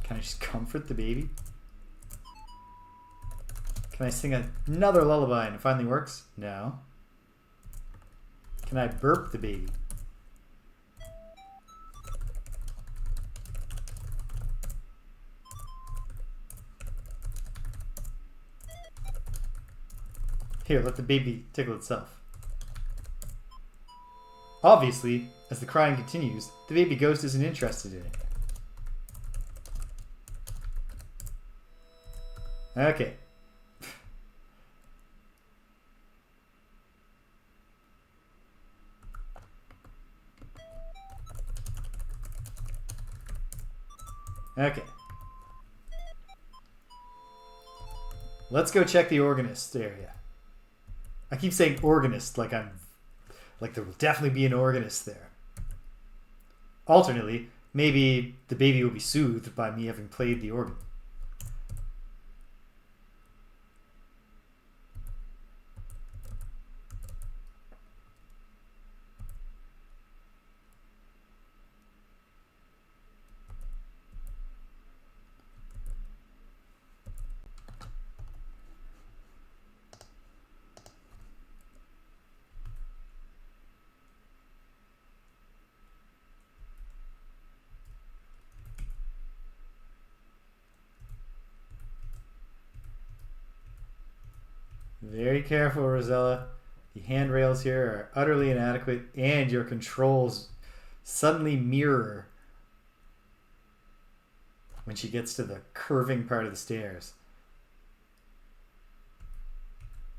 Can I just comfort the baby? Can I sing another lullaby and it finally works? No. Can I burp the baby? Here, let the baby tickle itself. Obviously, as the crying continues, the baby ghost isn't interested in it. Okay. Okay. Let's go check the organist area. I keep saying organist like there will definitely be an organist there. Alternately, maybe the baby will be soothed by me having played the organ. Very careful, Rosella. The handrails here are utterly inadequate, and your controls suddenly mirror when she gets to the curving part of the stairs.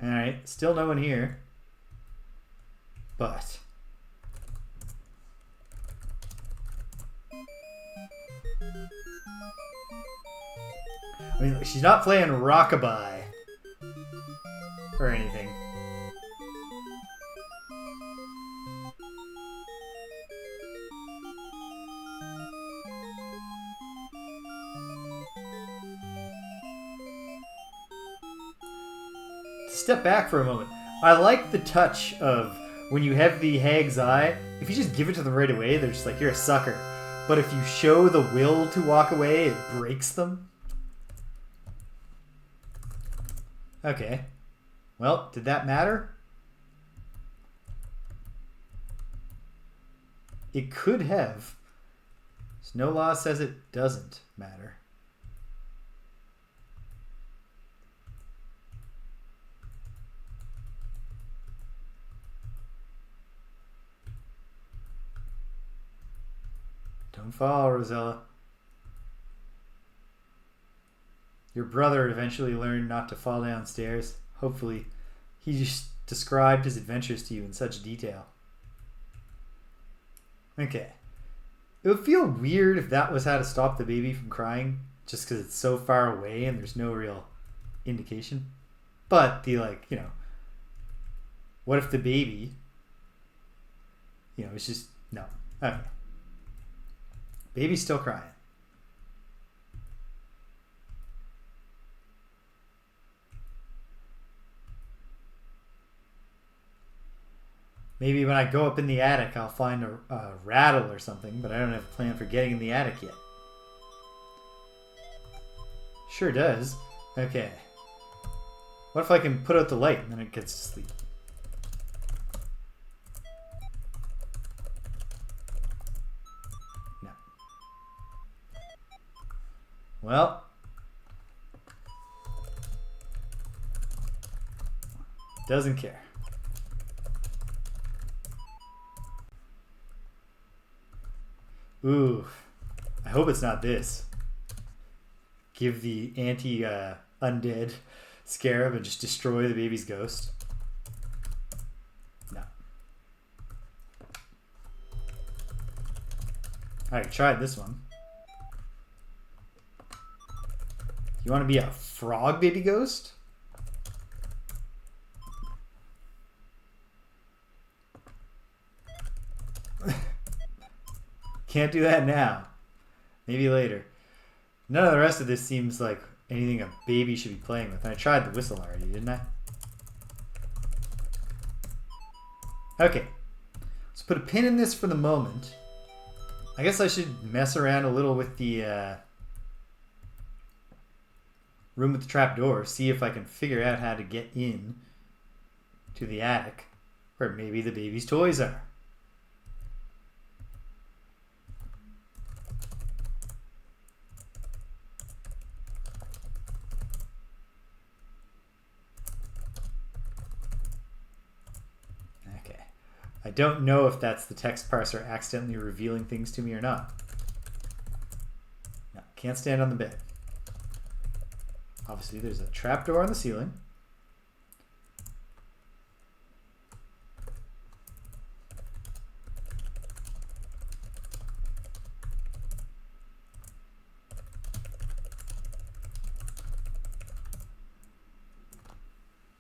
Alright, still no one here. But I mean, she's not playing rockabye or anything. Step back for a moment. I like the touch of when you have the Hag's eye, if you just give it to them right away, they're just like, you're a sucker. But if you show the will to walk away, it breaks them. Okay. Well, did that matter? It could have. No law says it doesn't matter. Don't fall, Rosella. Your brother eventually learned not to fall downstairs. Hopefully, he just described his adventures to you in such detail. Okay. It would feel weird if that was how to stop the baby from crying, just because it's so far away and there's no real indication. But what if the baby, it's just, no. Okay. Baby's still crying. Maybe when I go up in the attic, I'll find a rattle or something, but I don't have a plan for getting in the attic yet. Sure does. Okay. What if I can put out the light and then it gets to sleep? No. Well. Doesn't care. Ooh, I hope it's not this. Give the anti-undead scarab and just destroy the baby's ghost. No. Alright, tried this one. You want to be a frog baby ghost? Can't do that now. Maybe later. None of the rest of this seems like anything a baby should be playing with. And I tried the whistle already, didn't I? Okay. Let's put a pin in this for the moment. I guess I should mess around a little with the room with the trapdoor. See if I can figure out how to get in to the attic where maybe the baby's toys are. I don't know if that's the text parser accidentally revealing things to me or not. No, can't stand on the bed. Obviously, there's a trapdoor on the ceiling.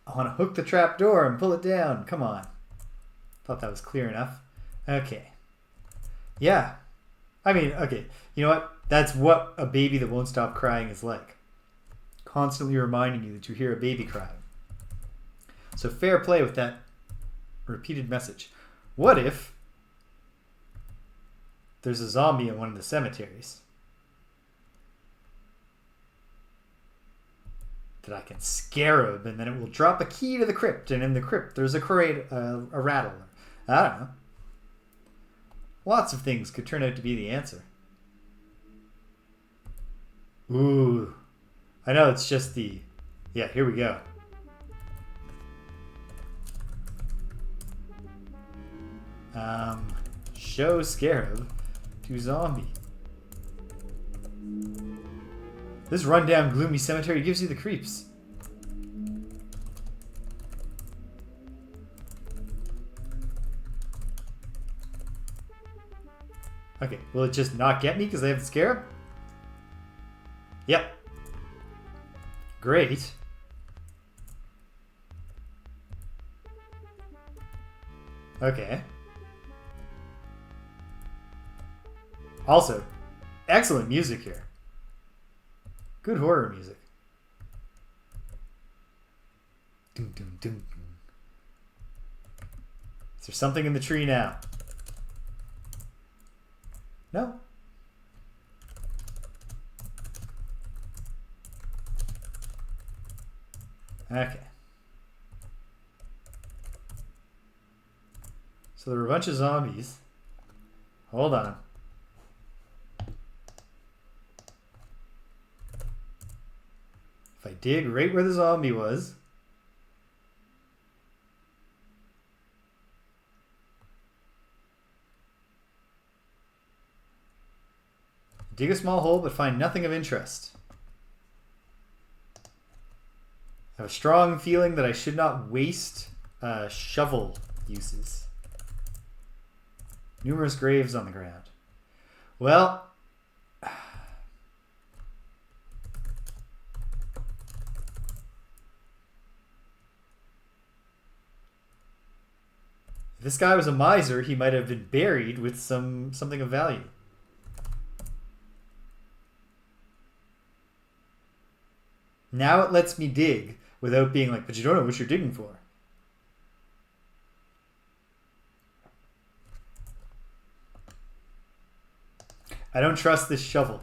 I want to hook the trapdoor and pull it down. Come on. Thought that was clear enough. Okay. Yeah. I mean, okay. You know what? That's what a baby that won't stop crying is like. Constantly reminding you that you hear a baby crying. So fair play with that repeated message. What if there's a zombie in one of the cemeteries that I can scarab, and then it will drop a key to the crypt, and in the crypt there's a rattle. I don't know. Lots of things could turn out to be the answer. Ooh. I know it's just the... Yeah, here we go. Show scarab to zombie. This rundown, gloomy cemetery gives you the creeps. Okay, will it just not get me because I have the scarab? Yep. Great. Okay. Also, excellent music here. Good horror music. Dun, dun, dun. Is there something in the tree now? No? Okay. So there were a bunch of zombies. Hold on. If I dig right where the zombie was. Dig a small hole but find nothing of interest. I have a strong feeling that I should not waste shovel uses. Numerous graves on the ground. Well, if this guy was a miser, he might have been buried with something of value. Now it lets me dig without being like, but you don't know what you're digging for. I don't trust this shovel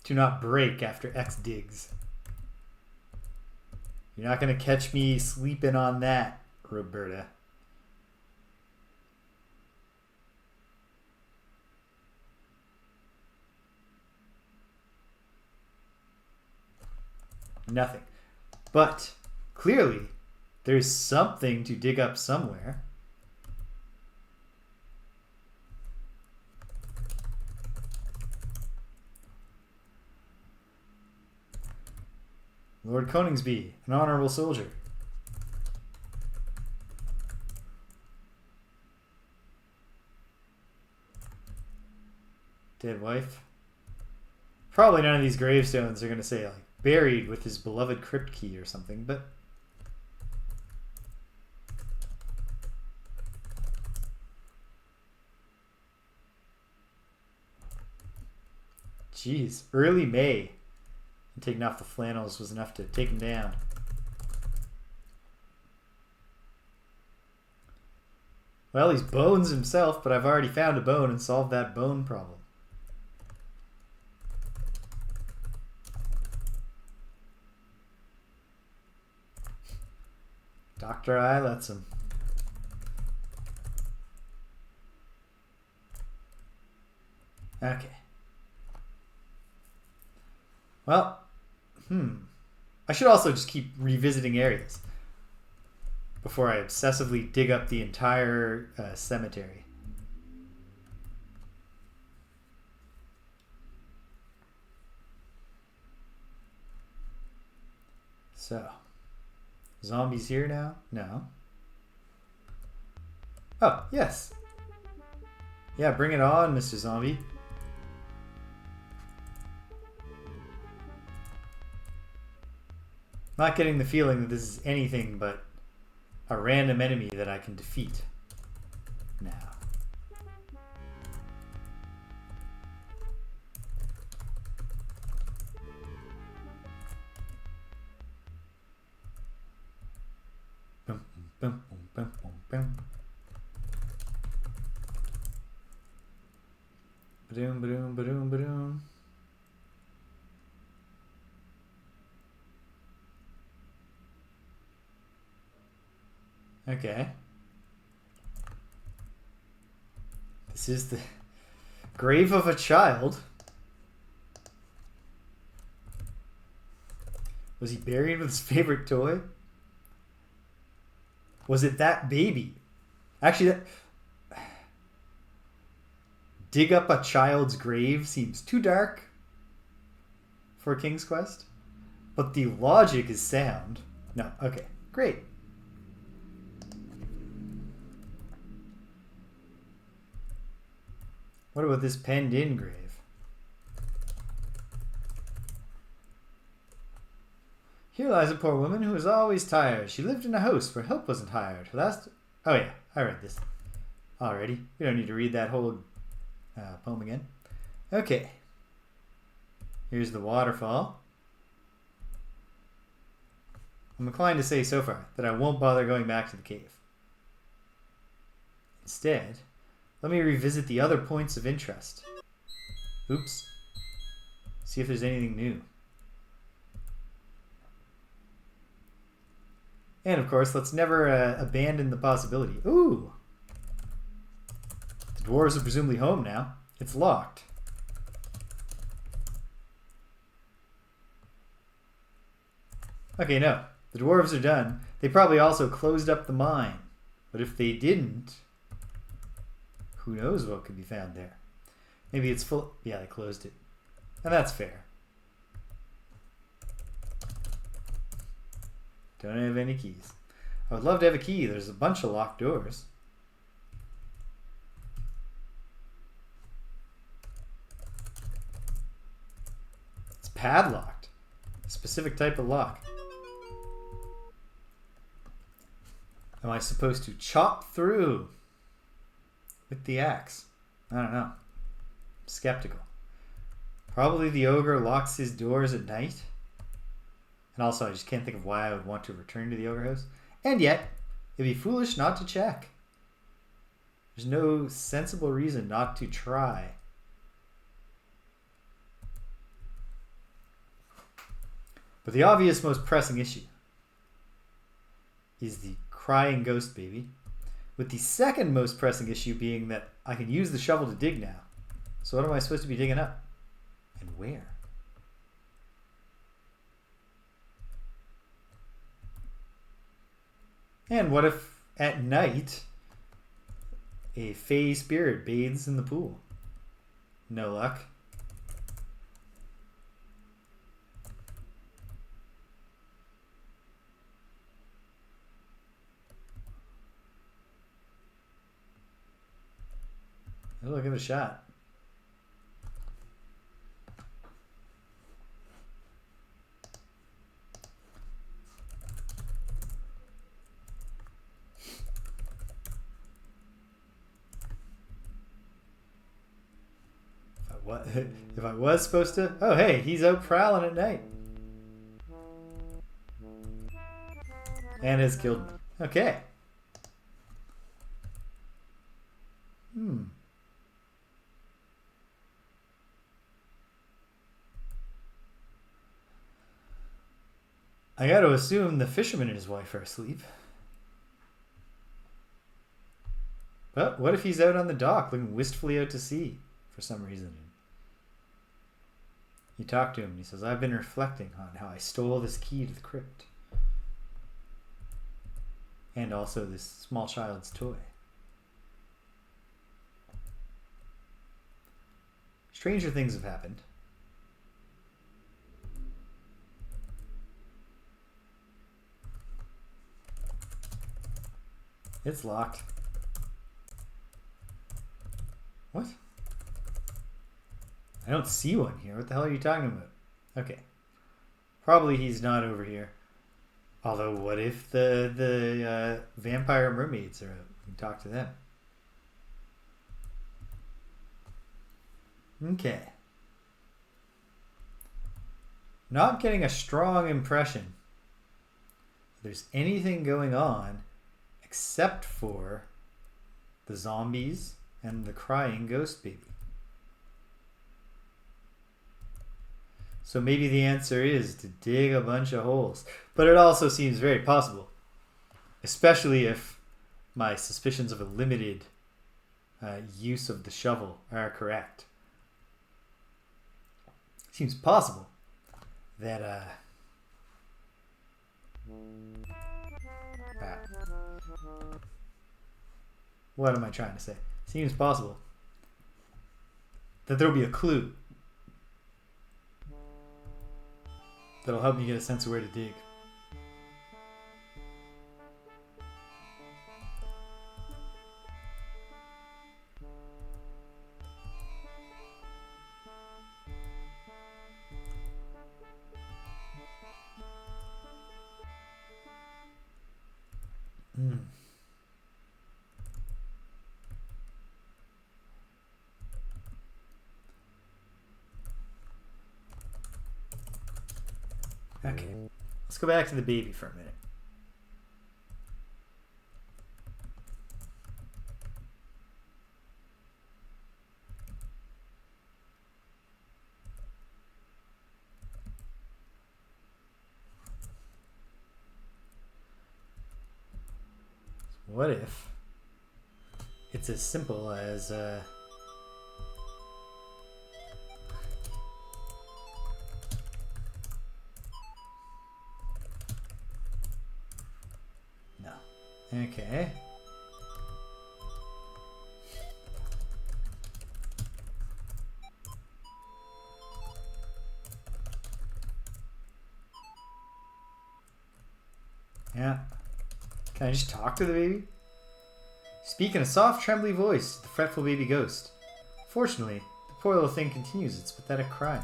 to not break after X digs. You're not going to catch me sleeping on that, Roberta. Nothing. But clearly, there's something to dig up somewhere. Lord Coningsby, an honorable soldier. Dead wife. Probably none of these gravestones are going to say, like, buried with his beloved crypt key or something, but... Jeez, early May. And taking off the flannels was enough to take him down. Well, he's bones himself, but I've already found a bone and solved that bone problem. Dr. I lets him. Okay. Well, I should also just keep revisiting areas. before I obsessively dig up the entire cemetery. So, zombies here now? No. Oh, yes. Yeah, bring it on, Mr. Zombie. Not getting the feeling that this is anything but a random enemy that I can defeat now. Boom, boom, boom, boom, boom, boom. Ba-doom, ba-doom, ba-doom, ba-doom. Okay. This is the grave of a child. Was he buried with his favorite toy? Was it that baby? Actually, that... dig up a child's grave seems too dark for a King's Quest. But the logic is sound. No, okay, great. What about this penned-in grave? Here lies a poor woman who was always tired. She lived in a house where help wasn't hired. Oh yeah, I read this already. We don't need to read that whole poem again. Okay. Here's the waterfall. I'm inclined to say so far that I won't bother going back to the cave. Instead, let me revisit the other points of interest. Oops. See if there's anything new. And of course, let's never abandon the possibility. Ooh! The dwarves are presumably home now. It's locked. Okay, no. The dwarves are done. They probably also closed up the mine. But if they didn't, who knows what could be found there. Maybe it's full. Yeah, they closed it. And that's fair. Don't have any keys. I would love to have a key. There's a bunch of locked doors. It's padlocked. A specific type of lock. Am I supposed to chop through with the axe? I don't know. I'm skeptical. Probably the ogre locks his doors at night. And also, I just can't think of why I would want to return to the ogre house. And yet, it'd be foolish not to check. There's no sensible reason not to try. But the obvious, most pressing issue is the crying ghost baby. With the second most pressing issue being that I can use the shovel to dig now. So what am I supposed to be digging up? And where? And what if at night a fey spirit bathes in the pool? No luck. I'll give it a shot. If I was supposed to... Oh, hey, he's out prowling at night. And has killed me. Okay. I got to assume the fisherman and his wife are asleep. But what if he's out on the dock looking wistfully out to sea for some reason? You talk to him and he says, I've been reflecting on how I stole this key to the crypt. And also this small child's toy. Stranger things have happened. It's locked. What? I don't see one here. What the hell are you talking about? Okay. Probably he's not over here. Although, what if the vampire mermaids are out? We can talk to them. Okay. Not getting a strong impression there's anything going on except for the zombies and the crying ghost baby. So maybe the answer is to dig a bunch of holes. But it also seems very possible, especially if my suspicions of a limited use of the shovel are correct. Seems possible that what am I trying to say? Seems possible that there'll be a clue that'll help me get a sense of where to dig. Okay, let's go back to the baby for a minute. What if it's as simple as no. Okay. Yeah. Can I just talk to the baby? Speak in a soft, trembly voice, the fretful baby ghost. Fortunately, the poor little thing continues its pathetic crying.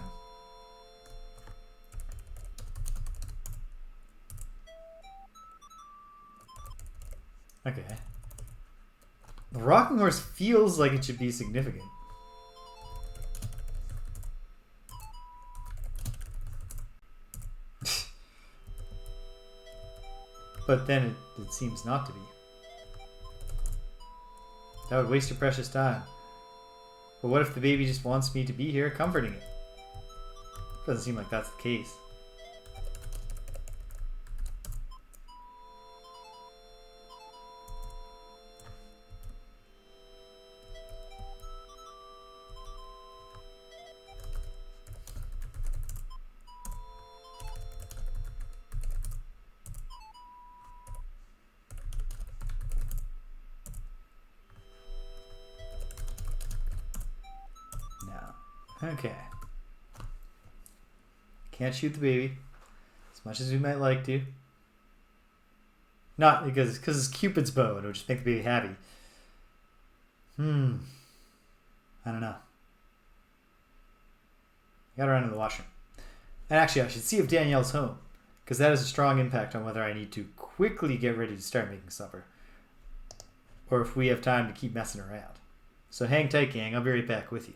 Okay. The rocking horse feels like it should be significant. But then it seems not to be. That would waste your precious time. But what if the baby just wants me to be here comforting it? Doesn't seem like that's the case. Okay. Can't shoot the baby as much as we might like to. Not because it's Cupid's bow and it would just make the baby happy. I don't know. I gotta run to the washroom. And actually, I should see if Danielle's home, because that has a strong impact on whether I need to quickly get ready to start making supper, or if we have time to keep messing around. So hang tight, gang. I'll be right back with you.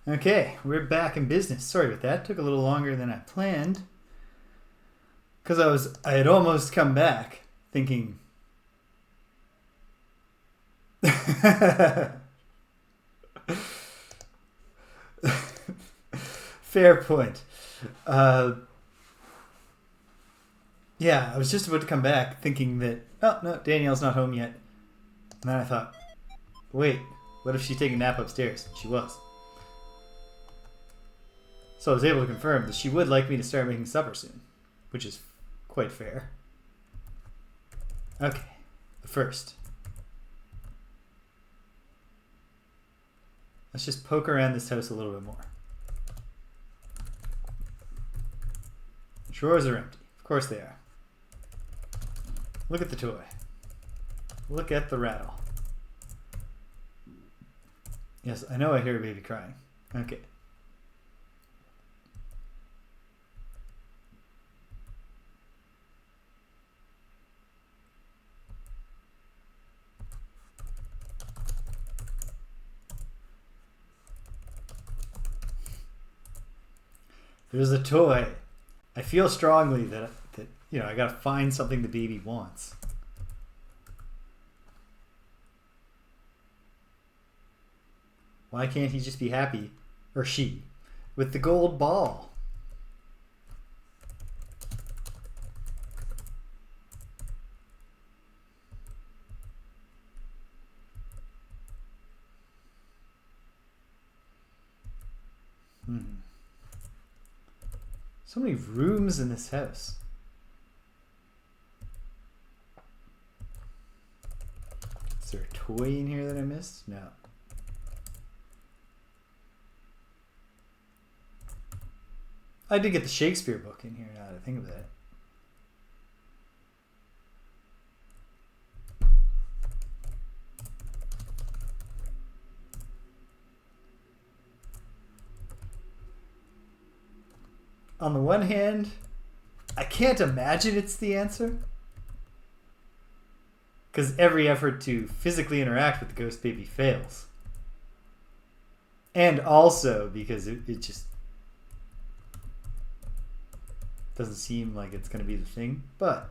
Okay, we're back in business. Sorry about that. Took a little longer than I planned. Because I had almost come back thinking... Fair point. Yeah, I was just about to come back thinking that, oh, no, Danielle's not home yet. And then I thought, wait, what if she's taking a nap upstairs? She was. So I was able to confirm that she would like me to start making supper soon, which is quite fair. Okay, but first, let's just poke around this house a little bit more. Drawers are empty. Of course they are. Look at the toy. Look at the rattle. Yes, I know I hear a baby crying. Okay. There's a toy. I feel strongly that you know, I gotta find something the baby wants. Why can't he just be happy, or she, with the gold ball? So many rooms in this house. Is there a toy in here that I missed? No. I did get the Shakespeare book in here now that I think of that. On the one hand, I can't imagine it's the answer. Because every effort to physically interact with the ghost baby fails. And also because it just doesn't seem like it's going to be the thing. But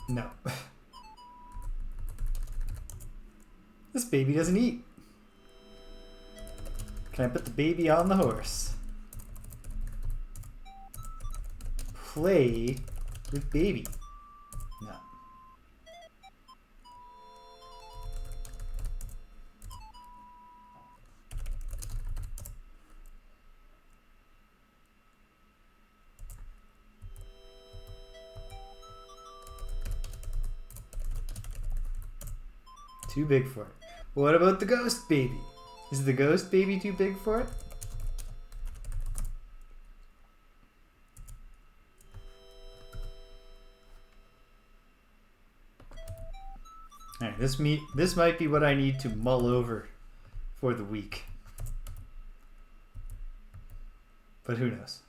no. This baby doesn't eat. Can I put the baby on the horse? Play with baby. No. Too big for it. What about the ghost baby? Is the ghost baby too big for it? Alright, this might be what I need to mull over for the week. But who knows?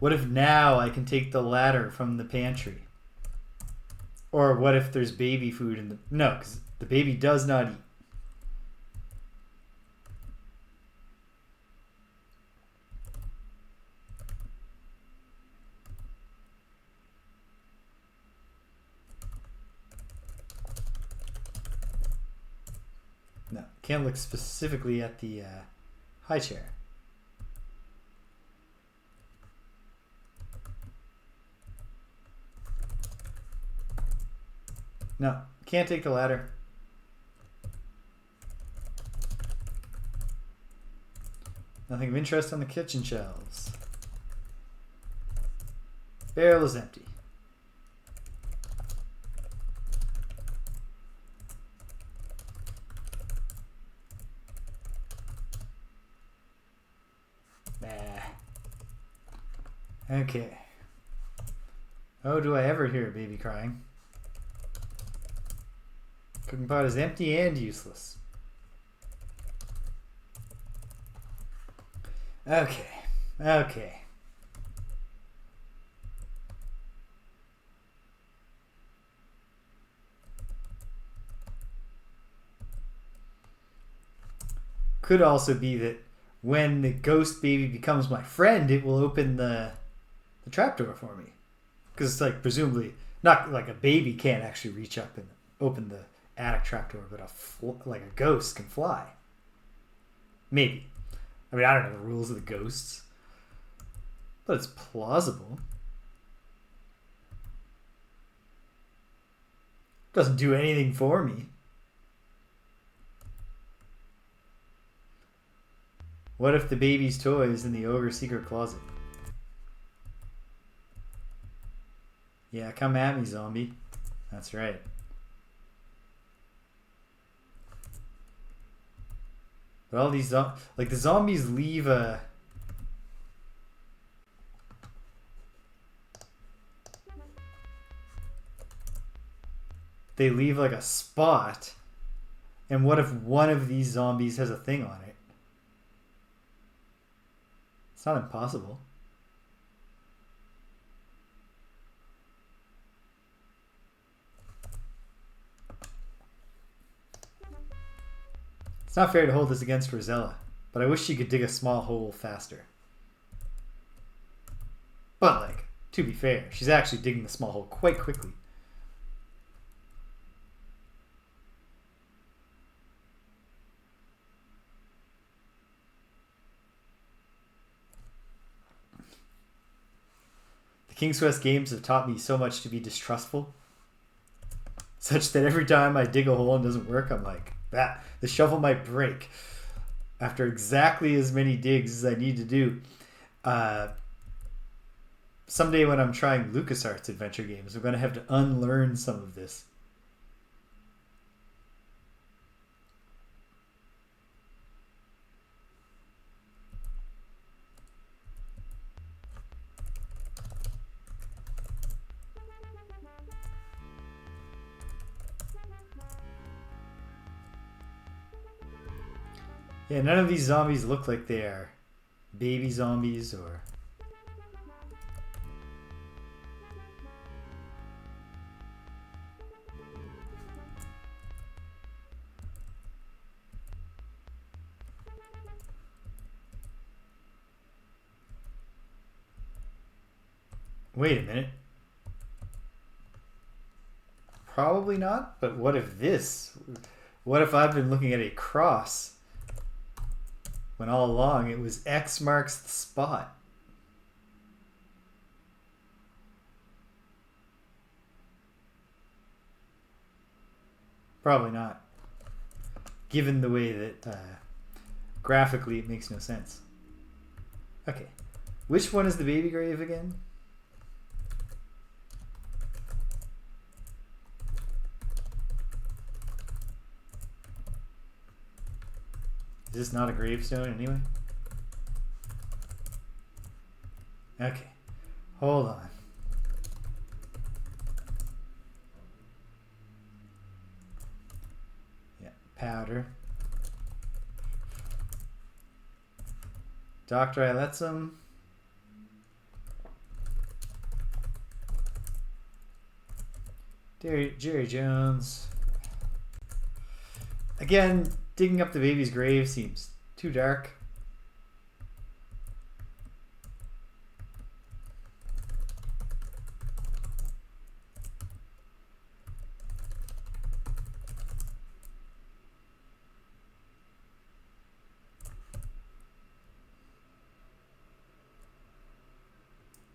What if now I can take the ladder from the pantry? Or what if there's baby food in the... No, because the baby does not eat. No, can't look specifically at the high chair. No, can't take the ladder. Nothing of interest on the kitchen shelves. Barrel is empty. Okay. Oh, do I ever hear a baby crying? Cooking pot is empty and useless. Okay. Okay. Could also be that when the ghost baby becomes my friend, it will open the trapdoor for me. Because it's like, presumably, not like a baby can't actually reach up and open the attic trapdoor, but like a ghost can fly. Maybe. I mean, I don't know the rules of the ghosts. But it's plausible. Doesn't do anything for me. What if the baby's toy is in the ogre's secret closet? Yeah, come at me, zombie. That's right. But all these like the zombies leave a they leave like a spot, and what if one of these zombies has a thing on it? It's not impossible. It's not fair to hold this against Rosella, but I wish she could dig a small hole faster. But, like, to be fair, she's actually digging the small hole quite quickly. The King's Quest games have taught me so much to be distrustful, such that every time I dig a hole and it doesn't work, I'm like, that the shovel might break. After exactly as many digs as I need to do. Someday when I'm trying LucasArts adventure games, I'm going to have to unlearn some of this. Yeah, none of these zombies look like they are baby zombies or... Wait a minute. Probably not, but what if this? What if I've been looking at a cross when all along it was X marks the spot? Probably not. Given the way that graphically it makes no sense. Okay. Which one is the baby grave again? Is this not a gravestone anyway? Okay. Hold on. Yeah, powder. Dr. Iletsum. Jerry Jones. Again, digging up the baby's grave seems too dark.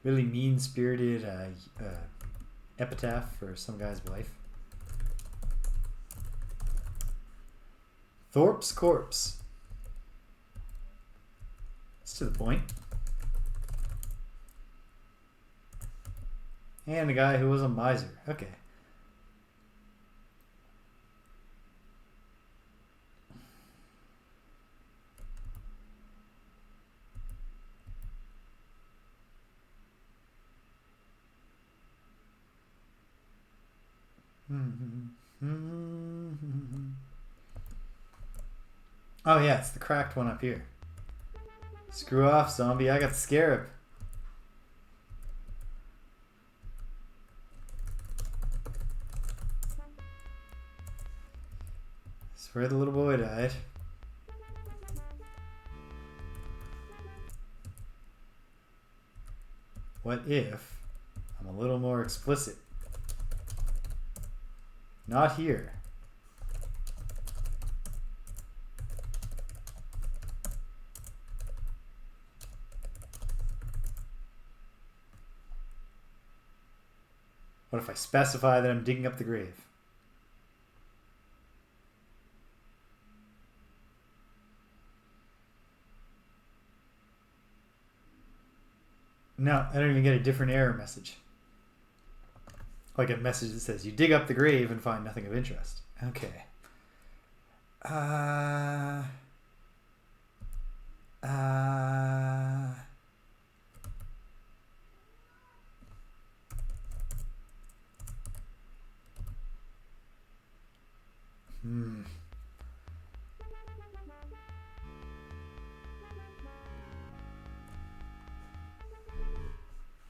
Really mean-spirited epitaph for some guy's wife. Thorpe's corpse. It's to the point. And a guy who was a miser. Okay. Oh yeah, it's the cracked one up here. Screw off, zombie. I got the scarab. That's where the little boy died. What if I'm a little more explicit? Not here. What if I specify that I'm digging up the grave? No, I don't even get a different error message. Like a message that says, you dig up the grave and find nothing of interest. Okay.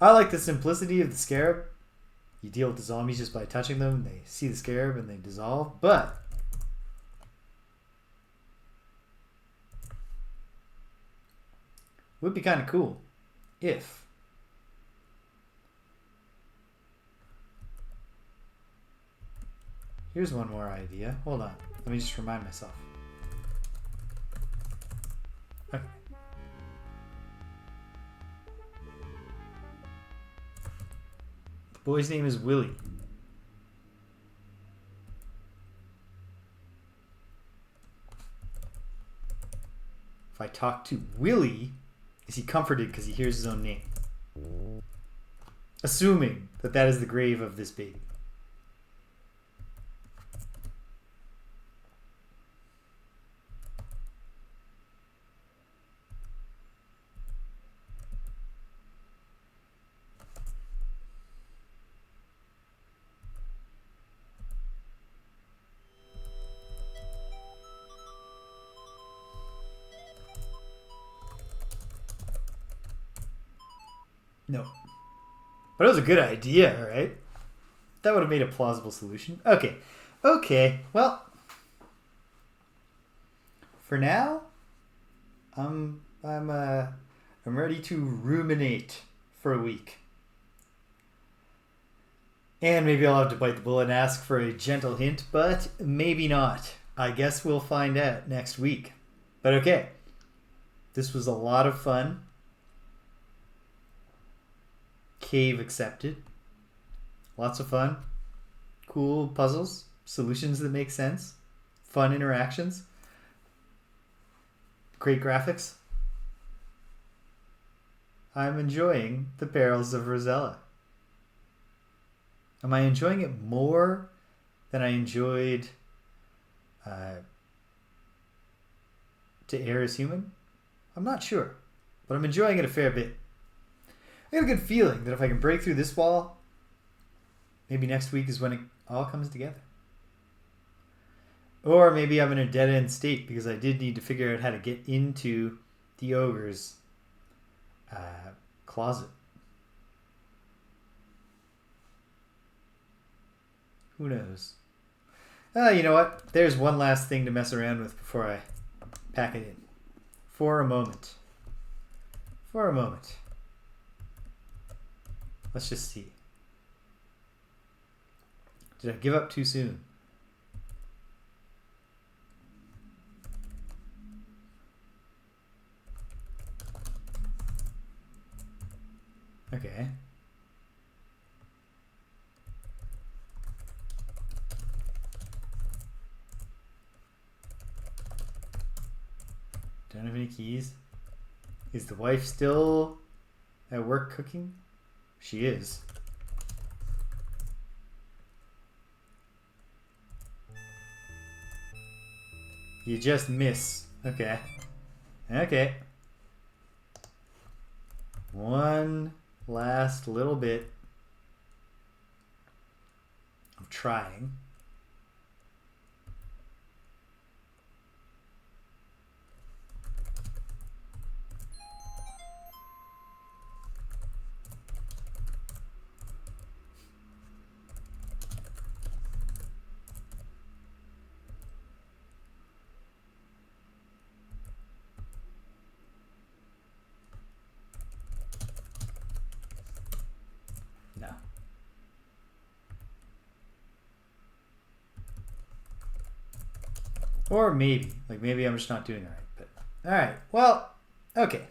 I like the simplicity of the scarab. You deal with the zombies just by touching them. They see the scarab and they dissolve. But it would be kind of cool if here's one more idea. Hold on. Let me just remind myself. Okay. The boy's name is Willie. If I talk to Willie, is he comforted because he hears his own name? Assuming that that is the grave of this baby. No. But it was a good idea, right? That would have made a plausible solution. Okay. Okay. Well, for now, I'm ready to ruminate for a week. And maybe I'll have to bite the bullet and ask for a gentle hint, but maybe not. I guess we'll find out next week. But okay. This was a lot of fun. Cave accepted. Lots of fun. Cool puzzles. Solutions that make sense. Fun interactions. Great graphics. I'm enjoying the Perils of Rosella. Am I enjoying it more than I enjoyed To Err Is Human? I'm not sure. But I'm enjoying it a fair bit. I got a good feeling that if I can break through this wall, maybe next week is when it all comes together. Or maybe I'm in a dead-end state because I did need to figure out how to get into the ogre's closet. Who knows? You know what? There's one last thing to mess around with before I pack it in. For a moment. For a moment. Let's just see. Did I give up too soon? Okay. Don't have any keys. Is the wife still at work cooking? She is. You just miss. Okay. Okay. One last little bit of trying. Or maybe. Like, maybe I'm just not doing it right. But alright. Well, okay.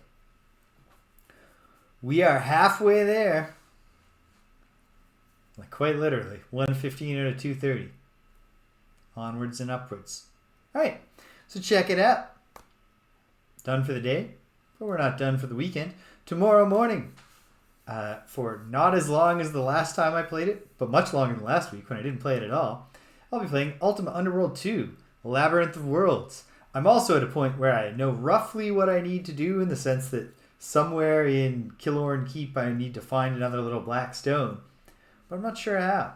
We are halfway there. Like, quite literally. 115 out of 230. Onwards and upwards. Alright. So check it out. Done for the day. But we're not done for the weekend. Tomorrow morning. For not as long as the last time I played it, but much longer than last week when I didn't play it at all, I'll be playing Ultima Underworld 2, Labyrinth of Worlds. I'm also at a point where I know roughly what I need to do in the sense that somewhere in Killorn Keep I need to find another little black stone, but I'm not sure how.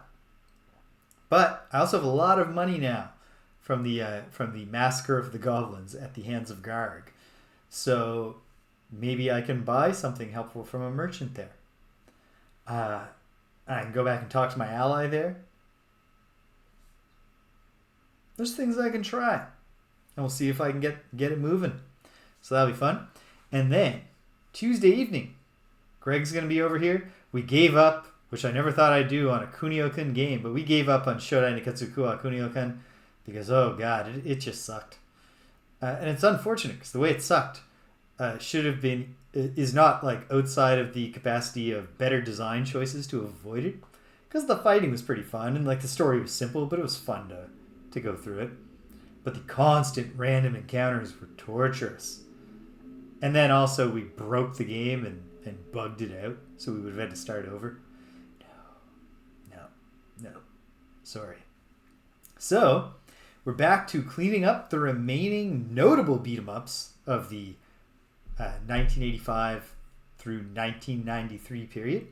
But I also have a lot of money now from the Massacre of the Goblins at the hands of Garg. So maybe I can buy something helpful from a merchant there. I can go back and talk to my ally there. There's things I can try. And we'll see if I can get it moving. So that'll be fun. And then, Tuesday evening, Greg's going to be over here. We gave up, which I never thought I'd do on a Kunio-kun game, but we gave up on Shodai Niketsu Kuwa Kunio-kun because, oh god, it just sucked. And it's unfortunate because the way it sucked should have been, is not like outside of the capacity of better design choices to avoid it. Because the fighting was pretty fun and like the story was simple, but it was fun to go through it. But the constant random encounters were torturous. And then also we broke the game and bugged it out, so we would have had to start over. No. Sorry. So, we're back to cleaning up the remaining notable beat-em-ups of the 1985 through 1993 period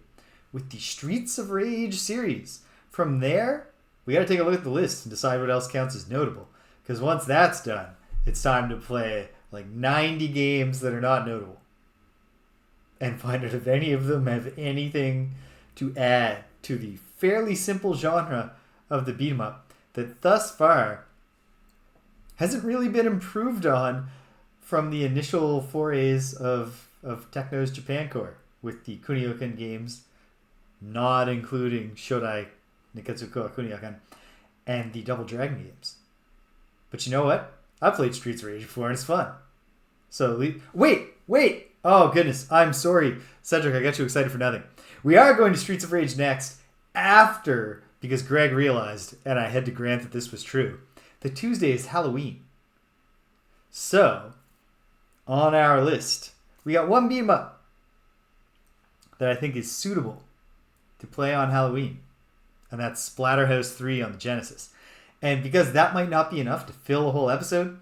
with the Streets of Rage series. From there, we got to take a look at the list and decide what else counts as notable. Because once that's done, it's time to play like 90 games that are not notable. And find out if any of them have anything to add to the fairly simple genre of the beat 'em up that thus far hasn't really been improved on from the initial forays of Techno's Japan Core with the Kunio-kun games, not including Shodai Niketsu Kuwa Kunio-kun and the Double Dragon games. But you know what? I played Streets of Rage before and it's fun. So, wait! Oh goodness, I'm sorry. Cedric, I got you excited for nothing. We are going to Streets of Rage next after, because Greg realized, and I had to grant that this was true, that Tuesday is Halloween. So, on our list, we got one beat 'em up that I think is suitable to play on Halloween. And that's Splatterhouse 3 on the Genesis. And because that might not be enough to fill a whole episode,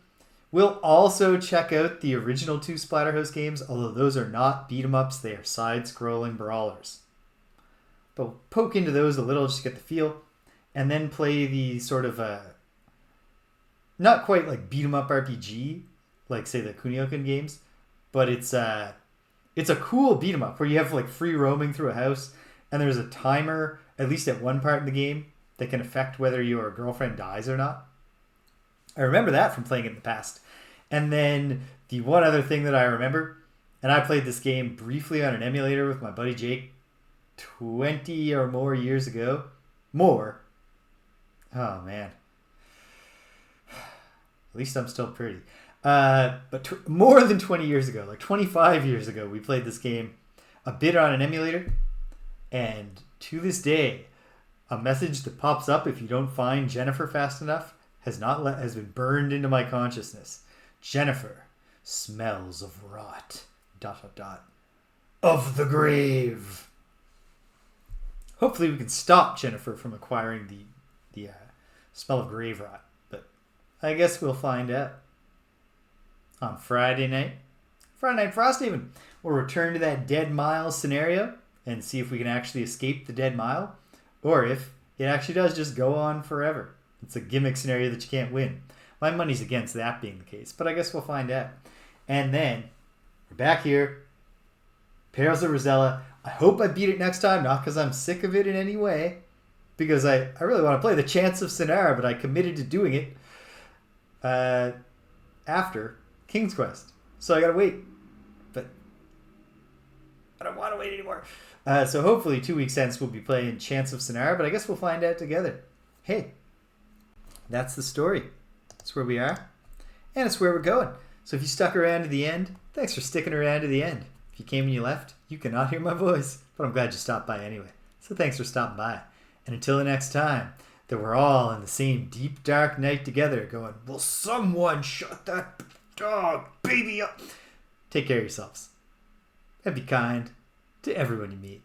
we'll also check out the original two Splatterhouse games, although those are not beat 'em ups, they are side-scrolling brawlers. But we'll poke into those a little just to get the feel, and then play the sort of not quite like beat 'em up RPG, like say the Kunio-kun games, but it's a cool beat 'em up where you have like free roaming through a house, and there's a timer at least at one part in the game that can affect whether your girlfriend dies or not. I remember that from playing it in the past. And then the one other thing that I remember, and I played this game briefly on an emulator with my buddy Jake 20 or more years ago. More. Oh man. At least I'm still pretty. But more than 20 years ago, like 25 years ago, we played this game a bit on an emulator. And to this day, a message that pops up if you don't find Jennifer fast enough has been burned into my consciousness. Jennifer smells of rot. ... of the grave. Hopefully we can stop Jennifer from acquiring the smell of grave rot. But I guess we'll find out. On Friday Night Frosthaven, we'll return to that Dead Mile scenario and see if we can actually escape the Dead Mile, or if it actually does just go on forever. It's a gimmick scenario that you can't win. My money's against that being the case, but I guess we'll find out. And then, we're back here. Perils of Rosella. I hope I beat it next time, not because I'm sick of it in any way, because I really want to play the Chance of Sinara, but I committed to doing it after King's Quest. So I gotta wait. But I don't want to wait anymore. So hopefully 2 weeks hence we'll be playing Chance of Sinara, but I guess we'll find out together. Hey, that's the story. That's where we are. And it's where we're going. So if you stuck around to the end, thanks for sticking around to the end. If you came and you left, you cannot hear my voice, but I'm glad you stopped by anyway. So thanks for stopping by. And until the next time, that we're all in the same deep, dark night together going, will someone shut that dog baby up? Take care of yourselves. And be kind to everyone you meet.